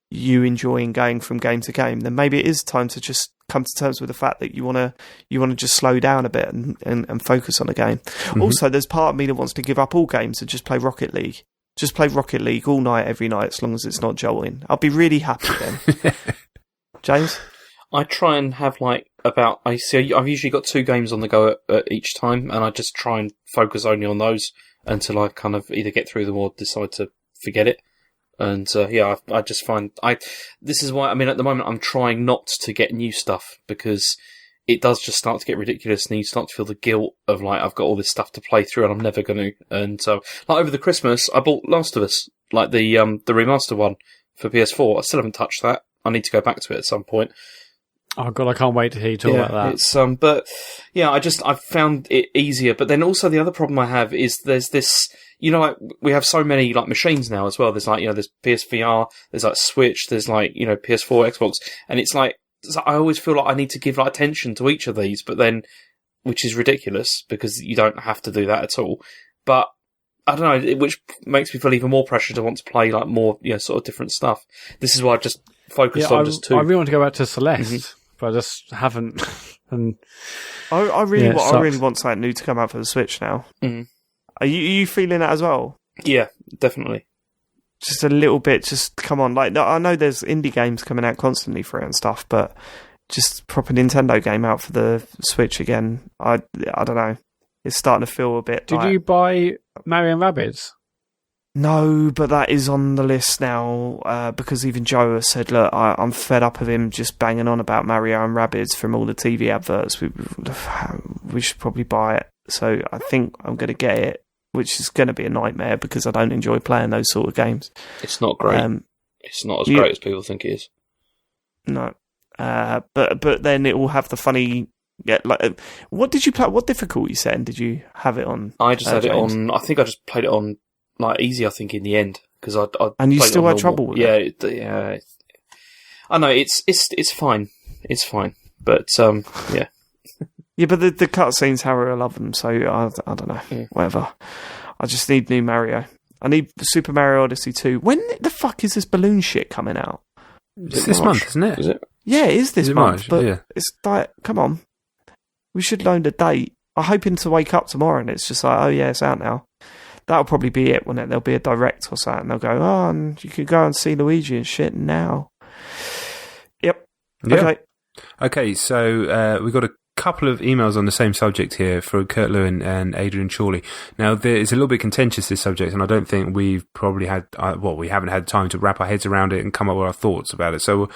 you enjoying going from game to game, then maybe it is time to just come to terms with the fact that you want to just slow down a bit and focus on a game. Mm-hmm. Also, there's part of me that wants to give up all games and just play Rocket League. Just play Rocket League all night, every night, as long as it's not Jolting. I'll be really happy then. James? I try and have I've usually got 2 games on the go at each time, and I just try and focus only on those until I kind of either get through them or decide to forget it. And I just find this is why, I mean, at the moment I'm trying not to get new stuff, because it does just start to get ridiculous, and you start to feel the guilt of I've got all this stuff to play through and I'm never going to. And so, over the Christmas, I bought Last of Us, the remaster one for PS4. I still haven't touched that. I need to go back to it at some point. Oh god, I can't wait to hear you talk about that. It's but yeah, I've found it easier. But then also the other problem I have is there's this, we have so many machines now as well. There's there's PSVR, there's Switch, there's PS4, Xbox, and it's I always feel like I need to give attention to each of these, but then, which is ridiculous because you don't have to do that at all. But I don't know, which makes me feel even more pressure to want to play more sort of different stuff. This is why I just focused on just 2. I really want to go back to Celeste. But I just haven't. And I really want something new to come out for the Switch now. Mm. Are you feeling that as well? Yeah, definitely. Just a little bit. Just come on. I know there's indie games coming out constantly for it and stuff, but just proper Nintendo game out for the Switch again. I don't know. It's starting to feel a bit. Did you buy Mario & Rabbids? No, but that is on the list now, because even Joe has said, look, I'm fed up of him just banging on about Mario and Rabbids from all the TV adverts. We should probably buy it. So I think I'm going to get it, which is going to be a nightmare because I don't enjoy playing those sort of games. It's not great. It's not as great as people think it is. No. But then it will have the funny Yeah, like what did you play? What difficulty setting did you have it on? I just had James? it on. I think I just played it on like easy. I think in the end because I and you played still it on had trouble with it. Yeah. I know it's fine. It's fine, but yeah. Yeah, but the cutscenes, Harry, I love them. So I don't know, whatever. I just need new Mario. I need Super Mario Odyssey 2. When the fuck is this balloon shit coming out? It's this month, isn't it? Is it? Yeah, it is this month. March? But Yeah. it's like, come on. We should know the date. I'm hoping to wake up tomorrow and it's just like, oh yeah, it's out now. That'll probably be it, won't it? There'll be a direct or something. They'll go, oh, and you could go and see Luigi and shit now. Yep. Yeah. Okay. Okay, so we've got a couple of emails on the same subject here for Kurt Lewin and Adrian Chorley. Now, it's a little bit contentious, this subject, and I don't think we've probably had, we haven't had time to wrap our heads around it and come up with our thoughts about it. So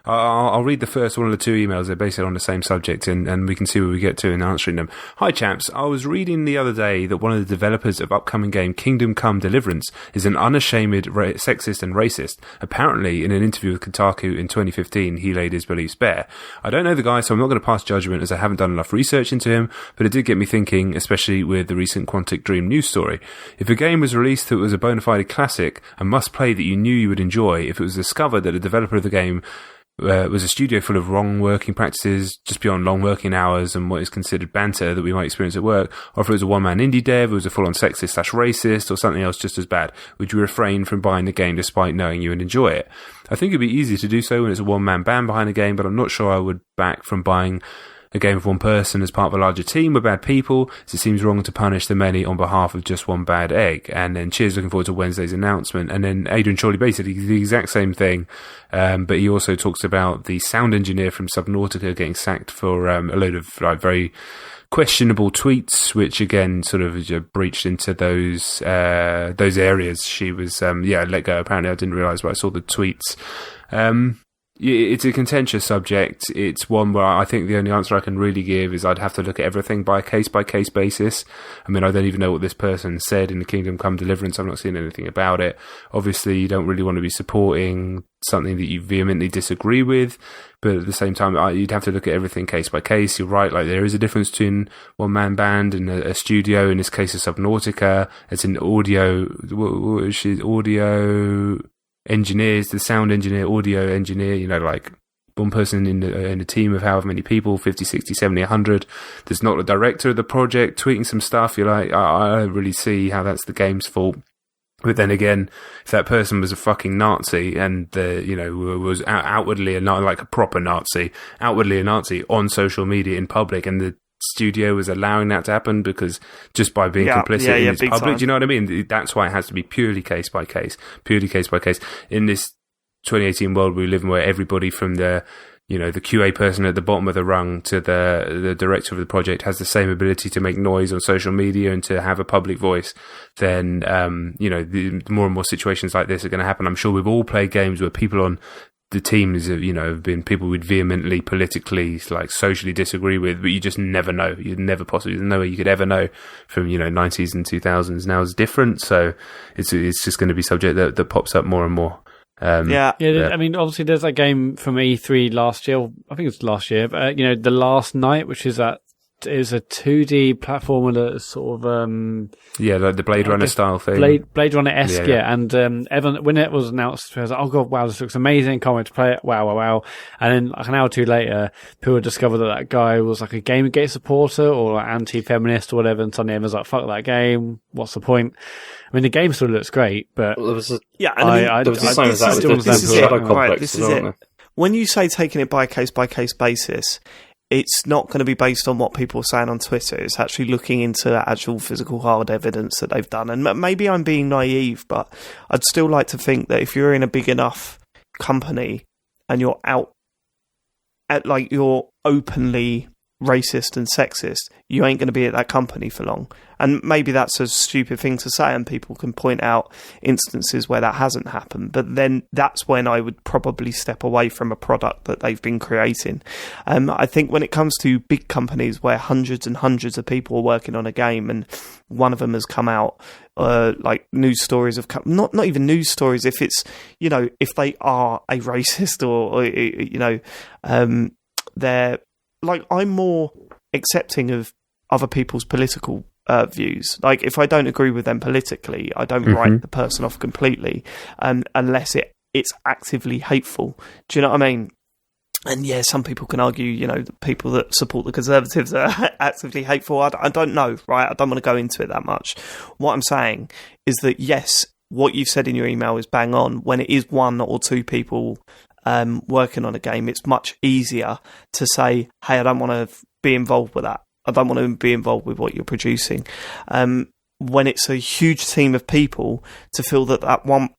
I'll read the first one of the two emails. They're basically on the same subject, and we can see where we get to in answering them. Hi, chaps. I was reading the other day that one of the developers of upcoming game Kingdom Come Deliverance is an unashamed sexist and racist. Apparently, in an interview with Kotaku in 2015, he laid his beliefs bare. I don't know the guy, so I'm not going to pass judgment as I haven't done enough research into him, but it did get me thinking, especially with the recent Quantic Dream news story. If a game was released that was a bona fide classic, a must-play that you knew you would enjoy, if it was discovered that the developer of the game was a studio full of wrong working practices just beyond long working hours and what is considered banter that we might experience at work, or if it was a one-man indie dev who was a full-on sexist/racist or something else just as bad, would you refrain from buying the game despite knowing you would enjoy it? I think it'd be easy to do so when it's a one-man band behind a game, but I'm not sure I would back from buying a game of one person as part of a larger team with bad people, as it seems wrong to punish the many on behalf of just one bad egg. And then cheers, looking forward to Wednesday's announcement. And then Adrian Chorley basically the exact same thing, but he also talks about the sound engineer from Subnautica getting sacked for a load of like very questionable tweets, which again sort of breached into those areas. She was let go. Apparently, I didn't realise, but I saw the tweets. It's a contentious subject. It's one where I think the only answer I can really give is I'd have to look at everything by case basis. I mean, I don't even know what this person said in the Kingdom Come Deliverance. I've not seen anything about it. Obviously, you don't really want to be supporting something that you vehemently disagree with, but at the same time, you'd have to look at everything case by case. You're right, like there is a difference between one-man band and a studio. In this case, of Subnautica, it's an audio engineers, the sound engineer, audio engineer, like one person in a team of however many people, 50, 60, 70, 100. There's not a director of the project tweeting some stuff. You're like, I don't really see how that's the game's fault. But then again, if that person was a fucking Nazi and was outwardly like a proper Nazi, outwardly a Nazi on social media in public, and the studio was allowing that to happen because just by being complicit in its public, do you know what I mean? That's why it has to be purely case by case. In this 2018 world we live in, where everybody from the QA person at the bottom of the rung to the director of the project has the same ability to make noise on social media and to have a public voice, then the more and more situations like this are going to happen. I'm sure we've all played games where people on the teams have been people we'd vehemently, politically, like socially disagree with, but you just never know. There's no way you could ever know from, 90s and 2000s. Now it's different, so it's just going to be subject that pops up more and more. I mean, obviously there's that game from E3 last year, I think it was last year, but, The Last Night, which is a 2D platformer that sort of like the Blade Runner style thing, Blade Runner-esque, And Evan, when it was announced, I was like, oh god, wow, this looks amazing, can't wait to play it, wow. And then like an hour or two later, people discovered that guy was like a Gamergate supporter or like anti-feminist or whatever, and suddenly everyone's like, fuck that game, what's the point? I mean, the game still looks great, but there was a Shadow Complex. This is it. When you say taking it by case basis, it's not going to be based on what people are saying on Twitter. It's actually looking into actual physical hard evidence that they've done. And maybe I'm being naive, but I'd still like to think that if you're in a big enough company and you're you're openly racist and sexist, you ain't going to be at that company for long. And maybe that's a stupid thing to say, and people can point out instances where that hasn't happened, but then that's when I would probably step away from a product that they've been creating. I think when it comes to big companies where hundreds and hundreds of people are working on a game, and one of them has come out, like news stories of not even news stories, if it's if they are a racist or they're like, I'm more accepting of other people's political views. Like, if I don't agree with them politically, I don't write the person off completely, unless it's actively hateful. Do you know what I mean? And yeah, some people can argue, the people that support the Conservatives are actively hateful. I don't know, right? I don't want to go into it that much. What I'm saying is that, yes, what you've said in your email is bang on. When it is one or two people working on a game, it's much easier to say, hey, I don't want to be involved with that. I don't want to be involved with what you're producing. When it's a huge team of people, to feel that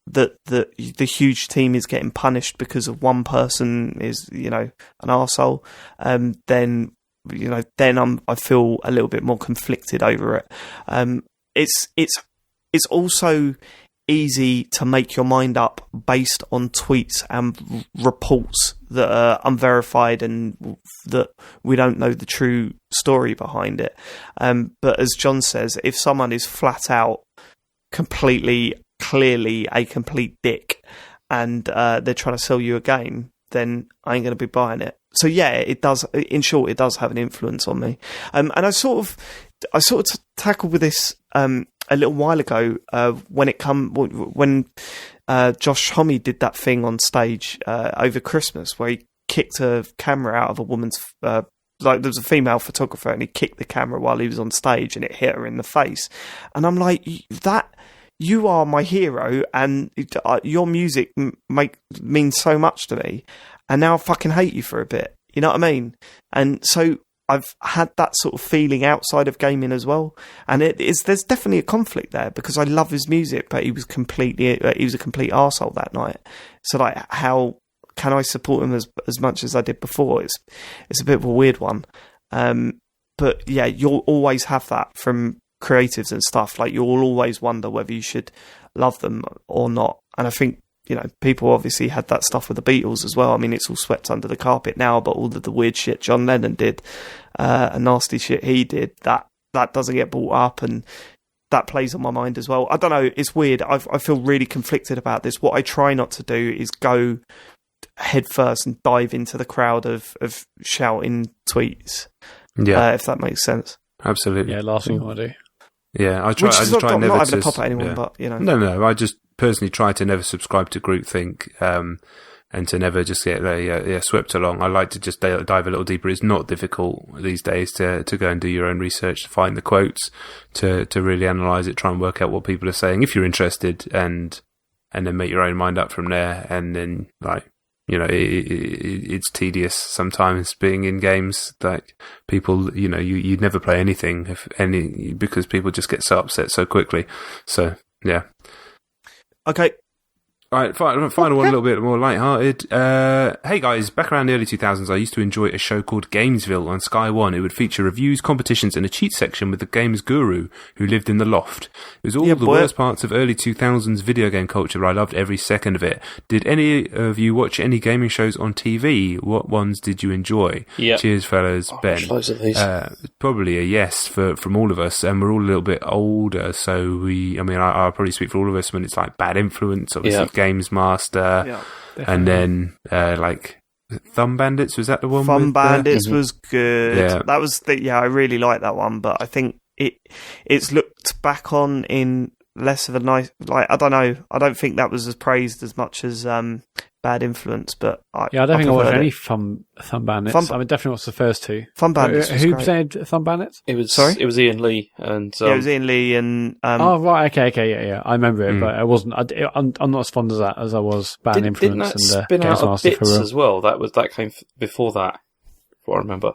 the huge team is getting punished because of one person is, an arsehole, then I feel a little bit more conflicted over it. It's also easy to make your mind up based on tweets and reports that are unverified and that we don't know the true story behind it. But as John says, if someone is flat out, completely, clearly a complete dick, and they're trying to sell you a game, then I ain't going to be buying it. So yeah, it does. In short, it does have an influence on me. And I sort of tackled with this a little while ago when Josh Homme did that thing on stage over Christmas where he kicked a camera out of a woman's there was a female photographer and he kicked the camera while he was on stage and it hit her in the face. And I'm like, that you are my hero and your music means so much to me, and now I fucking hate you for a bit. You know what I mean? And so I've had that sort of feeling outside of gaming as well, and there's definitely a conflict there because I love his music, but he was a complete arsehole that night. So like, how can I support him as much as I did before? It's a bit of a weird one, but yeah, you'll always have that from creatives and stuff. Like, you'll always wonder whether you should love them or not. And I think, people obviously had that stuff with the Beatles as well. I mean, it's all swept under the carpet now, but all of the weird shit John Lennon did, and nasty shit he did, that doesn't get brought up, and that plays on my mind as well. I don't know, it's weird. I feel really conflicted about this. What I try not to do is go head first and dive into the crowd of shouting tweets, if that makes sense. Absolutely. Yeah, last thing I want to do. Yeah, I just try never not to... having a pop at anyone, but, No, I just personally try to never subscribe to groupthink, and to never just get swept along. I like to just dive a little deeper. It's not difficult these days to go and do your own research, to find the quotes, to really analyse it, try and work out what people are saying if you're interested, and then make your own mind up from there. And then, it's tedious sometimes being in games. Like, people, you'd never play anything because people just get so upset so quickly. So yeah. Okay. All right, final one, a little bit more lighthearted. Hey guys, back around the early 2000s, I used to enjoy a show called Gamesville on Sky One. It would feature reviews, competitions, and a cheat section with the games guru who lived in the loft. It was all the worst parts of early 2000s video game culture, but I loved every second of it. Did any of you watch any gaming shows on TV? What ones did you enjoy? Yep. Cheers, fellas. Ben. Loads of these. Probably a yes from all of us, and we're all a little bit older, so I'll probably speak for all of us when it's like Bad Influence, obviously. Yep. Games Master, and then Thumb Bandits, was that the one? Thumb Bandits was good. Yeah. That was I really liked that one, but I think it's looked back on in less of a nice, I don't know. I don't think that was as praised as much as Bad Influence, but I don't think I watched any Thumb Bandits. I mean, definitely watched the first two. Thumb Bandits. Who played Thumb Bandits? It was Ian Lee and it was Ian Lee and oh right, okay, yeah. I remember it, but I wasn't. I'm not as fond of that as I was Bad Influence didn't that and spin Games out Master of Bits as well. That came before that. What I remember.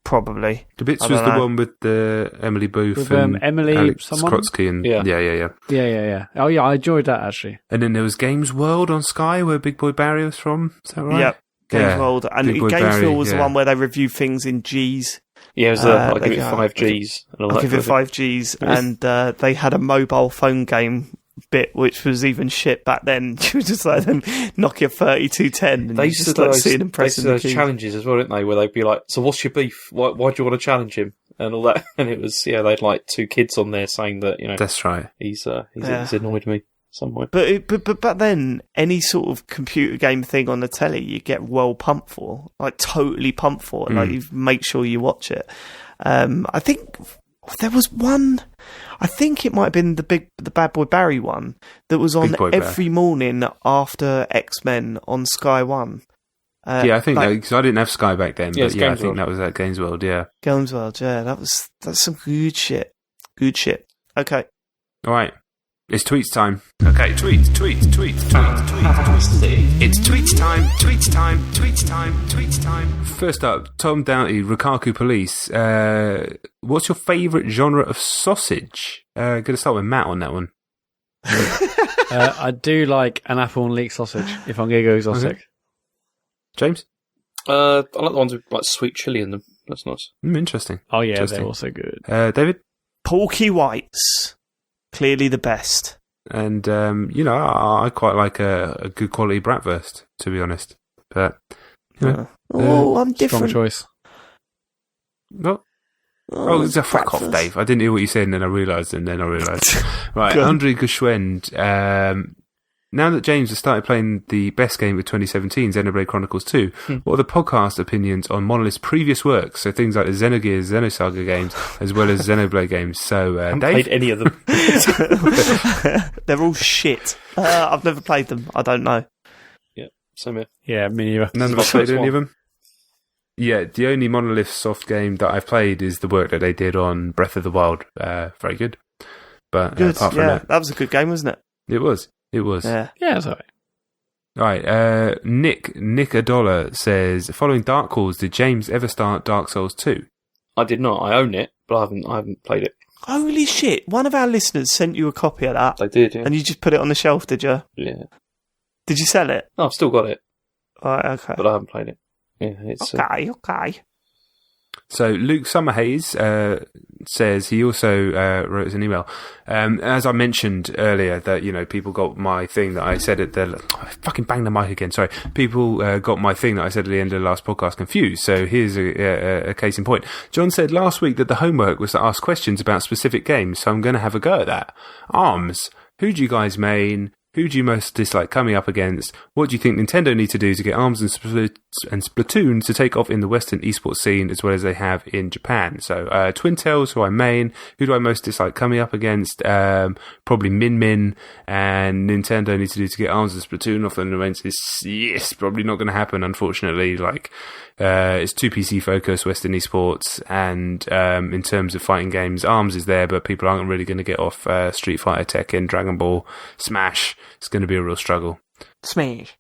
Probably. The Bits was the one with the Emily Booth with, and Emily Alex someone? Skrotsky and Yeah. Oh yeah, I enjoyed that actually. And then there was Games World on Sky where Big Boy Barry was from. Is that right? Yep. Games World, and Gamesville was the one where they review things in Gs. Yeah, it was I'll give it 5 Gs. I'll give it 5 Gs, and they had a mobile phone game bit which was even shit back then. You were just like Nokia 3210, and they used to seeing them pressing the keys. Challenges as well, didn't they? Where they'd be like, "So what's your beef? Why do you want to challenge him?" And all that. And it was they'd like 2 kids on there saying that that's right. He's annoyed me. some point. But then any sort of computer game thing on the telly, you get well pumped for, like totally pumped for. Like you make sure you watch it. I think there was one. I think it might have been the Bad Boy Barry one that was on every morning after X-Men on Sky One. I think because I didn't have Sky back then, but I think World. that was at Games World. Yeah, Games World. Yeah, that's some good shit. Good shit. Okay. All right. It's tweets time. Okay, tweets. It's tweets time. First up, Tom Doughty, Rikaku Police. What's your favourite genre of sausage? Going to start with Matt on that one. I do like an apple and leek sausage, if I'm going to go exotic. Okay. James? I like the ones with like sweet chili in them. That's nice. Interesting. Oh, yeah, they're also good. David? Porky Whites. Clearly the best. And, I quite like a good quality bratwurst, to be honest. But, I'm different. Strong choice. Fuck off, Dave. I didn't hear what you said, and then I realised. Right, Andre Geschwend. Now that James has started playing the best game of 2017, Xenoblade Chronicles 2, what are the podcast opinions on Monolith's previous works? So things like the Xenogears, Xenosaga games, as well as Xenoblade games. So, I haven't Dave? played any of them. They're all shit. I've never played them. I don't know. Yeah, same here. Yeah, me neither. None of us played any of them? Yeah, the only Monolith soft game that I've played is the work that they did on Breath of the Wild. Very good. But Good. apart from that was a good game, wasn't it? it was. Yeah. Yeah, that's all right. Right, Nick Adola says, following Dark Calls, did James ever start Dark Souls 2? I did not. I own it, but I haven't played it. Holy shit! One of our listeners sent you a copy of that, I did, yeah. and you just put it on the shelf, did you? Yeah. Did you sell it? No, I've still got it, Right, okay. but I haven't played it. Yeah, it's Okay. So Luke Summerhays says he also wrote us an email. As I mentioned earlier, that people got my thing that I said at the I fucking banged the mic again. Sorry, people got my thing that I said at the end of the last podcast confused. So here's a case in point. John said last week that the homework was to ask questions about specific games, so I'm going to have a go at that. ARMS. Who do you guys main? Who do you most dislike coming up against? What do you think Nintendo need to do to get ARMS and Splatoon to take off in the Western esports scene as well as they have in Japan? So, Twin Tails, who I main. Who do I most dislike coming up against? Probably Min. And Nintendo need to do to get ARMS and Splatoon off the events. Yes, probably not going to happen, unfortunately. It's too PC focused, Western esports, and in terms of fighting games, ARMS is there, but people aren't really going to get off Street Fighter, Tekken, Dragon Ball, Smash. It's going to be a real struggle. Smash.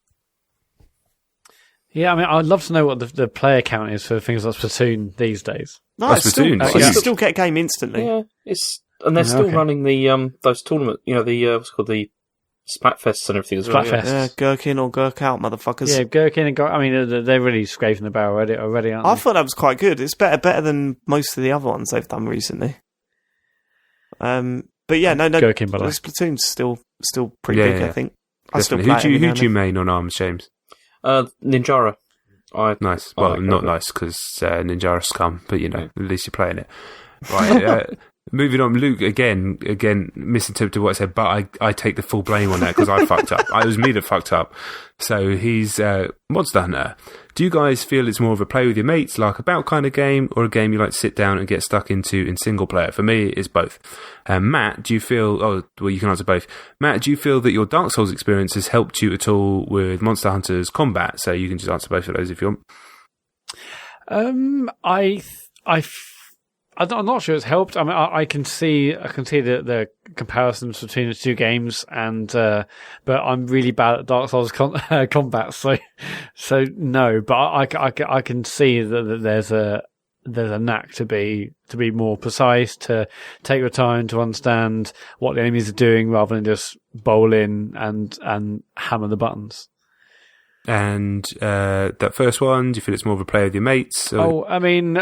Yeah, I mean, I'd love to know what the player count is for things like Splatoon these days. No, it's still, Splatoon, you yeah. can still get a game instantly. Yeah, and they're still Okay. running the those tournament. The what's it called, the Splatfests and everything as well. Splatfest. Yeah, Gherkin or Gherk out, motherfuckers. Yeah, Gherkin and I mean, they're really scraping the barrel already, aren't I they? thought that was quite good. It's better than most of the other ones they've done recently. But yeah, no, Gherkin, by the way. Splatoon's still pretty Yeah, big. yeah. I think. I still Definitely. play it every Who now do you and main on ARMS, James? Ninjara. Nice. I Well, like not that. nice because Ninjara scum, but at least you're playing it. Right. Moving on, Luke again misinterpreted what I said, but I take the full blame on that because I fucked up. It was me that fucked up. So he's Monster Hunter. Do you guys feel it's more of a play with your mates, like about kind of game, or a game you like to sit down and get stuck into in single player? For me, it's both. Matt, do you feel? Oh, well, you can answer both. Matt, do you feel that your Dark Souls experience has helped you at all with Monster Hunter's combat? So you can just answer both of those if you want. I'm not sure it's helped. I mean, I can see the comparisons between the two games, and but I'm really bad at Dark Souls combat, so no. But I can see that there's a knack to be more precise, to take your time to understand what the enemies are doing rather than just bowl in and hammer the buttons. And that first one, do you feel it's more of a play with your mates? Or? I mean,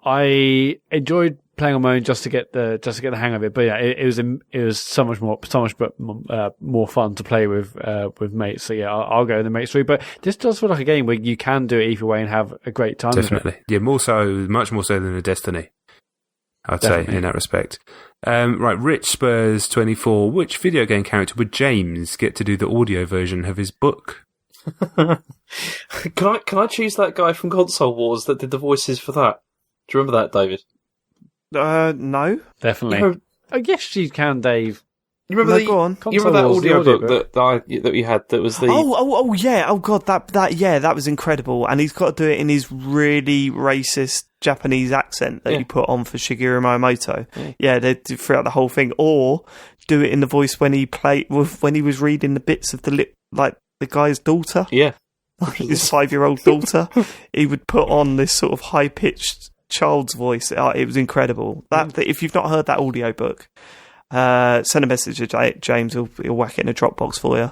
I enjoyed playing on my own just to get the hang of it. But yeah, it was so much more fun to play with mates. So yeah, I'll go in the mates route. But this does feel like a game where you can do it either way and have a great time. Definitely, yeah, much more so than a Destiny. I'd Definitely. say, in that respect. Right, Rich Spurs 24. Which video game character would James get to do the audio version of his book? Can I choose that guy from Console Wars that did the voices for that? Do you remember that, David? No. Definitely. You know- Oh, yes, you can, Dave. You remember No, go on. You remember that Console Wars, the audiobook that we had that was the... Oh, yeah. Oh, God, that was incredible. And he's got to do it in his really racist Japanese accent that he put on for Shigeru Miyamoto. Yeah, they throughout the whole thing. Or do it in the voice when he was reading the bits of the guy's daughter. Yeah. His 5-year-old daughter. He would put on this sort of high-pitched child's voice. It was incredible. That if you've not heard that audiobook, send a message to James. He'll whack it in a Dropbox for you.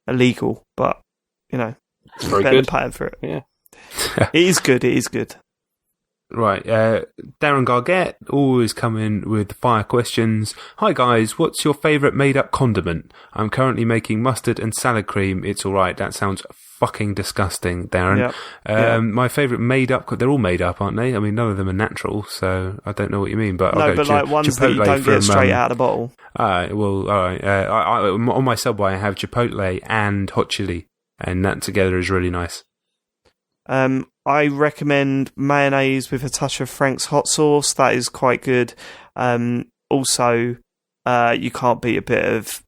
Illegal, but It's very better than good. paying for it. Yeah. It is good. It is good. Right, Darren Gargett, always coming with fire questions. Hi guys, what's your favourite made-up condiment? I'm currently making mustard and salad cream. It's alright, that sounds fucking disgusting, Darren. Yep. My favourite made-up, they're all made up, aren't they? I mean, none of them are natural, so I don't know what you mean. But I'll go like ones that you don't get straight out of the bottle. Alright, well, alright. On my Subway I have Chipotle and hot chili, and that together is really nice. I recommend mayonnaise with a touch of Frank's hot sauce. That is quite good. Also, you can't beat a bit of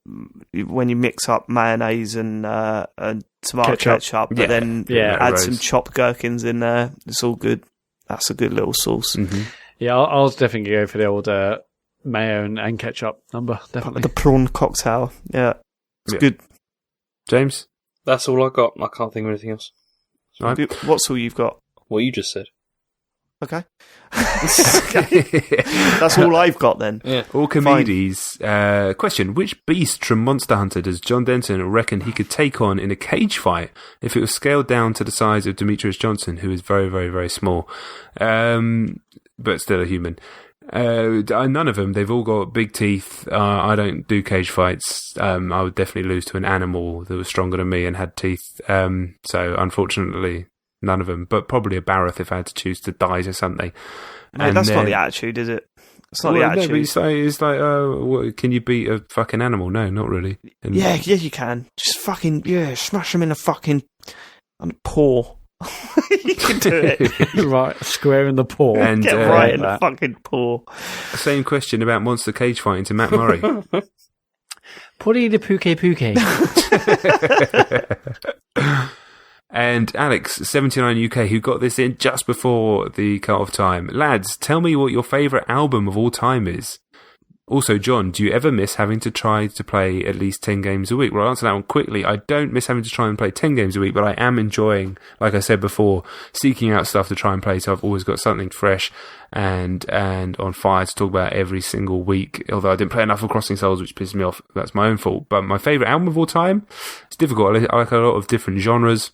when you mix up mayonnaise and tomato ketchup, but then add some chopped gherkins in there. It's all good. That's a good little sauce. Mm-hmm. Yeah, I'll definitely go for the old mayo and ketchup number. Definitely. The prawn cocktail. Yeah, it's good. James? That's all I got. I can't think of anything else. Right. What's all you've got? What you just said. Okay. That's all I've got then. Yeah. Archimedes. Question: which beast from Monster Hunter does John Denton reckon he could take on in a cage fight if it was scaled down to the size of Demetrius Johnson, who is very, very, very small, but still a human? None of them. They've all got big teeth. I don't do cage fights. I would definitely lose to an animal that was stronger than me and had teeth. So unfortunately, none of them. But probably a Barroth if I had to choose to die to something. No, that's not the attitude, is it? It's not the attitude. No, but it's like, can you beat a fucking animal? No, not really. And yeah, you can. Just fucking smash them in a fucking paw. You can do it. Right, square in the paw. And, Get right in the fucking paw. Same question about monster cage fighting to Matt Murray. Putty the puke. And Alex79 UK, who got this in just before the cut-off time. Lads, tell me what your favourite album of all time is. Also, John, do you ever miss having to try to play at least 10 games a week? Well, I'll answer that one quickly. I don't miss having to try and play 10 games a week, but I am enjoying, like I said before, seeking out stuff to try and play, so I've always got something fresh and on fire to talk about every single week, although I didn't play enough of Crossing Souls, which pisses me off. That's my own fault. But my favourite album of all time? It's difficult. I like a lot of different genres.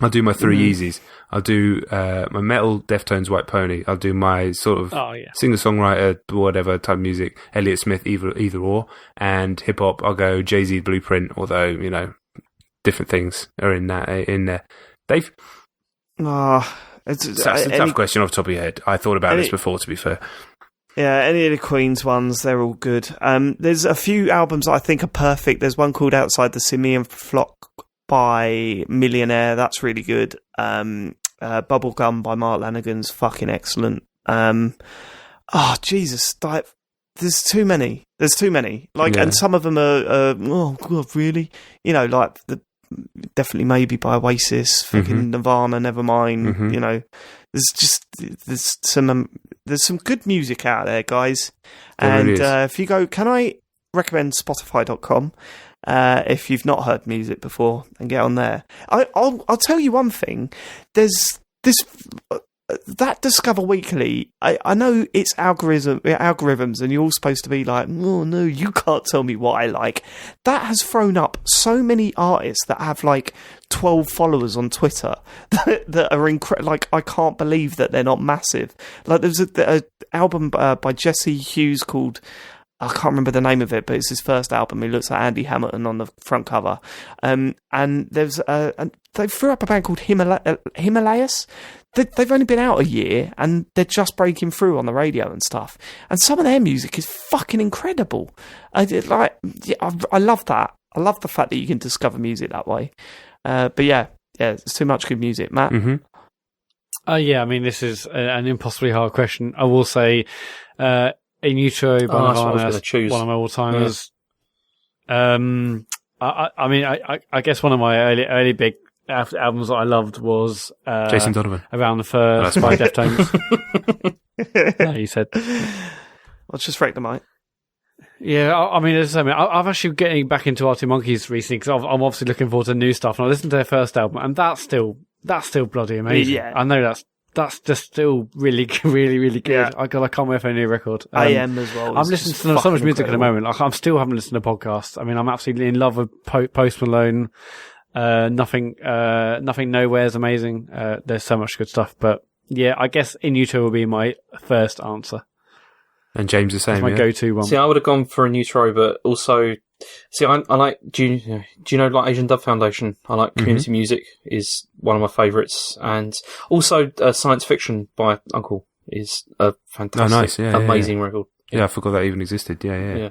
I'll do my three Yeezys. I'll do my metal, Deftones, White Pony. I'll do my sort of singer-songwriter, whatever type of music, Elliott Smith, either or. And hip-hop, I'll go Jay-Z, Blueprint, although, different things are in there. Dave? It's That's a tough question off the top of your head. I thought about this before, to be fair. Yeah, any of the Queen's ones, they're all good. There's a few albums that I think are perfect. There's one called Outside the Simian Flock by Millionaire, that's really good. Bubblegum by Mark Lanigan's fucking excellent. Jesus, there's too many. And some of them are, oh god, really? Definitely Maybe by Oasis, fucking Nirvana, Nevermind. There's some good music out there, guys. And if you go, can I recommend Spotify.com? If you've not heard music before, and get on there. I'll tell you one thing. There's this that Discover Weekly. I know it's algorithms, and you're all supposed to be like, oh no, you can't tell me what I like. That has thrown up so many artists that have like 12 followers on Twitter that are incredible. Like, I can't believe that they're not massive. Like, there's a album by Jesse Hughes called, I can't remember the name of it, but it's his first album. He looks like Andy Hamilton on the front cover. And there's they threw up a band called Himalayas. they've only been out a year and they're just breaking through on the radio and stuff. And some of their music is fucking incredible. I love that. I love the fact that you can discover music that way. But yeah, it's too much good music, Matt. Mm-hmm. Yeah, I mean, this is an impossibly hard question. I will say, In Utero by Nirvana, one of my all-timers. Yeah. I guess one of my early big albums that I loved was Jason Donovan. Around the First by Deftones. No, you said. I'll just wreck the mic. Yeah, I mean, I've actually getting back into Arctic Monkeys recently because I'm obviously looking forward to new stuff, and I listened to their first album, and that's still bloody amazing. Yeah. I know that's just still really, really, really good. Yeah. I can't wait for a new record. I am as well. I'm listening to so much music at the moment. Like, I'm still having listened to podcasts. I mean, I'm absolutely in love with Post Malone. Nothing Nowhere is amazing. There's so much good stuff. But yeah, I guess In Utero will be my first answer. And James the same. That's my go-to one. See, I would have gone for In Utero, but also, see, I like. Do you know like Asian Dub Foundation? I like community music is one of my favourites, and also Science Fiction by Uncle is a fantastic, amazing record. Yeah, I forgot that even existed. Yeah.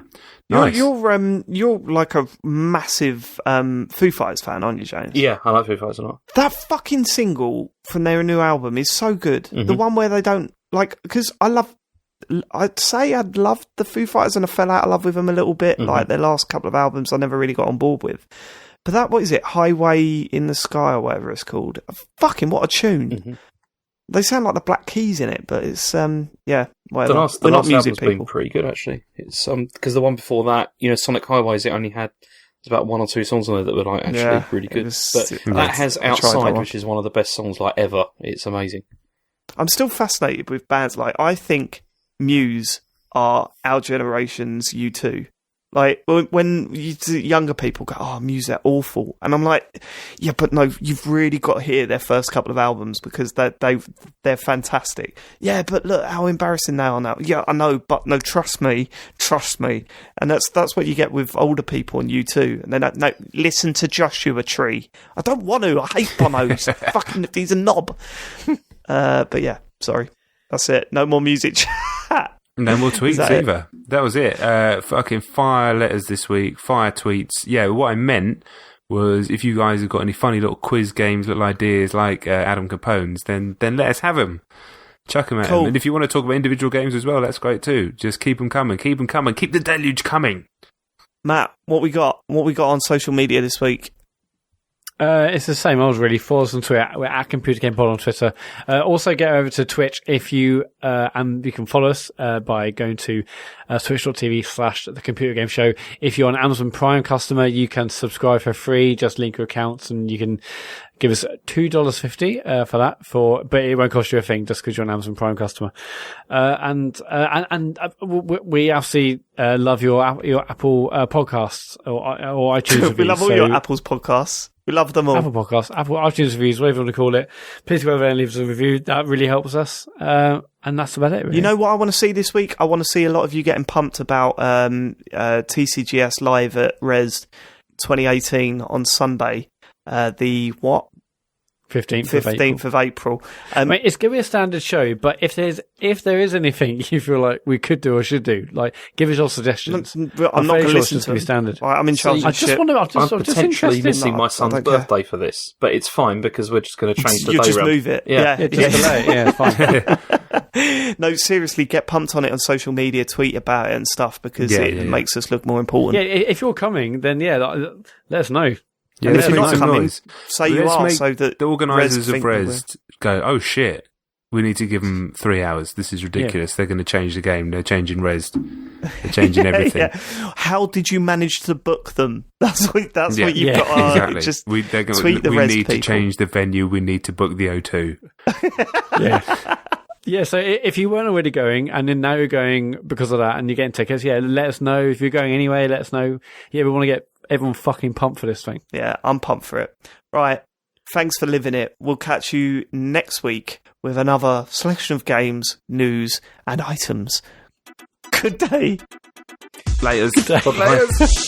Nice. You're like a massive Foo Fighters fan, aren't you, James? Yeah, I like Foo Fighters a lot. That fucking single from their new album is so good. Mm-hmm. The one where they don't because I'd say I'd loved the Foo Fighters and I fell out of love with them a little bit. Mm-hmm. Like their last couple of albums, I never really got on board with. But that, what is it? Highway in the Sky or whatever it's called. Fucking what a tune! Mm-hmm. They sound like the Black Keys in it, but it's whatever. The last album's been pretty good actually. It's because the one before that, Sonic Highways, it only had about one or two songs on there that were like actually really good. But that has Outside, which is one of the best songs like ever. It's amazing. I'm still fascinated with bands like I think Muse are our generation's U2. Like, when younger people go, oh, Muse, they're awful. And I'm like, yeah, but no, you've really got to hear their first couple of albums because they're fantastic. Yeah, but look how embarrassing they are now. Yeah, I know, but no, trust me. And that's what you get with older people and U2. And then, no, listen to Joshua Tree. I don't want to. I hate Bono. He's a knob. But yeah, sorry. That's it. No more music chat. No more tweets either. That was it. Fucking fire letters this week. Fire tweets. Yeah, what I meant was if you guys have got any funny little quiz games, little ideas like Adam Capone's, then let us have them. Chuck them at them. And if you want to talk about individual games as well, that's great too. Just keep them coming. Keep them coming. Keep the deluge coming. Matt, what we got? What we got on social media this week? It's the same old, really. Follow us on Twitter. We're at Computer Game Pod on Twitter. Also get over to Twitch if you, and you can follow us, by going to, twitch.tv/The Computer Game Show. If you're an Amazon Prime customer, you can subscribe for free. Just link your accounts and you can give us $2.50, for that, but it won't cost you a thing just because you're an Amazon Prime customer. And we absolutely, love your Apple, podcasts or iTunes reviews. We love all your Apple's podcasts. We love them all. Apple Podcasts, Apple iTunes reviews, whatever you want to call it. Please go over and leave us a review. That really helps us. And that's about it, really. You know what I want to see this week? I want to see a lot of you getting pumped about TCGS Live at Res 2018 on Sunday. The what? 15th of April. Mate, it's going to be a standard show, but if there is anything you feel like we could do or should do, like, give us your suggestions. I'm not going to listen to them. Be standard. I'm in charge of shit. I'm potentially missing my son's birthday for this, but it's fine because we're just going to change the day You just round. move it. Yeah, just delay it. Yeah, fine. No, seriously, get pumped on it on social media, tweet about it and stuff because it makes us look more important. Yeah, if you're coming, then let us know. Yeah, if you're not coming, noise. say you are, so that the organisers of Res go, oh shit, we need to give them 3 hours. This is ridiculous. Yeah. They're going to change the game. They're changing Res. They're changing everything. Yeah. How did you manage to book them? That's what you've got. Exactly. Just tweet the Res need people. To change the venue. We need to book the O2. Yeah. Yeah, so if you weren't already going, and then now you're going because of that, and you're getting tickets, let us know. If you're going anyway, let us know. Yeah, we want to get everyone fucking pumped for this thing. Yeah, I'm pumped for it. Right, thanks for living it. We'll catch you next week with another selection of games, news, and items. Good day. Laters. Good day. Laters.